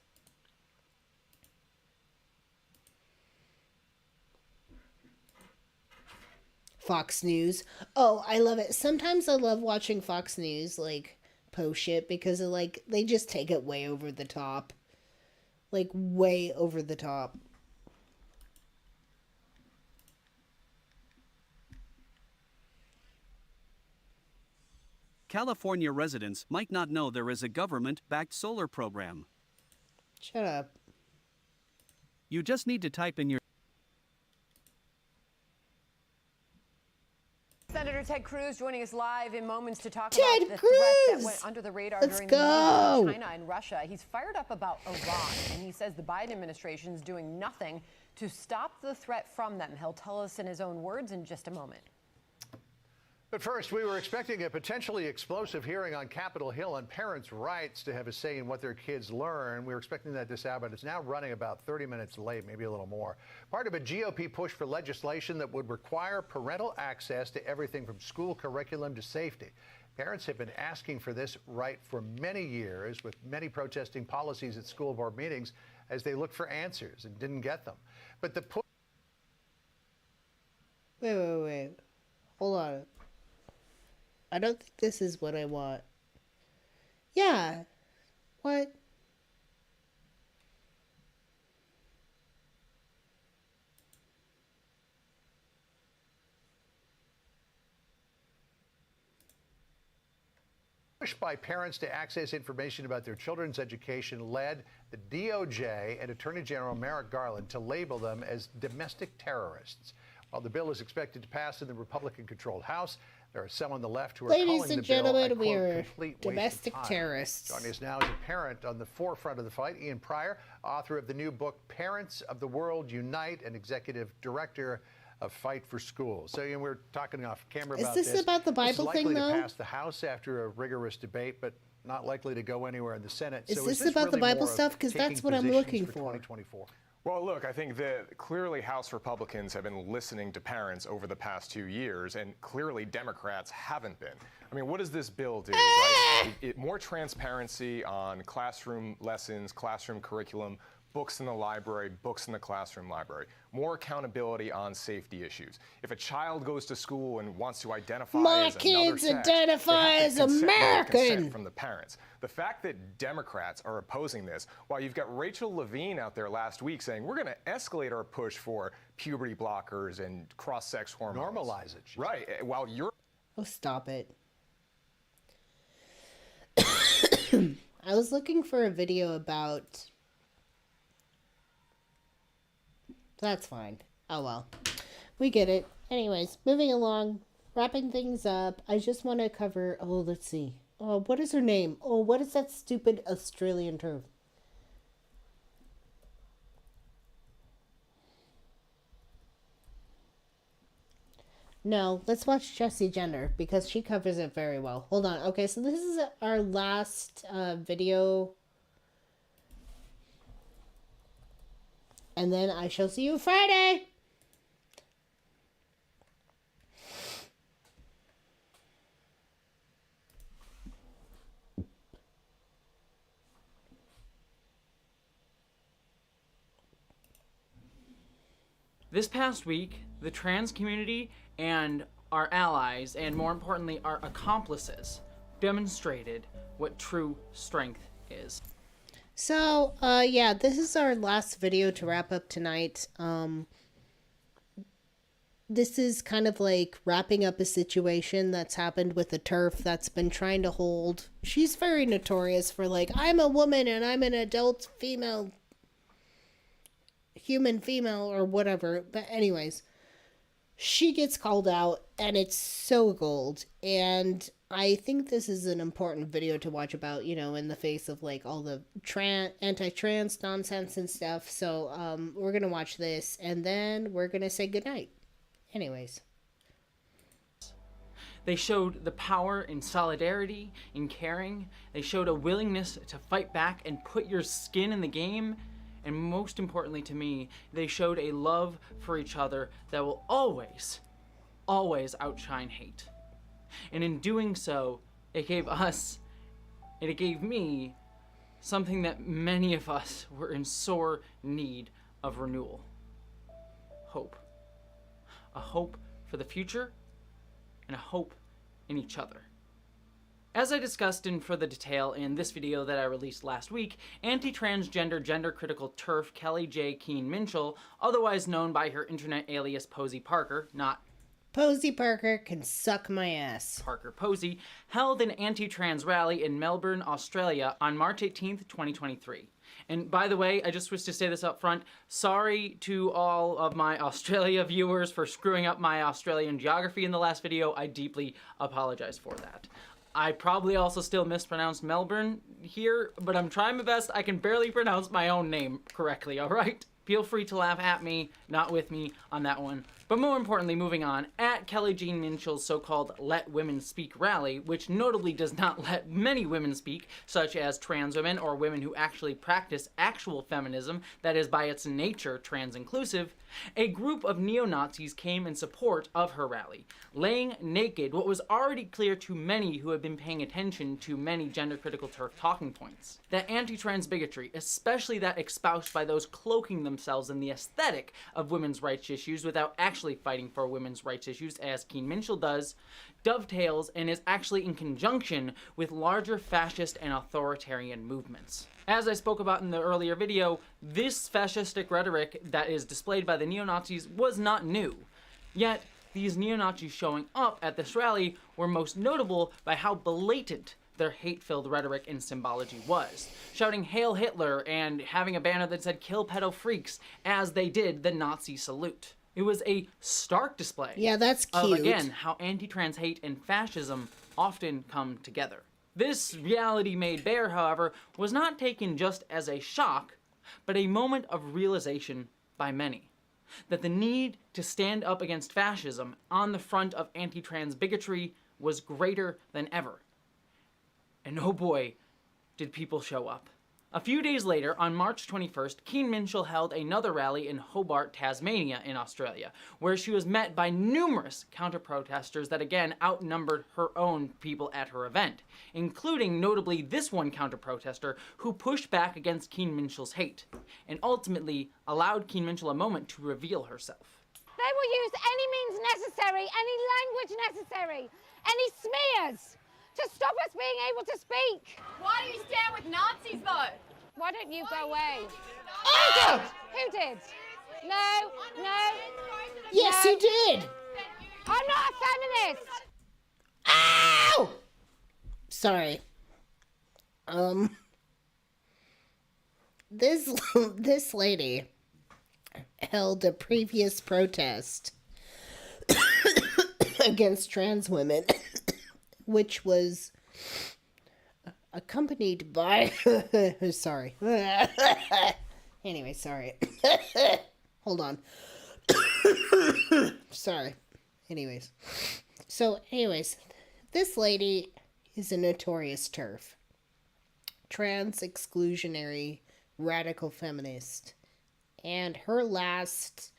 Fox News. Oh, I love it. Sometimes I love watching Fox News, like, post shit because of, like, they just take it way over the top. Like, way over the top. California residents might not know there is a government-backed solar program. Shut up. You just need to type in your... Senator Ted Cruz joining us live in moments to talk Ted about the Cruz! threat that went under the radar Let's during go! the meeting with China and Russia. He's fired up about Iran, and he says the Biden administration is doing nothing to stop the threat from them. He'll tell us in his own words in just a moment. But first, we were expecting a potentially explosive hearing on Capitol Hill on parents' rights to have a say in what their kids learn. We were expecting that this hour, but it's now running about 30 minutes late, maybe a little more. Part of a GOP push for legislation that would require parental access to everything from school curriculum to safety. Parents have been asking for this right for many years, with many protesting policies at school board meetings as they looked for answers and didn't get them. But the push... Wait. Hold on. I don't think this is what I want. Yeah. What? Push by parents to access information about their children's education led the DOJ and Attorney General Merrick Garland to label them as domestic terrorists. While the bill is expected to pass in the Republican-controlled House, there are some on the left who are calling the bill a, quote, complete waste of time. Ladies and gentlemen, we are domestic terrorists. Joining us now is a parent on the forefront of the fight, Ian Pryor, author of the new book, Parents of the World Unite, and executive director of Fight for Schools. So, Ian, we're talking off camera about this. Is this about the Bible thing, though? It's likely to pass the House after a rigorous debate, but not likely to go anywhere in the Senate. Is so this is this about really the Bible more stuff? Because that's what I'm looking for. 2024? Well, look, I think that clearly House Republicans have been listening to parents over the past 2 years, and clearly Democrats haven't been. I mean, what does this bill do, right? More transparency on classroom lessons, classroom curriculum, books in the library, books in the classroom library. More accountability on safety issues. If a child goes to school and wants to identify as another sex, identify as American from the parents. The fact that Democrats are opposing this, while you've got Rachel Levine out there last week saying we're going to escalate our push for puberty blockers and cross-sex hormones. Normalize it. Right. While you're... Oh, stop it. I was looking for a video about... That's fine. Oh well. We get it. Anyways, moving along. Wrapping things up. I just want to cover... Oh, let's see. Oh, what is her name? Oh, what is that stupid Australian term? No, let's watch Jessie Jenner because she covers it very well. Hold on. Okay, so this is our last video. And then I shall see you Friday. This past week, the trans community and our allies, and more importantly, our accomplices, demonstrated what true strength is. So, yeah, this is our last video to wrap up tonight. This is kind of like wrapping up a situation that's happened with the TERF that's been trying to hold. She's very notorious for like, I'm a woman and I'm an adult female, human female or whatever. But anyways, she gets called out and it's so gold. And I think this is an important video to watch about, you know, in the face of like all the anti-trans nonsense and stuff. So we're going to watch this and then we're going to say goodnight. Anyways. They showed the power in solidarity, in caring. They showed a willingness to fight back and put your skin in the game. And most importantly to me, they showed a love for each other that will always, always outshine hate. And in doing so, it gave us, and it gave me, something that many of us were in sore need of renewal. Hope. A hope for the future, and a hope in each other. As I discussed in further detail in this video that I released last week, anti-transgender, gender-critical TERF Kelly J. Keene Minshall, otherwise known by her internet alias Posey Parker, not Posey Parker can suck my ass. Parker Posey, held an anti-trans rally in Melbourne, Australia on March 18th, 2023. And by the way, I just wish to say this up front, sorry to all of my Australia viewers for screwing up my Australian geography in the last video. I deeply apologize for that. I probably also still mispronounced Melbourne here, but I'm trying my best. I can barely pronounce my own name correctly, alright? Feel free to laugh at me, not with me, on that one. But more importantly, moving on, at Kelly Jean Minshall's so-called Let Women Speak rally, which notably does not let many women speak, such as trans women or women who actually practice actual feminism that is by its nature trans-inclusive, a group of neo-Nazis came in support of her rally, laying naked what was already clear to many who have been paying attention to many gender-critical TERF talking points. That anti-trans bigotry, especially that espoused by those cloaking themselves in the aesthetic of women's rights issues without actually fighting for women's rights issues, as Keene Minshall does, dovetails and is actually in conjunction with larger fascist and authoritarian movements. As I spoke about in the earlier video, this fascistic rhetoric that is displayed by the neo-Nazis was not new. Yet, these neo-Nazis showing up at this rally were most notable by how blatant their hate-filled rhetoric and symbology was, shouting Hail Hitler and having a banner that said Kill Pedo Freaks as they did the Nazi salute. It was a stark display of, again, how anti-trans hate and fascism often come together. This reality made bare, however, was not taken just as a shock, but a moment of realization by many. That the need to stand up against fascism on the front of anti-trans bigotry was greater than ever. And oh boy, did people show up. A few days later, on March 21st, Keen Minshall held another rally in Hobart, Tasmania in Australia, where she was met by numerous counter-protesters that again outnumbered her own people at her event, including notably this one counter-protester who pushed back against Keen Minshall's hate, and ultimately allowed Keen Minshall a moment to reveal herself. They will use any means necessary, any language necessary, any smears to stop us being able to speak. Why do you stand with Nazis, though? Why don't you go away? Oh! Who did? No. Yes, no. you did. I'm not a feminist. Ow! Sorry. This lady held a previous protest against trans women, which was accompanied by sorry. Anyway, sorry. Hold on. Sorry. Anyways, this lady is a notorious TERF. Trans exclusionary radical feminist. And her last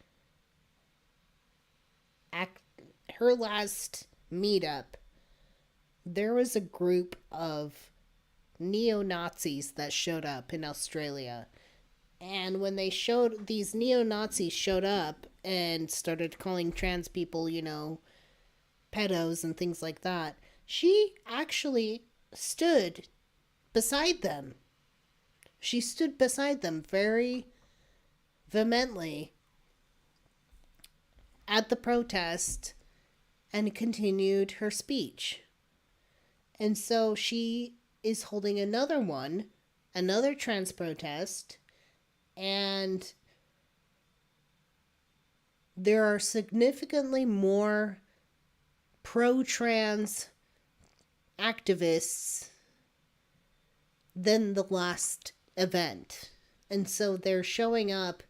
meetup, there was a group of neo-Nazis that showed up in Australia. And when these neo-Nazis showed up and started calling trans people, pedos and things like that, she actually stood beside them. She stood beside them very vehemently at the protest and continued her speech. And so she is holding another trans protest, and there are significantly more pro-trans activists than the last event. And so they're showing up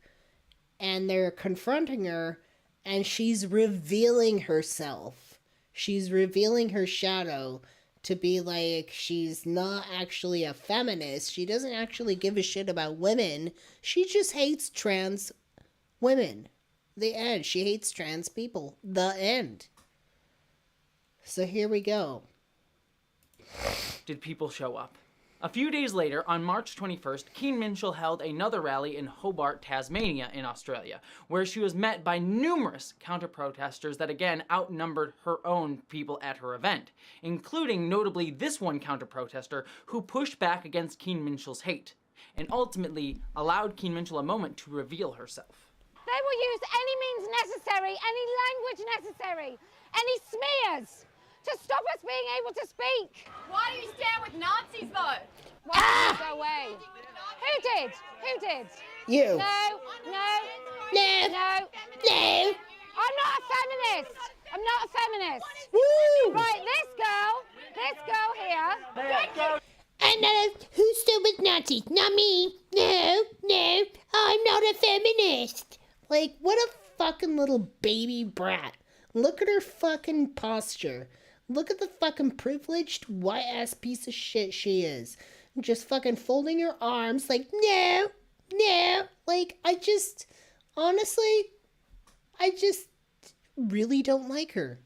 and they're confronting her, and she's revealing herself. She's revealing her shadow to be like, she's not actually a feminist. She doesn't actually give a shit about women. She just hates trans women. The end. She hates trans people. The end. So here we go. Did people show up? A few days later, on March 21st, Keen Minshall held another rally in Hobart, Tasmania in Australia, where she was met by numerous counter-protesters that again outnumbered her own people at her event, including notably this one counter-protester who pushed back against Keen Minshall's hate, and ultimately allowed Keen Minshall a moment to reveal herself. They will use any means necessary, any language necessary, any smears to stop us being able to speak. Why do you stand with Nazis, though? Why don't you go away? Who did? You. No. I'm not a feminist. Woo! Right, this girl here. I'm not who stood with Nazis? Not me. No, I'm not a feminist. Like, what a fucking little baby brat. Look at her fucking posture. Look at the fucking privileged white-ass piece of shit she is. Just fucking folding her arms like, no. Like, honestly, I just really don't like her.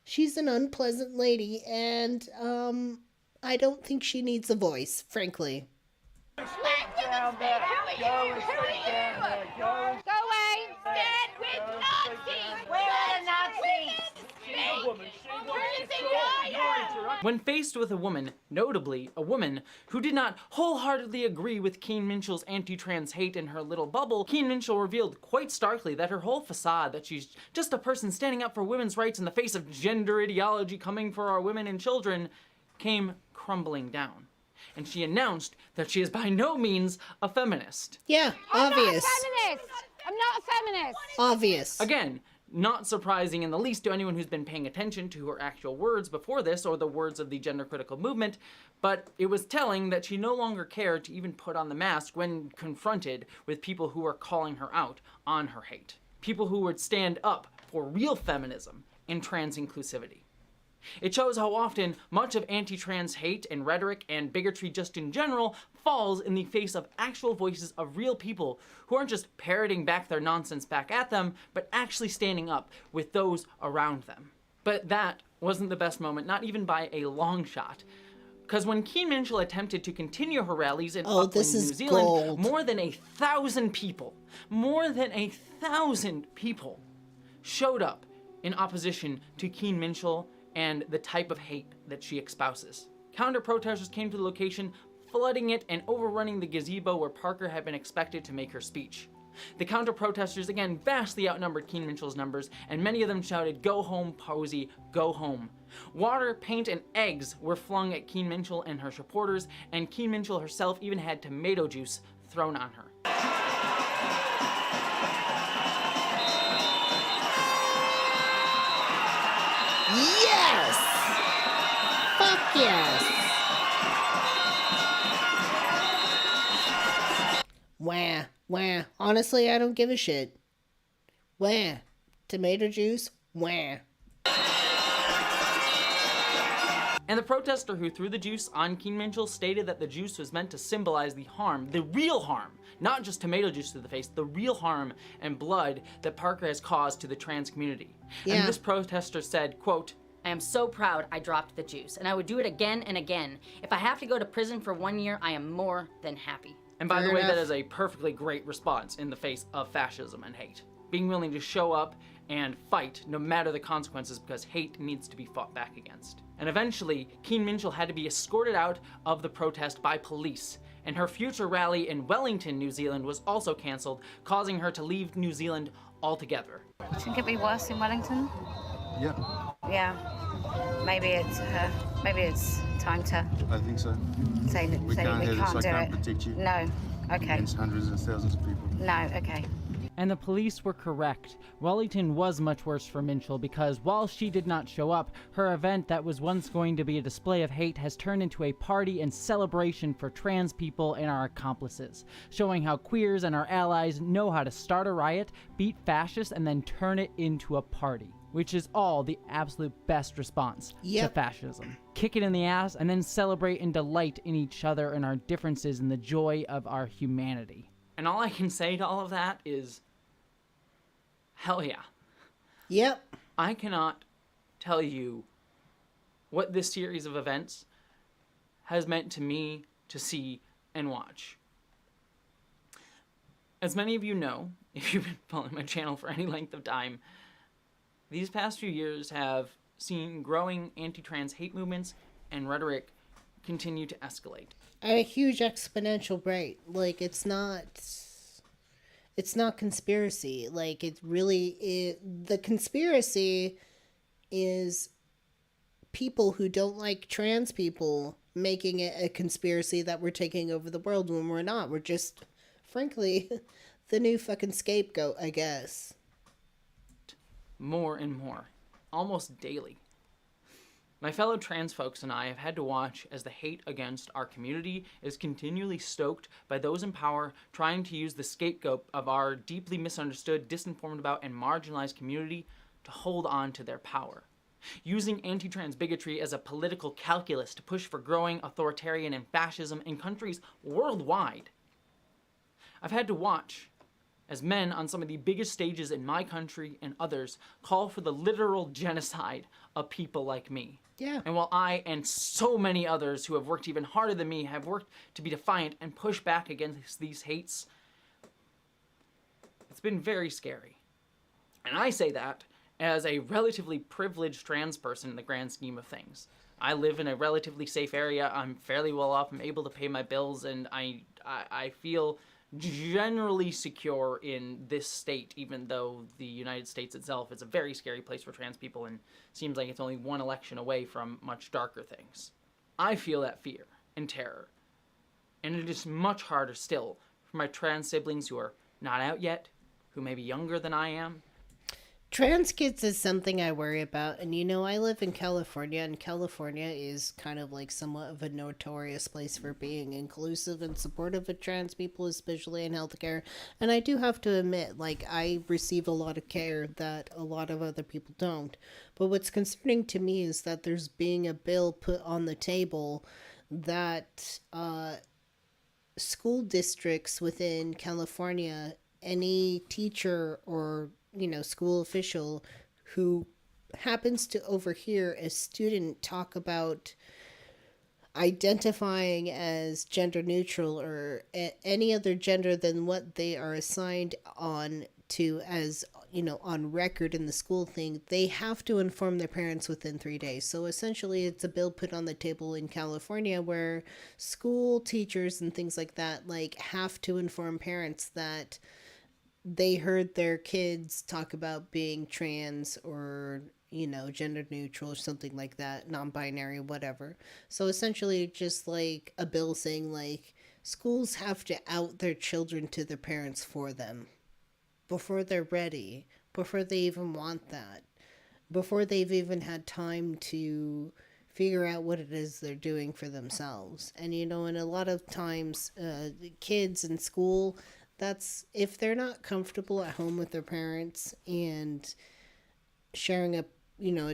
She's an unpleasant lady, and, I don't think she needs a voice, frankly. Go away. Stand with Nazis. Where are the Nazis? When faced with a woman, notably a woman, who did not wholeheartedly agree with Keen Minshall's anti-trans hate in her little bubble, Keen Minshall revealed quite starkly that her whole facade that she's just a person standing up for women's rights in the face of gender ideology coming for our women and children came crumbling down. And she announced that she is by no means a feminist. Yeah, obvious. I'm not a feminist. Obvious. Again, not surprising in the least to anyone who's been paying attention to her actual words before this or the words of the gender critical movement, but it was telling that she no longer cared to even put on the mask when confronted with people who were calling her out on her hate. People who would stand up for real feminism and trans inclusivity. It shows how often much of anti-trans hate and rhetoric and bigotry just in general falls in the face of actual voices of real people who aren't just parroting back their nonsense back at them, but actually standing up with those around them. But that wasn't the best moment, not even by a long shot. Because when Keen Minshall attempted to continue her rallies in Auckland, New Zealand, more than 1,000 people showed up in opposition to Keen Minshall and the type of hate that she espouses. Counter-protesters came to the location, flooding it and overrunning the gazebo where Parker had been expected to make her speech. The counter-protesters again vastly outnumbered Keen Minshall's numbers, and many of them shouted, "Go home, Posey, go home." Water, paint, and eggs were flung at Keen Minshall and her supporters, and Keen Minshall herself even had tomato juice thrown on her. Yes! Fuck yes! Wah, wah. Honestly, I don't give a shit. Wah. Tomato juice? Wah. And the protester who threw the juice on Keen Minshall stated that the juice was meant to symbolize the harm, the real harm, not just tomato juice to the face, the real harm and blood that Parker has caused to the trans community. Yeah. And this protester said, quote, "I am so proud I dropped the juice, and I would do it again and again. If I have to go to prison for 1 year, I am more than happy." And by the way, that is a perfectly great response in the face of fascism and hate. Being willing to show up and fight no matter the consequences, because hate needs to be fought back against. And eventually, Keen Minshall had to be escorted out of the protest by police, and her future rally in Wellington, New Zealand was also cancelled, causing her to leave New Zealand altogether. Do you think it'd be worse in Wellington? Yeah, Yeah. Maybe it's time to I think so. say that We say can't we have this. can't I do can't it. protect you No. Okay. against hundreds of thousands of people. No. Okay. And the police were correct. Wellington was much worse for Minshall because while she did not show up, her event that was once going to be a display of hate has turned into a party and celebration for trans people and our accomplices, showing how queers and our allies know how to start a riot, beat fascists, and then turn it into a party. Which is all the absolute best response to fascism. Kick it in the ass and then celebrate and delight in each other and our differences and the joy of our humanity. And all I can say to all of that is, hell yeah. Yep. I cannot tell you what this series of events has meant to me to see and watch. As many of you know, if you've been following my channel for any length of time, these past few years have seen growing anti-trans hate movements and rhetoric continue to escalate. At a huge exponential rate. Like, it's not conspiracy. Like, the conspiracy is people who don't like trans people making it a conspiracy that we're taking over the world when we're not. We're just, frankly, the new fucking scapegoat, I guess. More and more, almost daily. My fellow trans folks and I have had to watch as the hate against our community is continually stoked by those in power trying to use the scapegoat of our deeply misunderstood, disinformed about, and marginalized community to hold on to their power. Using anti-trans bigotry as a political calculus to push for growing authoritarian and fascism in countries worldwide. I've had to watch as men on some of the biggest stages in my country and others call for the literal genocide of people like me. Yeah. And while I and so many others who have worked even harder than me have worked to be defiant and push back against these hates, it's been very scary. And I say that as a relatively privileged trans person in the grand scheme of things. I live in a relatively safe area, I'm fairly well off, I'm able to pay my bills, and I feel generally secure in this state, even though the United States itself is a very scary place for trans people and seems like it's only one election away from much darker things. I feel that fear and terror, and it is much harder still for my trans siblings who are not out yet, who may be younger than I am. Trans kids is something I worry about, and I live in California, and California is kind of like somewhat of a notorious place for being inclusive and supportive of trans people, especially in healthcare. And I do have to admit, like, I receive a lot of care that a lot of other people don't. But what's concerning to me is that there's being a bill put on the table that school districts within California, any teacher or school official who happens to overhear a student talk about identifying as gender neutral or any other gender than what they are assigned on to as on record in the school thing, they have to inform their parents within 3 days. So essentially it's a bill put on the table in California where school teachers and things like that have to inform parents that they heard their kids talk about being trans or, gender neutral or something like that, non-binary, whatever. So essentially just like a bill saying schools have to out their children to their parents for them before they're ready, before they even want that, before they've even had time to figure out what it is they're doing for themselves. And, and a lot of times kids in school, that's if they're not comfortable at home with their parents and sharing a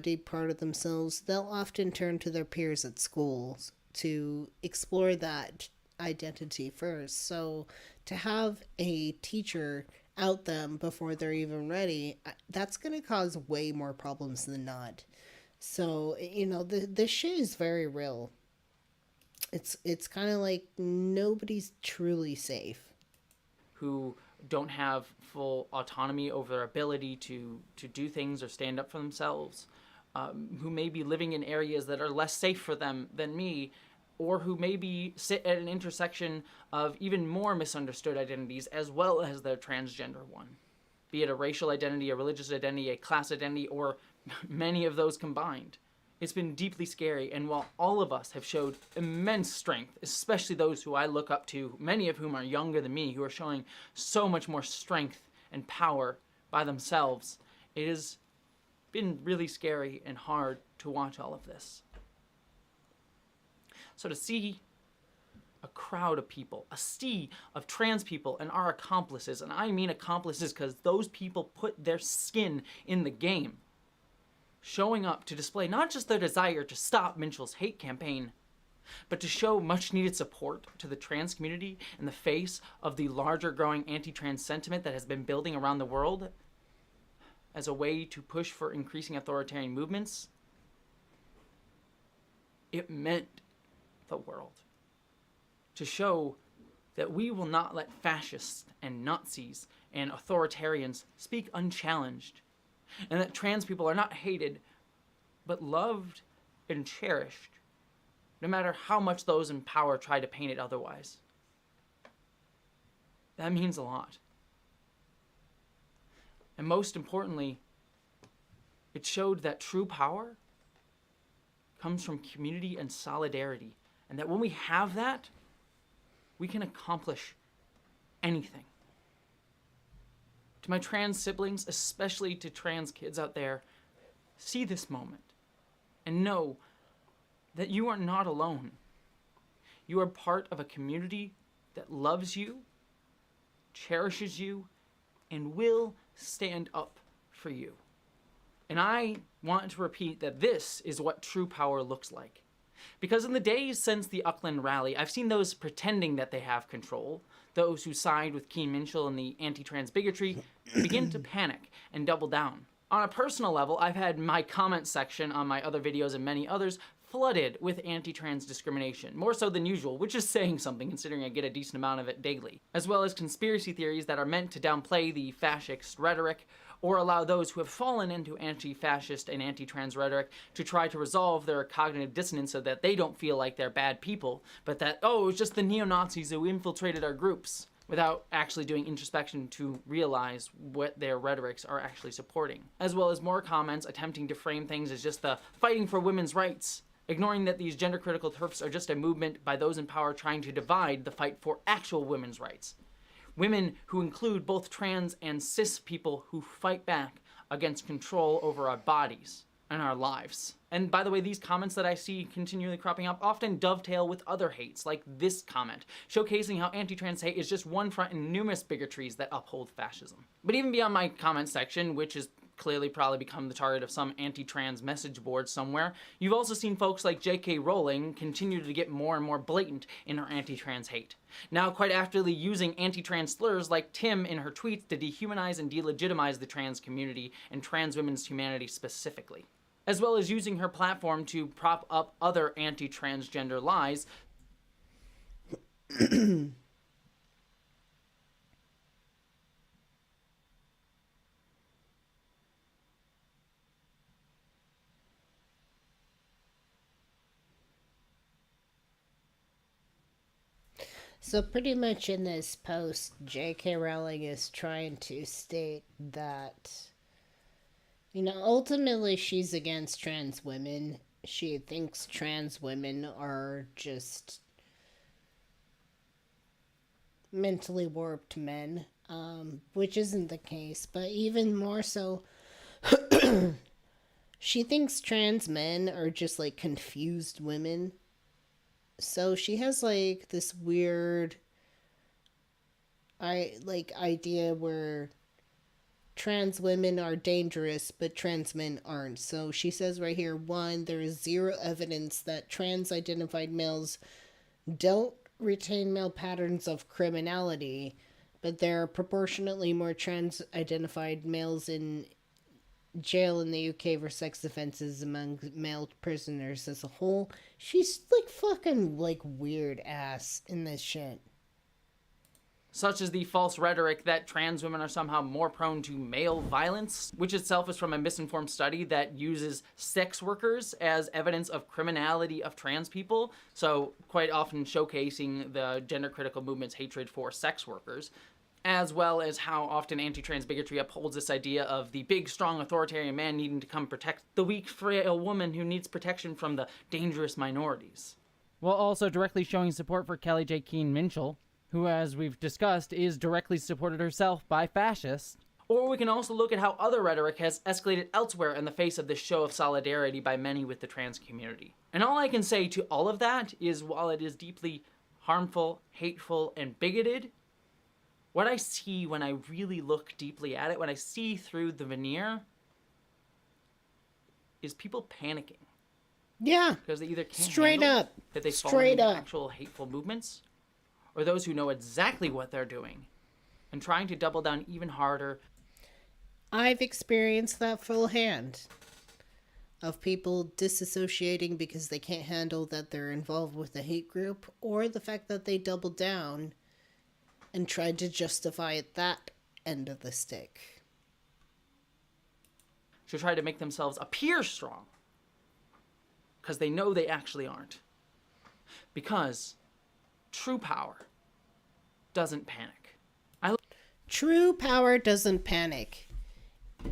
deep part of themselves, they'll often turn to their peers at schools to explore that identity first. So to have a teacher out them before they're even ready, that's going to cause way more problems than not. So, this shit is very real. It's kind of like nobody's truly safe. Who don't have full autonomy over their ability to do things or stand up for themselves, who may be living in areas that are less safe for them than me, or who maybe sit at an intersection of even more misunderstood identities as well as their transgender one. Be it a racial identity, a religious identity, a class identity, or many of those combined. It's been deeply scary, and while all of us have showed immense strength, especially those who I look up to, many of whom are younger than me, who are showing so much more strength and power by themselves, it has been really scary and hard to watch all of this. So to see a crowd of people, a sea of trans people and our accomplices, and I mean accomplices because those people put their skin in the game, showing up to display not just their desire to stop Minchell's hate campaign, but to show much needed support to the trans community in the face of the larger growing anti-trans sentiment that has been building around the world as a way to push for increasing authoritarian movements. It meant the world. To show that we will not let fascists and Nazis and authoritarians speak unchallenged, and that trans people are not hated, but loved and cherished, no matter how much those in power try to paint it otherwise. That means a lot. And most importantly, it showed that true power comes from community and solidarity, and that when we have that, we can accomplish anything. To my trans siblings, especially to trans kids out there, see this moment and know that you are not alone. You are part of a community that loves you, cherishes you, and will stand up for you. And I want to repeat that this is what true power looks like. Because in the days since the Auckland rally, I've seen those pretending that they have control, those who side with Keen Minchell and the anti-trans bigotry, begin to panic and double down. On a personal level, I've had my comment section on my other videos and many others flooded with anti-trans discrimination, more so than usual, which is saying something considering I get a decent amount of it daily, as well as conspiracy theories that are meant to downplay the fascist rhetoric or allow those who have fallen into anti-fascist and anti-trans rhetoric to try to resolve their cognitive dissonance so that they don't feel like they're bad people, but that, oh, it was just the neo-Nazis who infiltrated our groups, without actually doing introspection to realize what their rhetorics are actually supporting. As well as more comments attempting to frame things as just the fighting for women's rights, ignoring that these gender-critical TERFs are just a movement by those in power trying to divide the fight for actual women's rights. Women who include both trans and cis people who fight back against control over our bodies and our lives. And by the way, these comments that I see continually cropping up often dovetail with other hates, like this comment, showcasing how anti-trans hate is just one front in numerous bigotries that uphold fascism. But even beyond my comment section, which is clearly probably become the target of some anti-trans message board somewhere, you've also seen folks like J.K. Rowling continue to get more and more blatant in her anti-trans hate. Now quite actively using anti-trans slurs like Tim in her tweets to dehumanize and delegitimize the trans community and trans women's humanity specifically, as well as using her platform to prop up other anti-transgender lies. So pretty much in this post, J.K. Rowling is trying to state that, you know, ultimately she's against trans women. She thinks trans women are just mentally warped men, which isn't the case. But even more so, she thinks trans men are just like confused women. So she has like this weird idea where trans women are dangerous but trans men aren't. So she says right here, 1, there is zero evidence that trans identified males don't retain male patterns of criminality, but there are proportionately more trans identified males in jail in the UK for sex offenses among male prisoners as a whole. She's like fucking like weird ass in this shit. Such as the false rhetoric that trans women are somehow more prone to male violence, which itself is from a misinformed study that uses sex workers as evidence of criminality of trans people, so quite often showcasing the gender critical movement's hatred for sex workers, as well as how often anti-trans bigotry upholds this idea of the big, strong, authoritarian man needing to come protect the weak, frail woman who needs protection from the dangerous minorities. While also directly showing support for Kelly J. Keane Minchell, who, as we've discussed, is directly supported herself by fascists. Or we can also look at how other rhetoric has escalated elsewhere in the face of this show of solidarity by many with the trans community. And all I can say to all of that is, while it is deeply harmful, hateful, and bigoted, what I see when I really look deeply at it, when I see through the veneer, is people panicking. Yeah. Because they either can't straight handle up that they fall straight into up actual hateful movements, or those who know exactly what they're doing and trying to double down even harder. I've experienced that full hand of people disassociating because they can't handle that they're involved with a hate group, or the fact that they double down and tried to justify at that end of the stick. To try to make themselves appear strong. Because they know they actually aren't. Because true power doesn't panic. True power doesn't panic.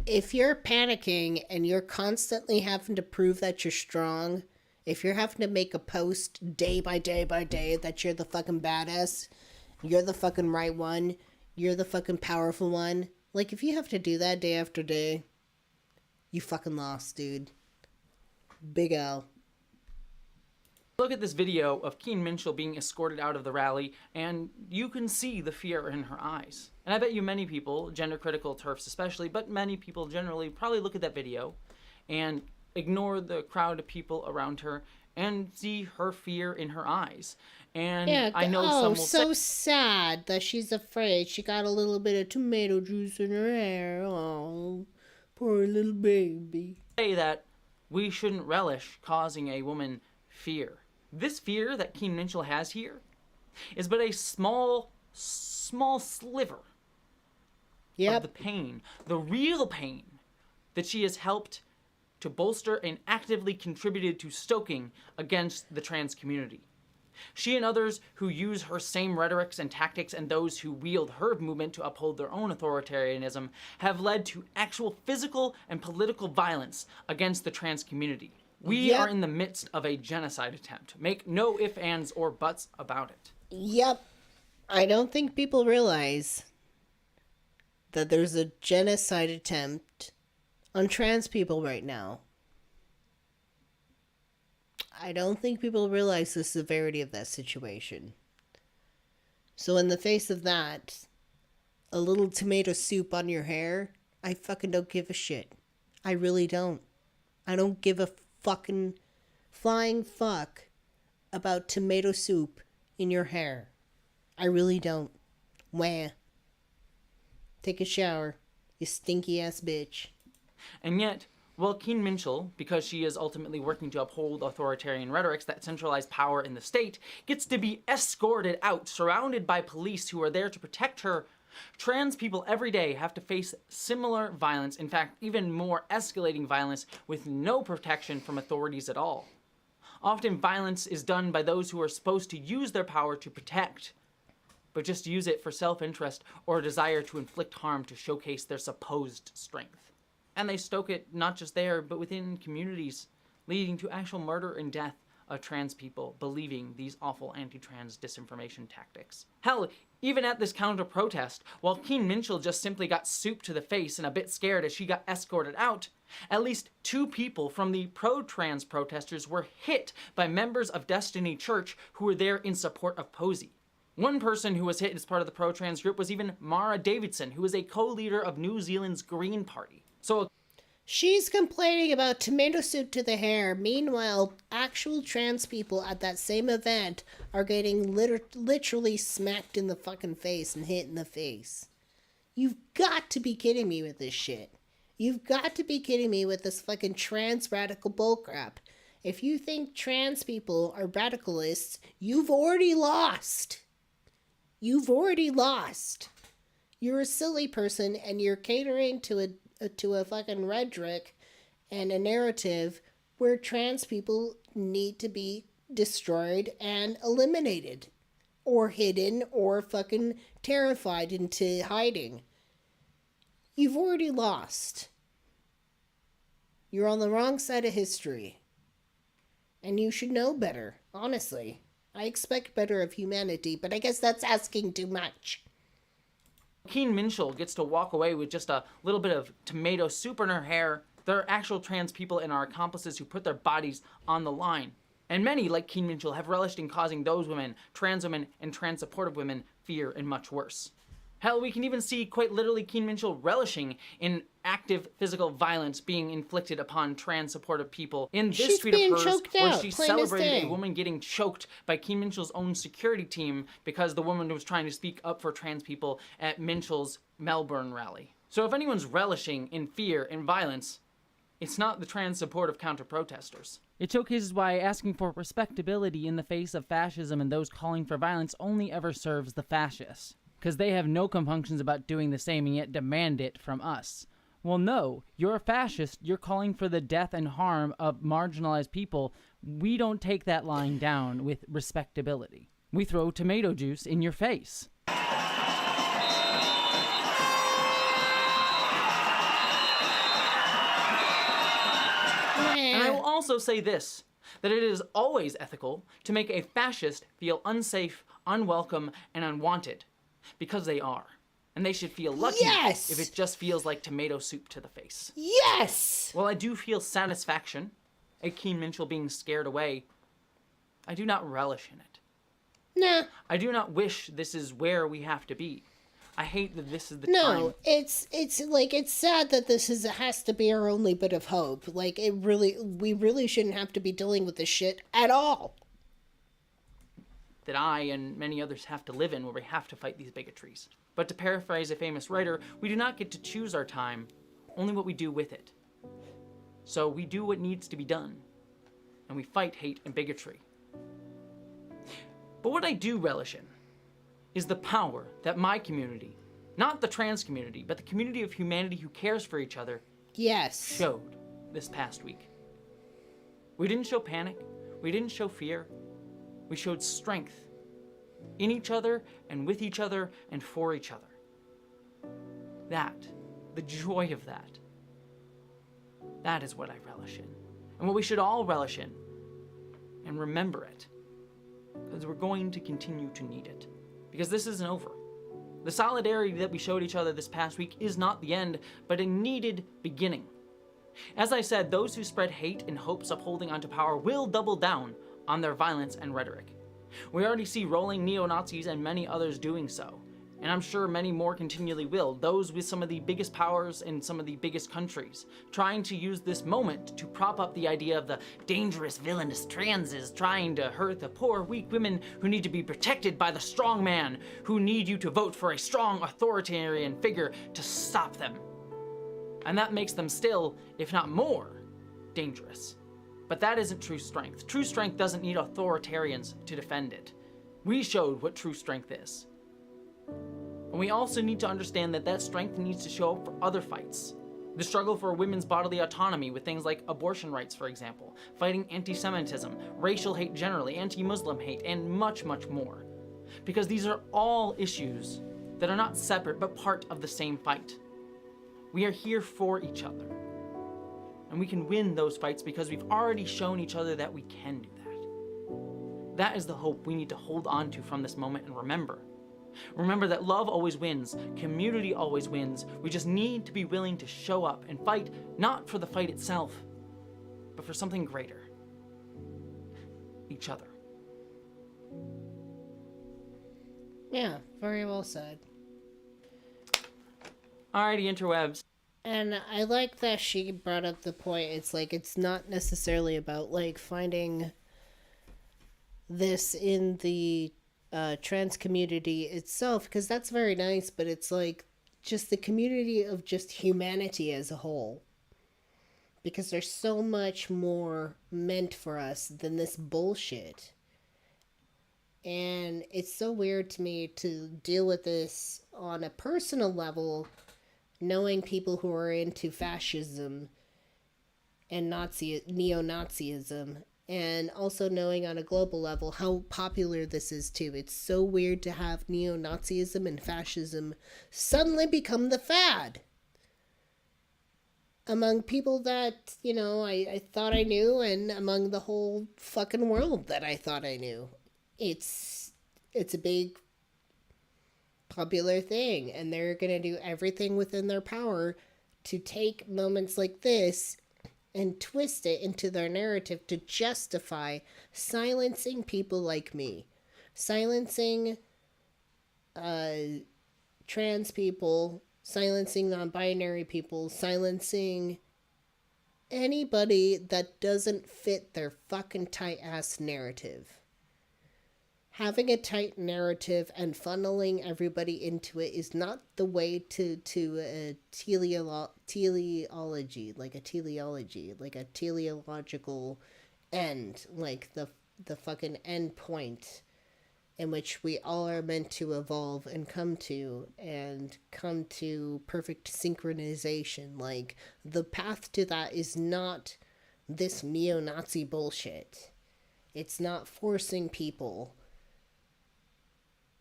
If you're panicking and you're constantly having to prove that you're strong, if you're having to make a post day by day by day that you're the fucking badass, you're the fucking right one, you're the fucking powerful one. Like, if you have to do that day after day, you fucking lost, dude. Big L. Look at this video of Keane Minchell being escorted out of the rally, and you can see the fear in her eyes. And I bet you many people, gender-critical TERFs especially, but many people generally probably look at that video and ignore the crowd of people around her and see her fear in her eyes. And yeah, I know some will so sad that she's afraid. She got a little bit of tomato juice in her hair. Oh, poor little baby. Say that we shouldn't relish causing a woman fear. This fear that Keane Minchell has here is but a small sliver of the pain, the real pain that she has helped to bolster and actively contributed to stoking against the trans community. She and others who use her same rhetorics and tactics and those who wield her movement to uphold their own authoritarianism have led to actual physical and political violence against the trans community. We are in the midst of a genocide attempt. Make no ifs, ands, or buts about it. Yep. I don't think people realize that there's a genocide attempt on trans people right now. I don't think people realize the severity of that situation. So in the face of that, a little tomato soup on your hair, I fucking don't give a shit. I really don't. I don't give a fucking flying fuck about tomato soup in your hair. I really don't. Wah. Take a shower, you stinky ass bitch. And yet, while Keen Minchell, because she is ultimately working to uphold authoritarian rhetorics that centralize power in the state, gets to be escorted out, surrounded by police who are there to protect her, trans people every day have to face similar violence, in fact, even more escalating violence, with no protection from authorities at all. Often violence is done by those who are supposed to use their power to protect, but just use it for self-interest or a desire to inflict harm to showcase their supposed strength. And they stoke it not just there, but within communities, leading to actual murder and death of trans people believing these awful anti-trans disinformation tactics. Hell, even at this counter-protest, while Keen Minchell just simply got souped to the face and a bit scared as she got escorted out, at least 2 people from the pro-trans protesters were hit by members of Destiny Church who were there in support of Posey. One person who was hit as part of the pro-trans group was even Mara Davidson, who is a co-leader of New Zealand's Green Party. So she's complaining about tomato soup to the hair. Meanwhile, actual trans people at that same event are getting literally smacked in the fucking face and hit in the face. You've got to be kidding me with this shit. You've got to be kidding me with this fucking trans radical bullcrap. If you think trans people are radicalists, you've already lost. You've already lost. You're a silly person and you're catering to a fucking rhetoric and a narrative where trans people need to be destroyed and eliminated or hidden or fucking terrified into hiding. You've already lost. You're on the wrong side of history. And you should know better, honestly. I expect better of humanity, but I guess that's asking too much. Keen Minchell gets to walk away with just a little bit of tomato soup in her hair. There are actual trans people and our accomplices who put their bodies on the line. And many, like Keen Minchell, have relished in causing those women, and trans-supportive women, fear and much worse. Hell, we can even see quite literally Keen Minchell relishing in active physical violence being inflicted upon trans-supportive people in this tweet of hers where she celebrated a woman getting choked by Keen Minchell's own security team because the woman was trying to speak up for trans people at Minchell's Melbourne rally. So if anyone's relishing in fear and violence, it's not the trans-supportive counter-protesters. It showcases why asking for respectability in the face of fascism and those calling for violence only ever serves the fascists. Because they have no compunctions about doing the same and yet demand it from us. Well, no, you're a fascist. You're calling for the death and harm of marginalized people. We don't take that lying down with respectability. We throw tomato juice in your face. And I will also say this, that it is always ethical to make a fascist feel unsafe, unwelcome, and unwanted. Because they are. And they should feel lucky if it just feels like tomato soup to the face. Yes! While I do feel satisfaction at Keen Minchell being scared away, I do not relish in it. Nah. I do not wish this is where we have to be. I hate that this is the time. No, it's like, it's sad that this has to be our only bit of hope. Like, we really shouldn't have to be dealing with this shit at all. That I and many others have to live in, where we have to fight these bigotries. But to paraphrase a famous writer, we do not get to choose our time, only what we do with it. So we do what needs to be done, and we fight hate and bigotry. But what I do relish in is the power that my community, not the trans community, but the community of humanity who cares for each other, showed this past week. We didn't show panic, we didn't show fear, we showed strength in each other and with each other and for each other. That, the joy of that is what I relish in. And what we should all relish in. And remember it. Because we're going to continue to need it. Because this isn't over. The solidarity that we showed each other this past week is not the end, but a needed beginning. As I said, those who spread hate in hopes of holding onto power will double down on their violence and rhetoric. We already see rolling neo-Nazis and many others doing so, and I'm sure many more continually will, those with some of the biggest powers in some of the biggest countries, trying to use this moment to prop up the idea of the dangerous, villainous transes trying to hurt the poor, weak women who need to be protected by the strong man, who need you to vote for a strong authoritarian figure to stop them. And that makes them still, if not more, dangerous. But that isn't true strength. True strength doesn't need authoritarians to defend it. We showed what true strength is. And we also need to understand that that strength needs to show up for other fights. The struggle for women's bodily autonomy with things like abortion rights, for example, fighting anti-Semitism, racial hate generally, anti-Muslim hate, and much, much more. Because these are all issues that are not separate but part of the same fight. We are here for each other. And we can win those fights because we've already shown each other that we can do that. That is the hope we need to hold on to from this moment and remember. Remember that love always wins, community always wins. We just need to be willing to show up and fight, not for the fight itself, but for something greater. Each other. Yeah, very well said. Alrighty, interwebs. And I like that she brought up the point. It's like, it's not necessarily about, like, finding this in the trans community itself, because that's very nice, but it's like just the community of just humanity as a whole. Because there's so much more meant for us than this bullshit. And it's so weird to me to deal with this on a personal level, knowing people who are into fascism and neo-Nazism, and also knowing on a global level how popular this is too. It's so weird to have neo-Nazism and fascism suddenly become the fad among people that, you know, I thought I knew, and among the whole fucking world that I thought I knew. It's a big popular thing, and they're gonna do everything within their power to take moments like this and twist it into their narrative to justify silencing people like me, silencing trans people, silencing non-binary people, silencing anybody that doesn't fit their fucking tight-ass narrative. Having a tight narrative and funneling everybody into it is not the way to a teleology, like a teleological end, like the fucking end point in which we all are meant to evolve and come to perfect synchronization. Like, the path to that is not this neo-Nazi bullshit. It's not forcing people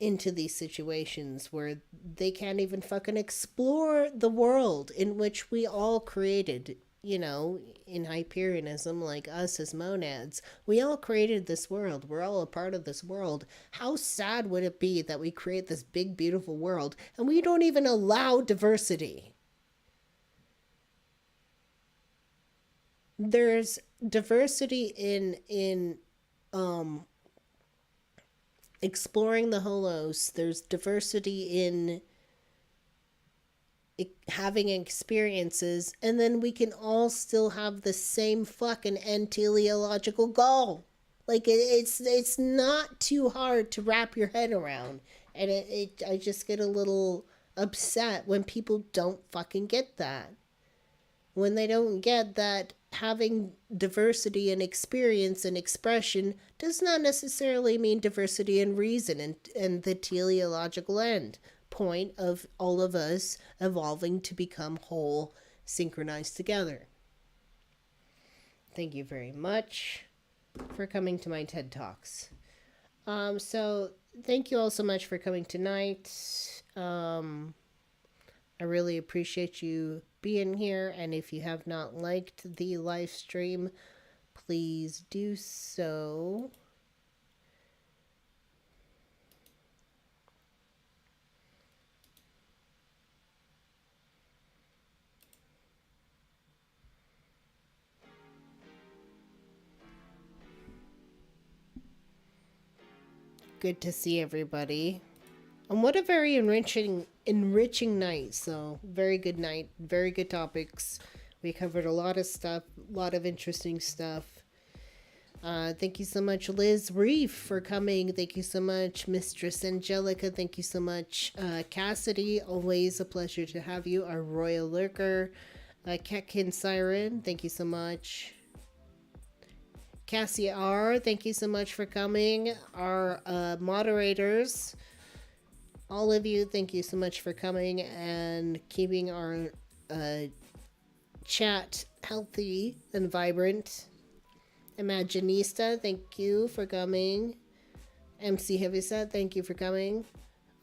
into these situations where they can't even fucking explore the world in which we all created. You know, in Hyperianism, like us as monads, we all created this world. We're all a part of this world. How sad would it be that we create this big, beautiful world and we don't even allow diversity? There's diversity in exploring the holos. There's diversity in having experiences, and then we can all still have the same fucking teleological goal. Like, it's not too hard to wrap your head around, and I just get a little upset when people don't fucking get that. When they don't get that having diversity in experience and expression does not necessarily mean diversity in reason and the teleological end point of all of us evolving to become whole, synchronized together. Thank you very much for coming to my TED Talks. So thank you all so much for coming tonight. I really appreciate you being here, and if you have not liked the live stream, please do so. Good to see everybody. And what a very enriching night. So, very good night. Very good topics. We covered a lot of stuff, a lot of interesting stuff. Thank you so much, Liz Reef, for coming. Thank you so much, Mistress Angelica. Thank you so much, Cassidy. Always a pleasure to have you. Our Royal Lurker, Ketkin Siren. Thank you so much. Cassie R. Thank you so much for coming. Our moderators, all of you, thank you so much for coming and keeping our chat healthy and vibrant. Imaginista, thank you for coming. MC Heavyset, thank you for coming.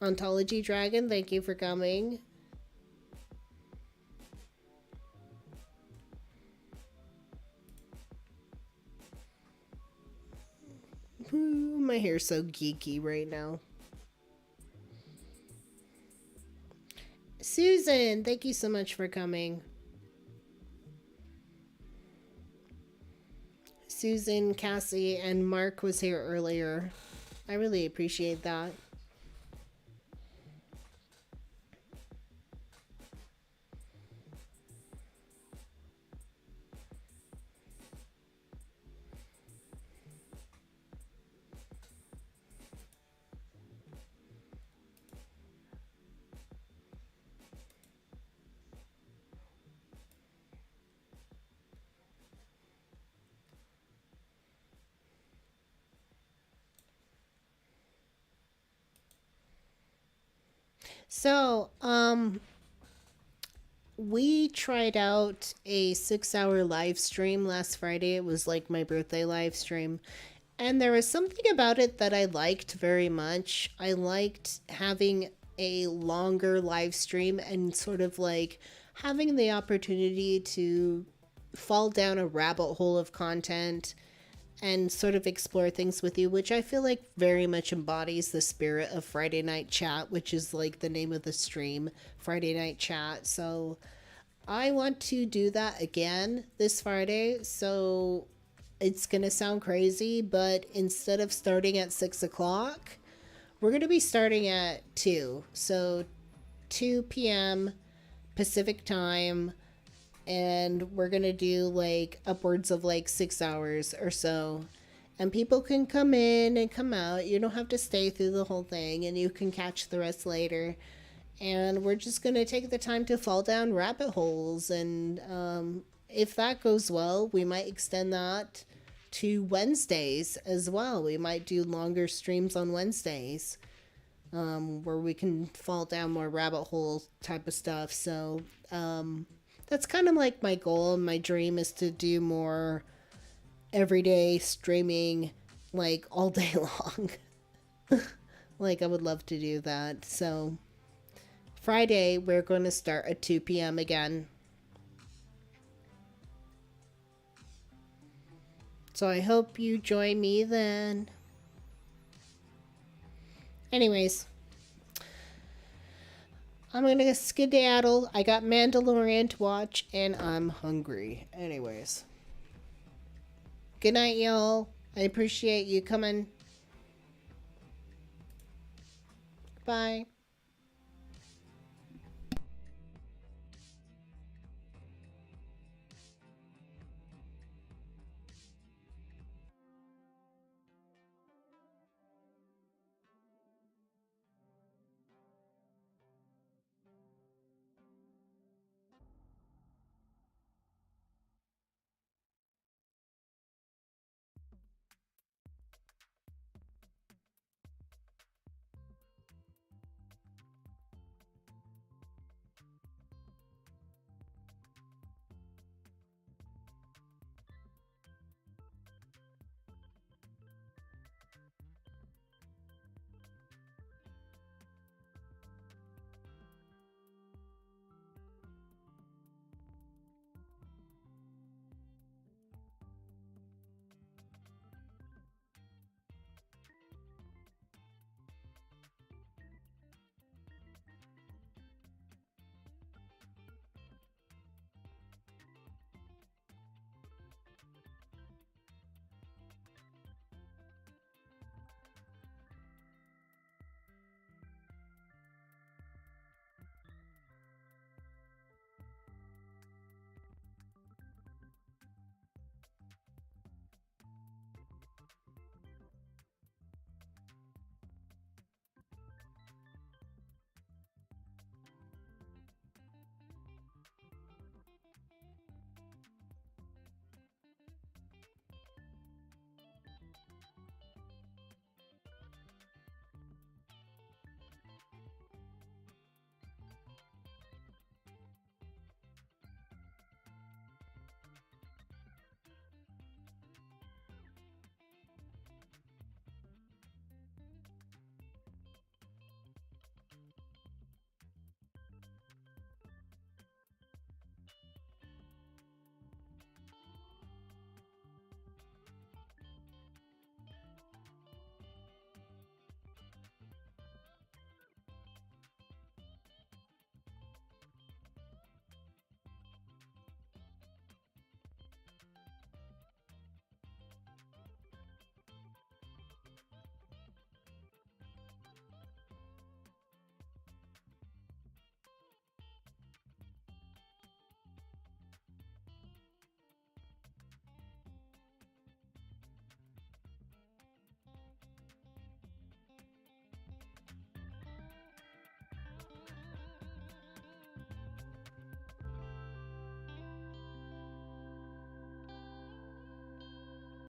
Ontology Dragon, thank you for coming. Ooh, my hair's so geeky right now. Susan, thank you so much for coming. Susan, Cassie, and Mark was here earlier. I really appreciate that. So, we tried out a 6-hour live stream last Friday. It was like my birthday live stream. And there was something about it that I liked very much. I liked having a longer live stream and sort of like having the opportunity to fall down a rabbit hole of content and sort of explore things with you, which I feel like very much embodies the spirit of Friday Night Chat, which is like the name of the stream, Friday Night Chat. So I want to do that again this Friday. So it's going to sound crazy, but instead of starting at 6 o'clock, we're going to be starting at 2. So 2 p.m. Pacific time. And we're going to do like upwards of like 6 hours or so. And people can come in and come out. You don't have to stay through the whole thing, and you can catch the rest later. And we're just going to take the time to fall down rabbit holes. And if that goes well, we might extend that to Wednesdays as well. We might do longer streams on Wednesdays where we can fall down more rabbit hole type of stuff. So, that's kind of like my goal and my dream is to do more everyday streaming, like all day long. Like I would love to do that. So Friday, we're going to start at 2 p.m. again. So I hope you join me then. Anyways. I'm gonna skedaddle. I got Mandalorian to watch, and I'm hungry. Anyways. Good night, y'all. I appreciate you coming. Bye.